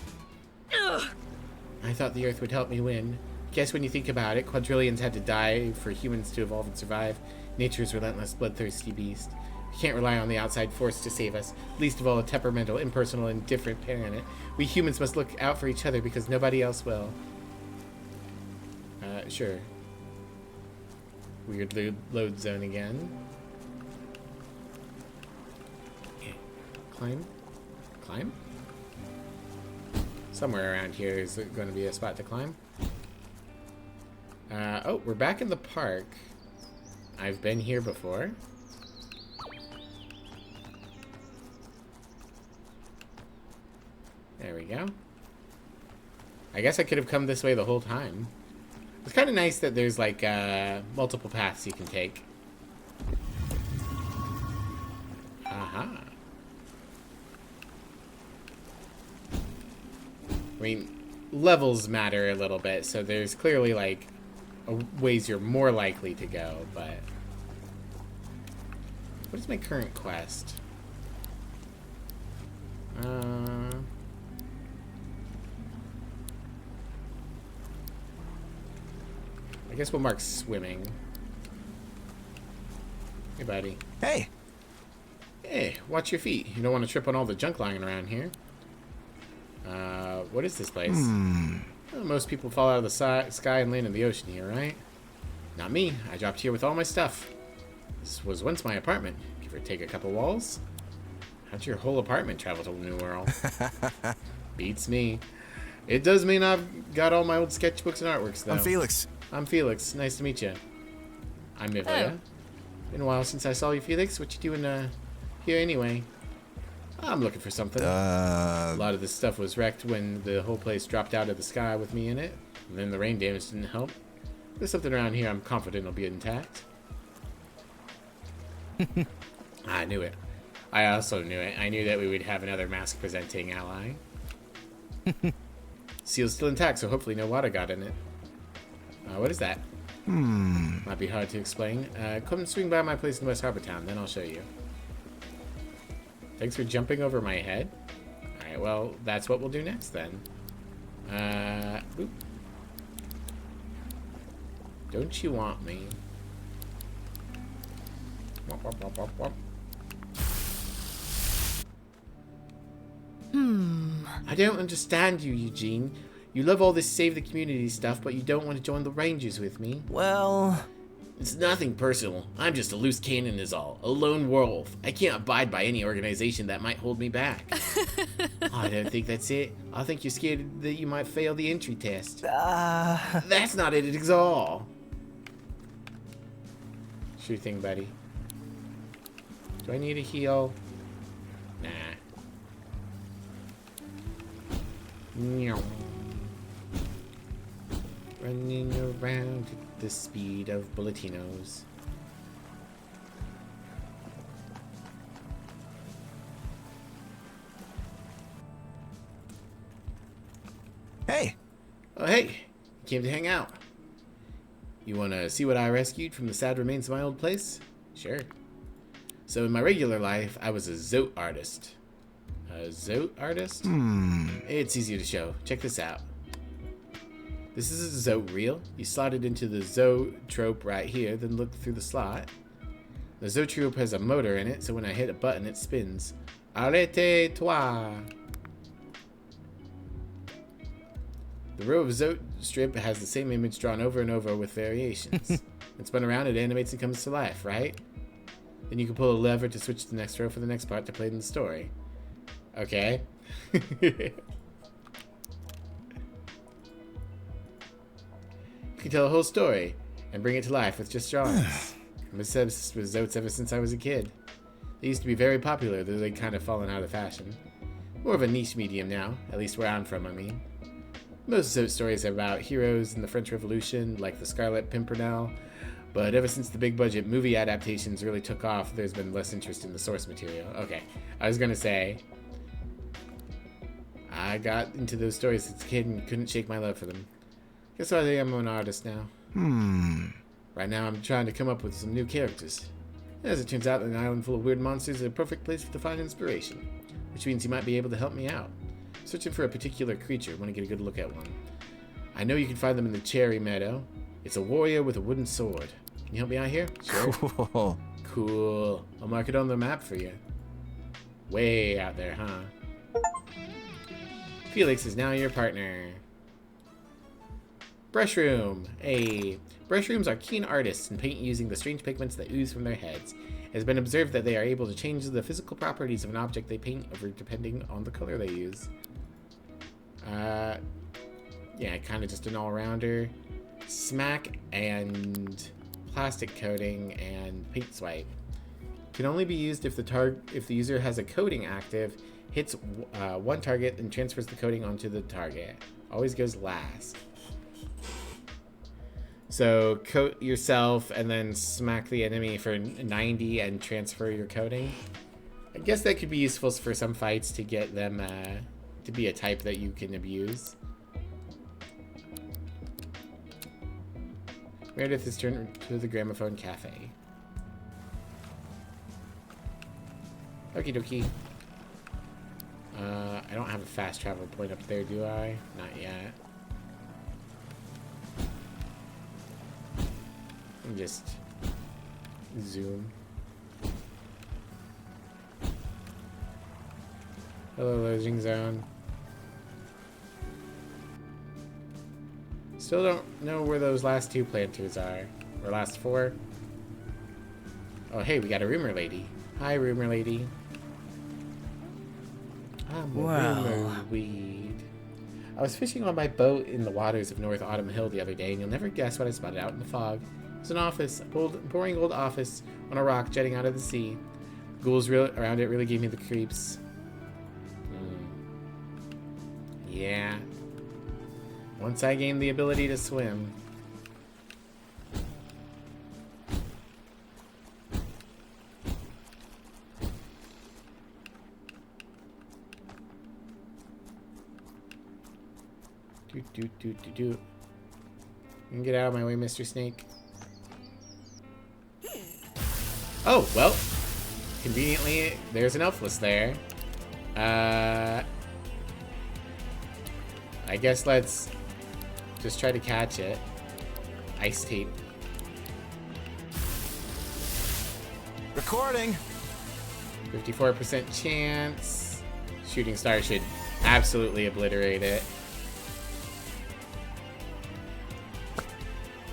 I thought the Earth would help me win. Guess when you think about it, quadrillions had to die for humans to evolve and survive. Nature's relentless, bloodthirsty beast. We can't rely on the outside force to save us, least of all a temperamental, impersonal, and indifferent planet. We humans must look out for each other because nobody else will. Sure. Weird load zone again. Yeah. Climb? Climb? Somewhere around here is going to be a spot to climb. Oh, we're back in the park. I've been here before. There we go. I guess I could have come this way the whole time. It's kind of nice that there's like multiple paths you can take. Aha. I mean, levels matter a little bit, so there's clearly, like, ways you're more likely to go, but... What is my current quest? I guess we'll mark swimming. Hey, buddy. Hey. Hey, watch your feet. You don't want to trip on all the junk lying around here. What is this place? Well, most people fall out of the sky and land in the ocean here, right? Not me. I dropped here with all my stuff. This was once my apartment. Give or take a couple walls. How'd your whole apartment travel to the New World? Beats me. It does mean I've got all my old sketchbooks and artworks, though. I'm Felix. I'm Felix. Nice to meet you. I'm Mivlia. Been a while since I saw you, Felix. What you doing here anyway? I'm looking for something. A lot of this stuff was wrecked when the whole place dropped out of the sky with me in it. And then the rain damage didn't help. There's something around here I'm confident will be intact. I knew it. I also knew it. I knew that we would have another mask-presenting ally. Seal's still intact, so hopefully no water got in it. What is that? Might be hard to explain. Come swing by my place in West Harbor Town, then I'll show you. Thanks for jumping over my head. Alright, well, that's what we'll do next, then. Oop. Don't you want me? Womp, womp, womp, womp, womp. I don't understand you, Eugene. You love all this save the community stuff, but you don't want to join the Rangers with me. Well... It's nothing personal. I'm just a loose cannon is all. A lone wolf. I can't abide by any organization that might hold me back. I don't think that's it. I think you're scared that you might fail the entry test. That's not it at all. Sure thing, buddy. Do I need a heal? Nah. Running around at the speed of bulletinos. Hey. Oh, hey. You came to hang out. You want to see what I rescued from the sad remains of my old place? Sure. So in my regular life, I was a zote artist. A zote artist? It's easy to show. Check this out. This is a zote reel. You slot it into the zoetrope right here, then look through the slot. The zoetrope has a motor in it, so when I hit a button, it spins. Arrête-toi! The row of zote strip has the same image drawn over and over with variations. When spun around, it animates and comes to life, right? Then you can pull a lever to switch to the next row for the next part to play in the story. Okay. You can tell a whole story and bring it to life with just drawings. I'm obsessed with zotes ever since I was a kid. They used to be very popular, though they'd kind of fallen out of fashion. More of a niche medium now, at least where I'm from, I mean. Most zote stories are about heroes in the French Revolution, like the Scarlet Pimpernel, but ever since the big budget movie adaptations really took off, there's been less interest in the source material. Okay, I was gonna say, I got into those stories as a kid and couldn't shake my love for them. Guess I am an artist now. Right now I'm trying to come up with some new characters. As it turns out, an island full of weird monsters is a perfect place to find inspiration, which means you might be able to help me out. Searching for a particular creature, want to get a good look at one. I know you can find them in the Cherry Meadow. It's a warrior with a wooden sword. Can you help me out here? Sure. Cool. Cool. I'll mark it on the map for you. Way out there, huh? Felix is now your partner. Brushroom. Hey. Brushrooms are keen artists and paint using the strange pigments that ooze from their heads. It has been observed that they are able to change the physical properties of an object they paint over depending on the color they use. Yeah, kind of just an all-rounder. Smack and plastic coating and paint swipe. Can only be used if the user has a coating active, hits one target, and transfers the coating onto the target. Always goes last. So coat yourself and then smack the enemy for 90 and transfer your coating. I guess that could be useful for some fights to get them to be a type that you can abuse. Meredith is turned to the Gramophone Cafe. Okie dokie. I don't have a fast travel point up there, do I? Not yet. Let me just zoom. Hello, loading zone. Still don't know where those last 2 planters are. Or last 4. Oh, hey, we got a rumor lady. Hi, rumor lady. I'm a rumor weed. I was fishing on my boat in the waters of North Autumn Hill the other day, and you'll never guess what I spotted out in the fog. It was an office, a boring old office on a rock jutting out of the sea. The ghouls around it really gave me the creeps. Yeah. Once I gained the ability to swim. You can get out of my way, Mr. Snake. Oh, well. Conveniently, there's an Elfless there. I guess let's just try to catch it. Ice tape. Recording. 54% chance. Shooting star should absolutely obliterate it.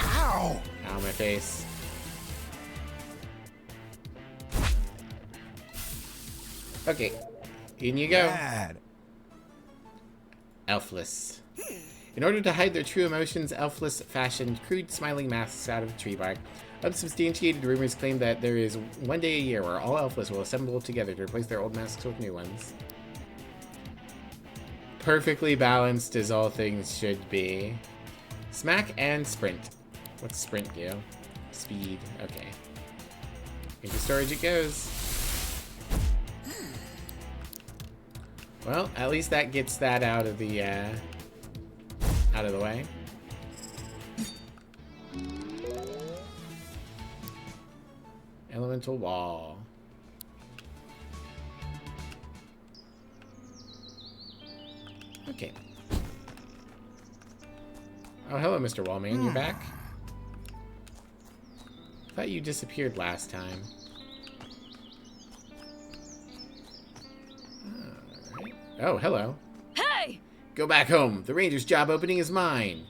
Ow! Ow, my face. Okay, in you go. Bad. Elfless. In order to hide their true emotions, Elfless fashioned crude smiling masks out of tree bark. Unsubstantiated rumors claim that there is one day a year where all Elfless will assemble together to replace their old masks with new ones. Perfectly balanced as all things should be. Smack and sprint. What's sprint do? Speed. Okay. Into storage it goes. Well, at least that gets that out of the way. Elemental wall. Okay. Oh, hello, Mr. Wallman. You're back? I thought you disappeared last time. Alright. Oh, hello. Hey! Go back home. The ranger's job opening is mine.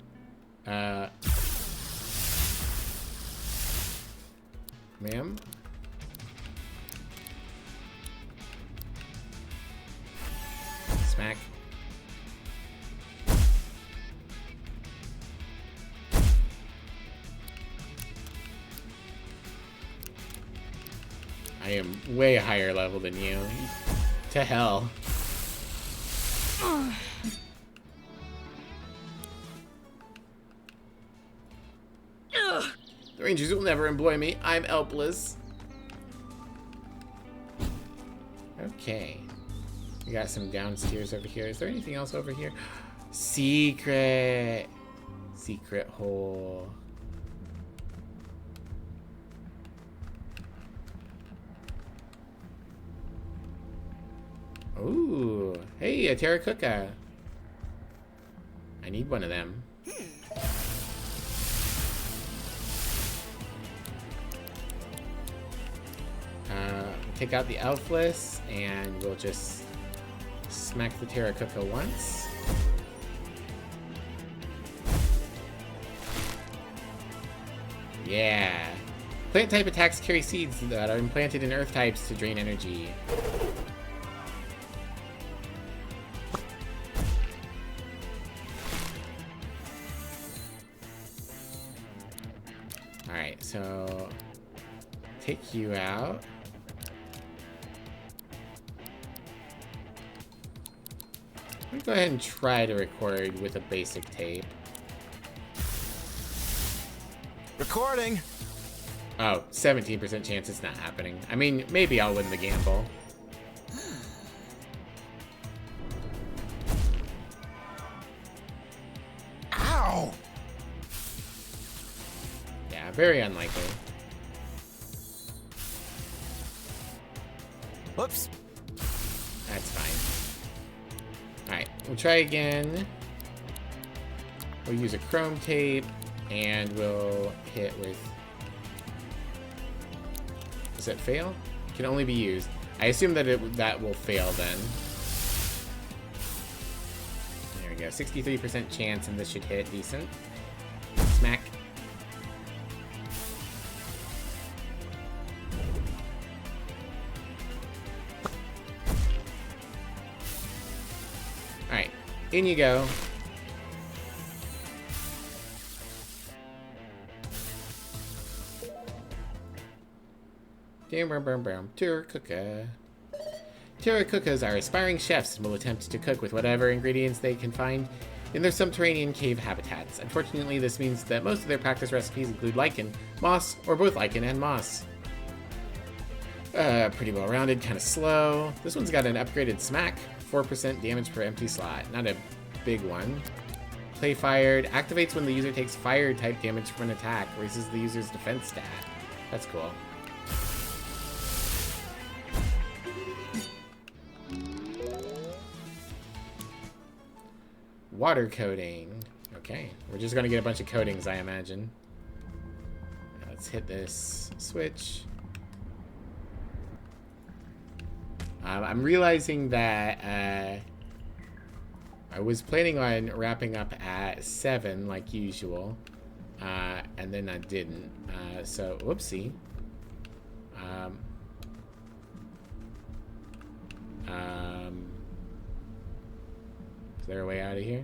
Ma'am? Smack. I am way higher level than you. To hell. The Rangers will never employ me. I'm helpless. Okay. We got some downstairs over here. Is there anything else over here? Secret. Secret hole. Ooh. Hey, a Terracotta. I need one of them. Take out the Elfless, and we'll just smack the Terracotta once. Yeah. Plant type attacks carry seeds that are implanted in earth types to drain energy. Alright, so take you out. Let me go ahead and try to record with a basic tape. Recording. Oh, 17% chance it's not happening. I mean, maybe I'll win the gamble. Ow! Yeah, very unlikely. Whoops. That's fine. Alright, we'll try again. We'll use a chrome tape, and we'll hit with... Does it fail? Can only be used. I assume that that will fail then. There we go. 63% chance, and this should hit decent. Smack. Alright, in you go. Turakuka. Turakukas are aspiring chefs and will attempt to cook with whatever ingredients they can find in their subterranean cave habitats. Unfortunately, this means that most of their practice recipes include lichen, moss, or both lichen and moss. Pretty well rounded, kind of slow. This one's got an upgraded smack, 4% damage per empty slot. Not a big one. Play fired, activates when the user takes fire type damage from an attack, raises the user's defense stat. That's cool. Water coating. Okay, we're just gonna get a bunch of coatings, I imagine. Let's hit this switch. I'm realizing that I was planning on wrapping up at 7 like usual, and then I didn't. So whoopsie. Is there a way out of here?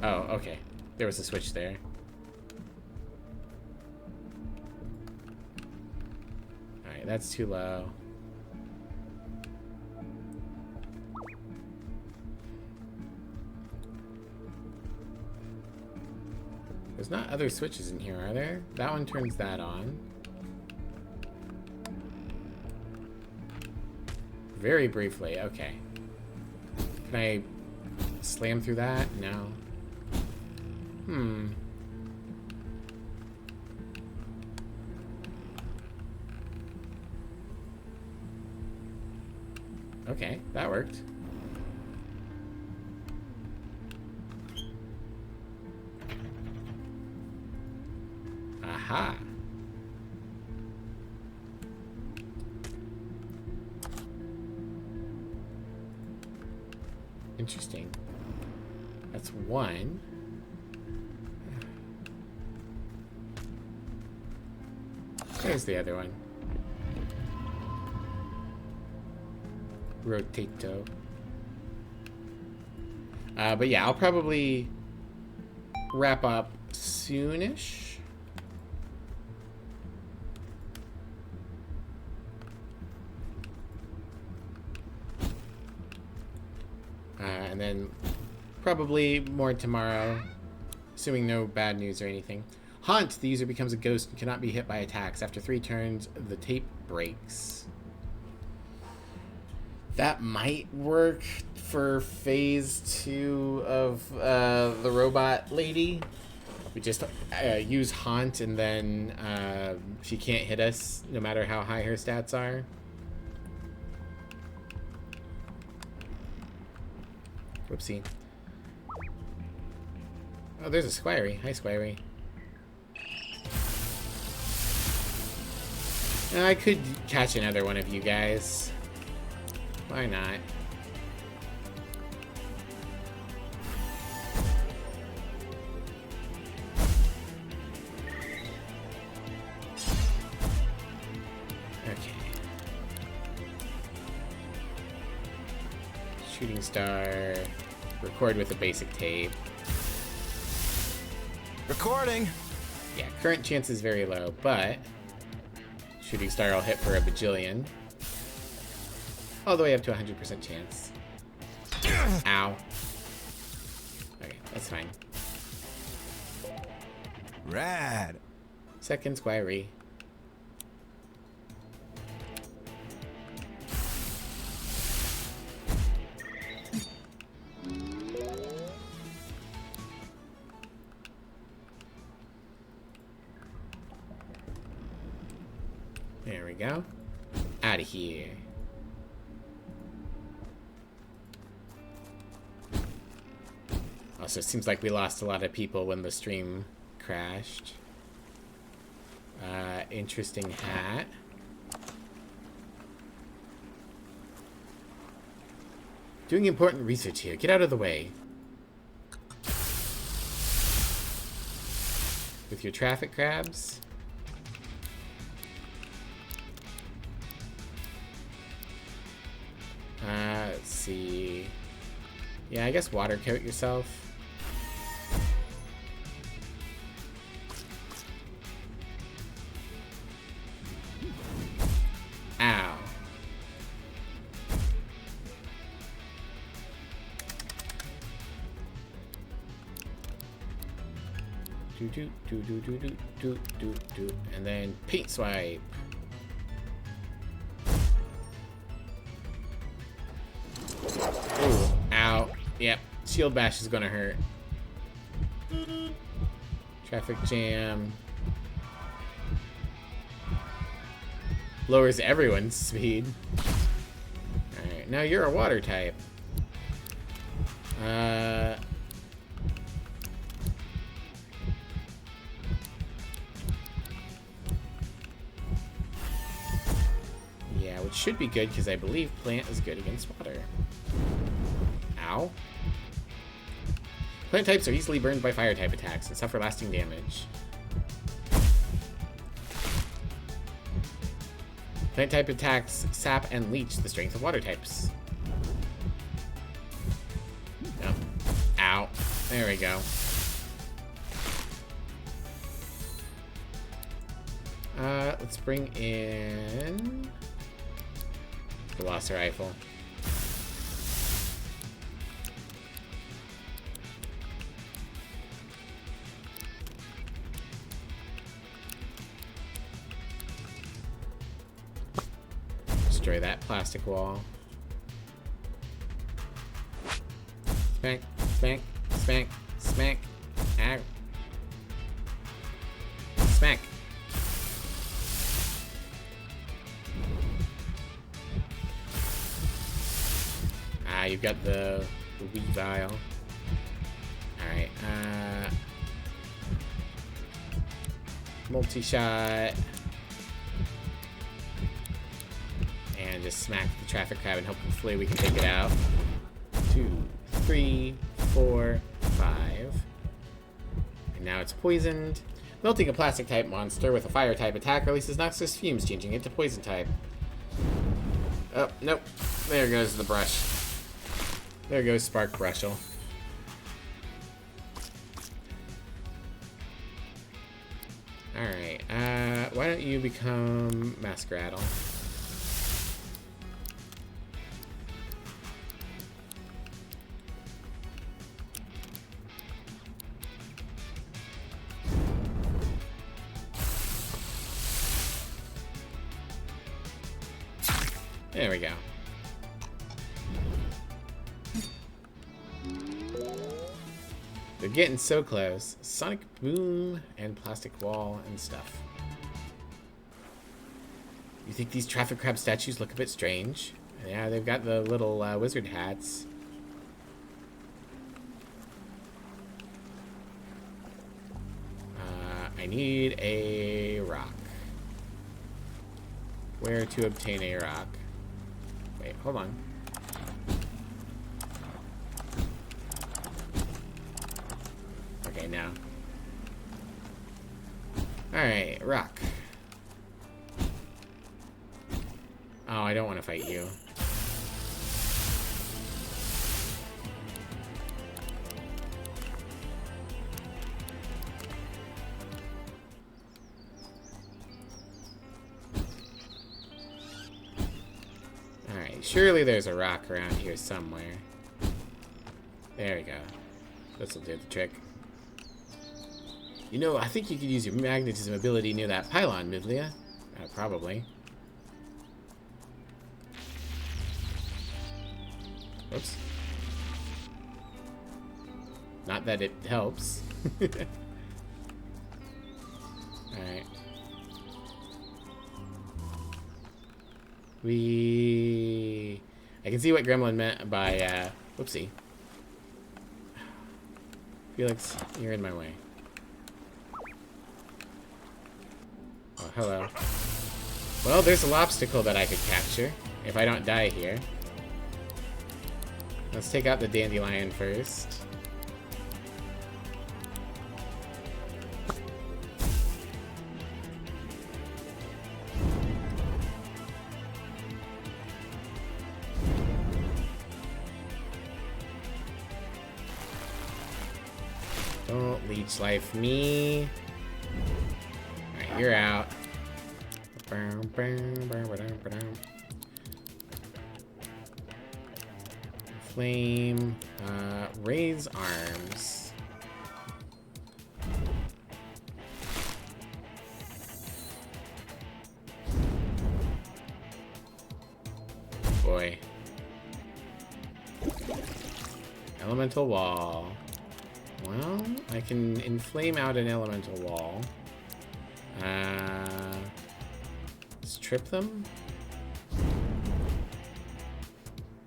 Oh, okay. There was a switch there. Alright, that's too low. There's not other switches in here, are there? That one turns that on. Very briefly, okay. Can I slam through that? No. Okay, that worked. Aha. Interesting. That's one. There's the other one. Rotato. But yeah, I'll probably wrap up soonish. And then probably more tomorrow, assuming no bad news or anything. Haunt, the user becomes a ghost and cannot be hit by attacks. After 3 turns, the tape breaks. That might work for phase 2 of the robot lady. We just use Haunt, and then she can't hit us no matter how high her stats are. Whoopsie. Oh, there's a Squirey. Hi, Squirey. I could catch another one of you guys. Why not? Okay. Shooting star. Record with a basic tape. Recording. Yeah, current chance is very low, but shooting star will hit for a bajillion. All the way up to 100% chance. Ow. Okay, that's fine. Rad. Second Squirey. There we go. Out of here. Also, it seems like we lost a lot of people when the stream crashed. Interesting hat. Doing important research here. Get out of the way. With your traffic crabs. Let's see. Yeah, I guess water coat yourself. Ow. Do do do do do do do do do, and then paint swipe. Ooh, ow. Yep, shield bash is gonna hurt. Traffic jam. Lowers everyone's speed. Alright, now you're a water type. Yeah, which should be good because I believe plant is good against water. Ow. Plant types are easily burned by fire type attacks and suffer lasting damage. Plant type attacks sap and leech the strength of water types. No. Ow. There we go. Let's bring in the Velociraptor rifle. Destroy that plastic wall. Smack, smack, smack, smack. Ow. Smack. Ah, you've got the Weavile. Alright, multi-shot. And just smack the traffic crab and hopefully we can take it out. 2, 3, 4, 5. And now it's poisoned. Melting a plastic type monster with a fire type attack releases noxious fumes, changing it to poison type. Oh, nope. There goes the brush. There goes Spark Brushel. Alright, why don't you become Masqueraddle? There we go. They're getting so close. Sonic Boom and Plastic Wall and stuff. You think these traffic crab statues look a bit strange? Yeah, they've got the little wizard hats. I need a rock. Where to obtain a rock? Wait, hold on. Okay, now. Alright, rock. Oh, I don't want to fight you. Surely there's a rock around here somewhere. There we go. This'll do the trick. You know, I think you could use your magnetism ability near that pylon, Midlia. Probably. Oops. Not that it helps. Alright. I can see what Gremlin meant by, whoopsie. Felix, you're in my way. Oh, hello. Well, there's a lobstacle that I could capture if I don't die here. Let's take out the dandelion first. Don't leech life me. Alright, you're out. Flame. Raise arms. Boy. Elemental wall. Well, I can inflame out an elemental wall. Let's trip them.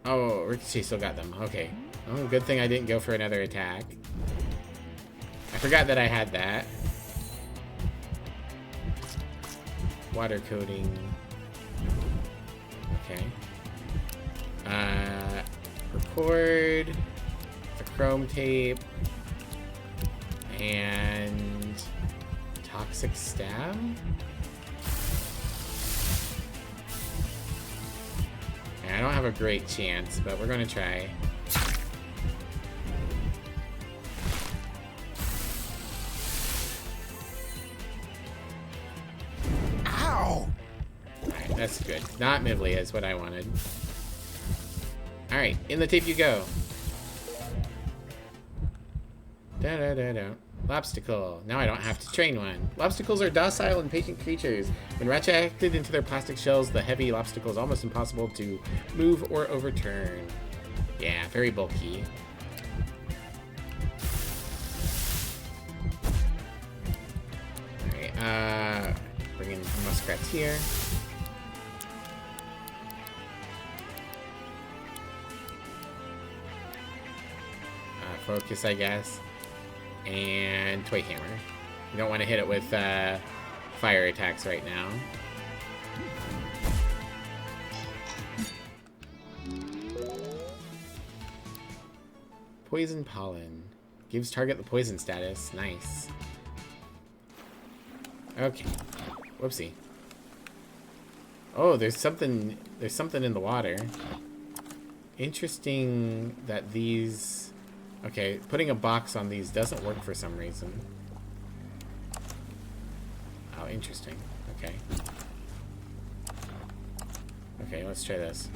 Oh, Ricochet still got them. Okay. Oh, good thing I didn't go for another attack. I forgot that I had that. Water coating. Okay. Record. The chrome tape. And toxic stab? I don't have a great chance, but we're gonna try. Ow! Alright, that's good. Not Mivli is what I wanted. Alright, in the tape you go. Da-da-da-da. Lobstacle. Now I don't have to train one. Lobstacles are docile and patient creatures. When retracted into their plastic shells, the heavy lobstacle is almost impossible to move or overturn. Yeah, very bulky. Alright, bring in muskrats here. Focus, I guess. And Toy Hammer. You don't want to hit it with fire attacks right now. Poison Pollen. Gives target the poison status. Nice. Okay. Whoopsie. Oh, there's something in the water. Interesting that these... Okay, putting a box on these doesn't work for some reason. Oh, interesting. Okay. Okay, let's try this.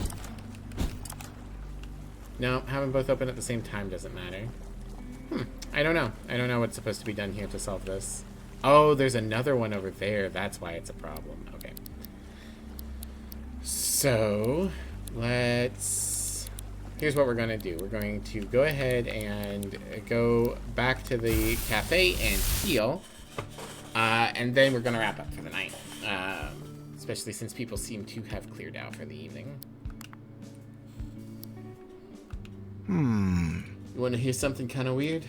No, having both open at the same time doesn't matter. I don't know. I don't know what's supposed to be done here to solve this. Oh, there's another one over there. That's why it's a problem. Okay. So, here's what we're going to do. We're going to go ahead and go back to the cafe and heal. And then we're going to wrap up for the night. Especially since people seem to have cleared out for the evening. You want to hear something kind of weird?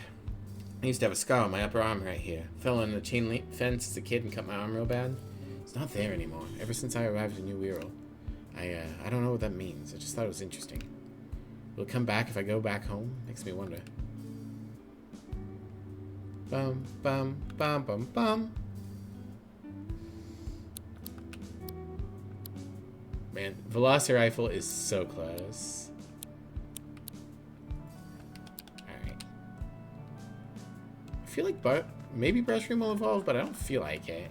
I used to have a scar on my upper arm right here. Fell on a chain link fence as a kid and cut my arm real bad. It's not there anymore. Ever since I arrived in New Wirral. I don't know what that means. I just thought it was interesting. Will it come back if I go back home? Makes me wonder. Bum, bum, bum, bum, bum. Man, Velocirifle is so close. Alright. I feel like maybe Brushroom will evolve, but I don't feel like it.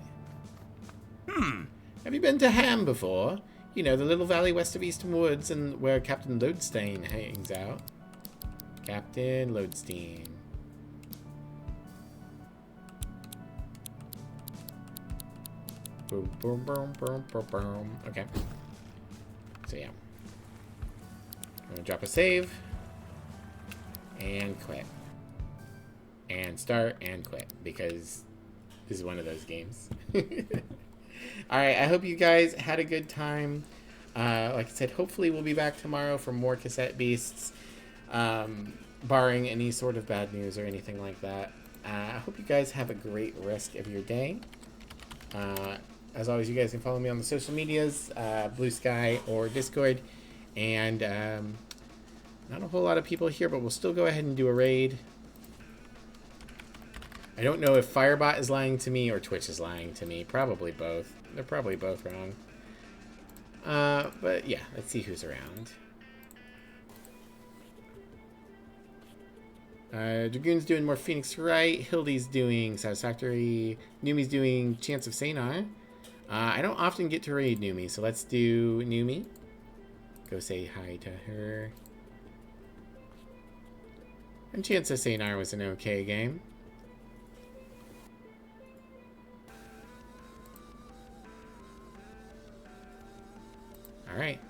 Have you been to Ham before? You know, the little valley west of Eastern Woods and where Captain Lodestein hangs out. Captain Lodestein. Boom, boom, boom, boom, boom, boom. Okay. So, yeah. I'm going to drop a save. And quit. And start and quit. Because this is one of those games. Alright, I hope you guys had a good time. Like I said, hopefully we'll be back tomorrow for more Cassette Beasts, barring any sort of bad news or anything like that. I hope you guys have a great rest of your day. As always, you guys can follow me on the social medias, Blue Sky or Discord. And not a whole lot of people here, but we'll still go ahead and do a raid. I don't know if Firebot is lying to me or Twitch is lying to me. Probably both. They're probably both wrong. But yeah, let's see who's around. Dragoon's doing more Phoenix Wright. Hildy's doing Satisfactory. Numi's doing Chance of Saynar. I don't often get to raid Numi, so let's do Numi. Go say hi to her. And Chance of Saynar was an okay game. Alright.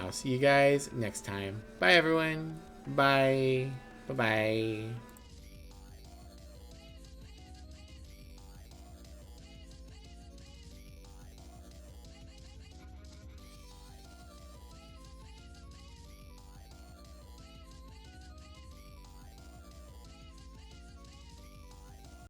I'll see you guys next time. Bye, everyone. Bye. Bye-bye.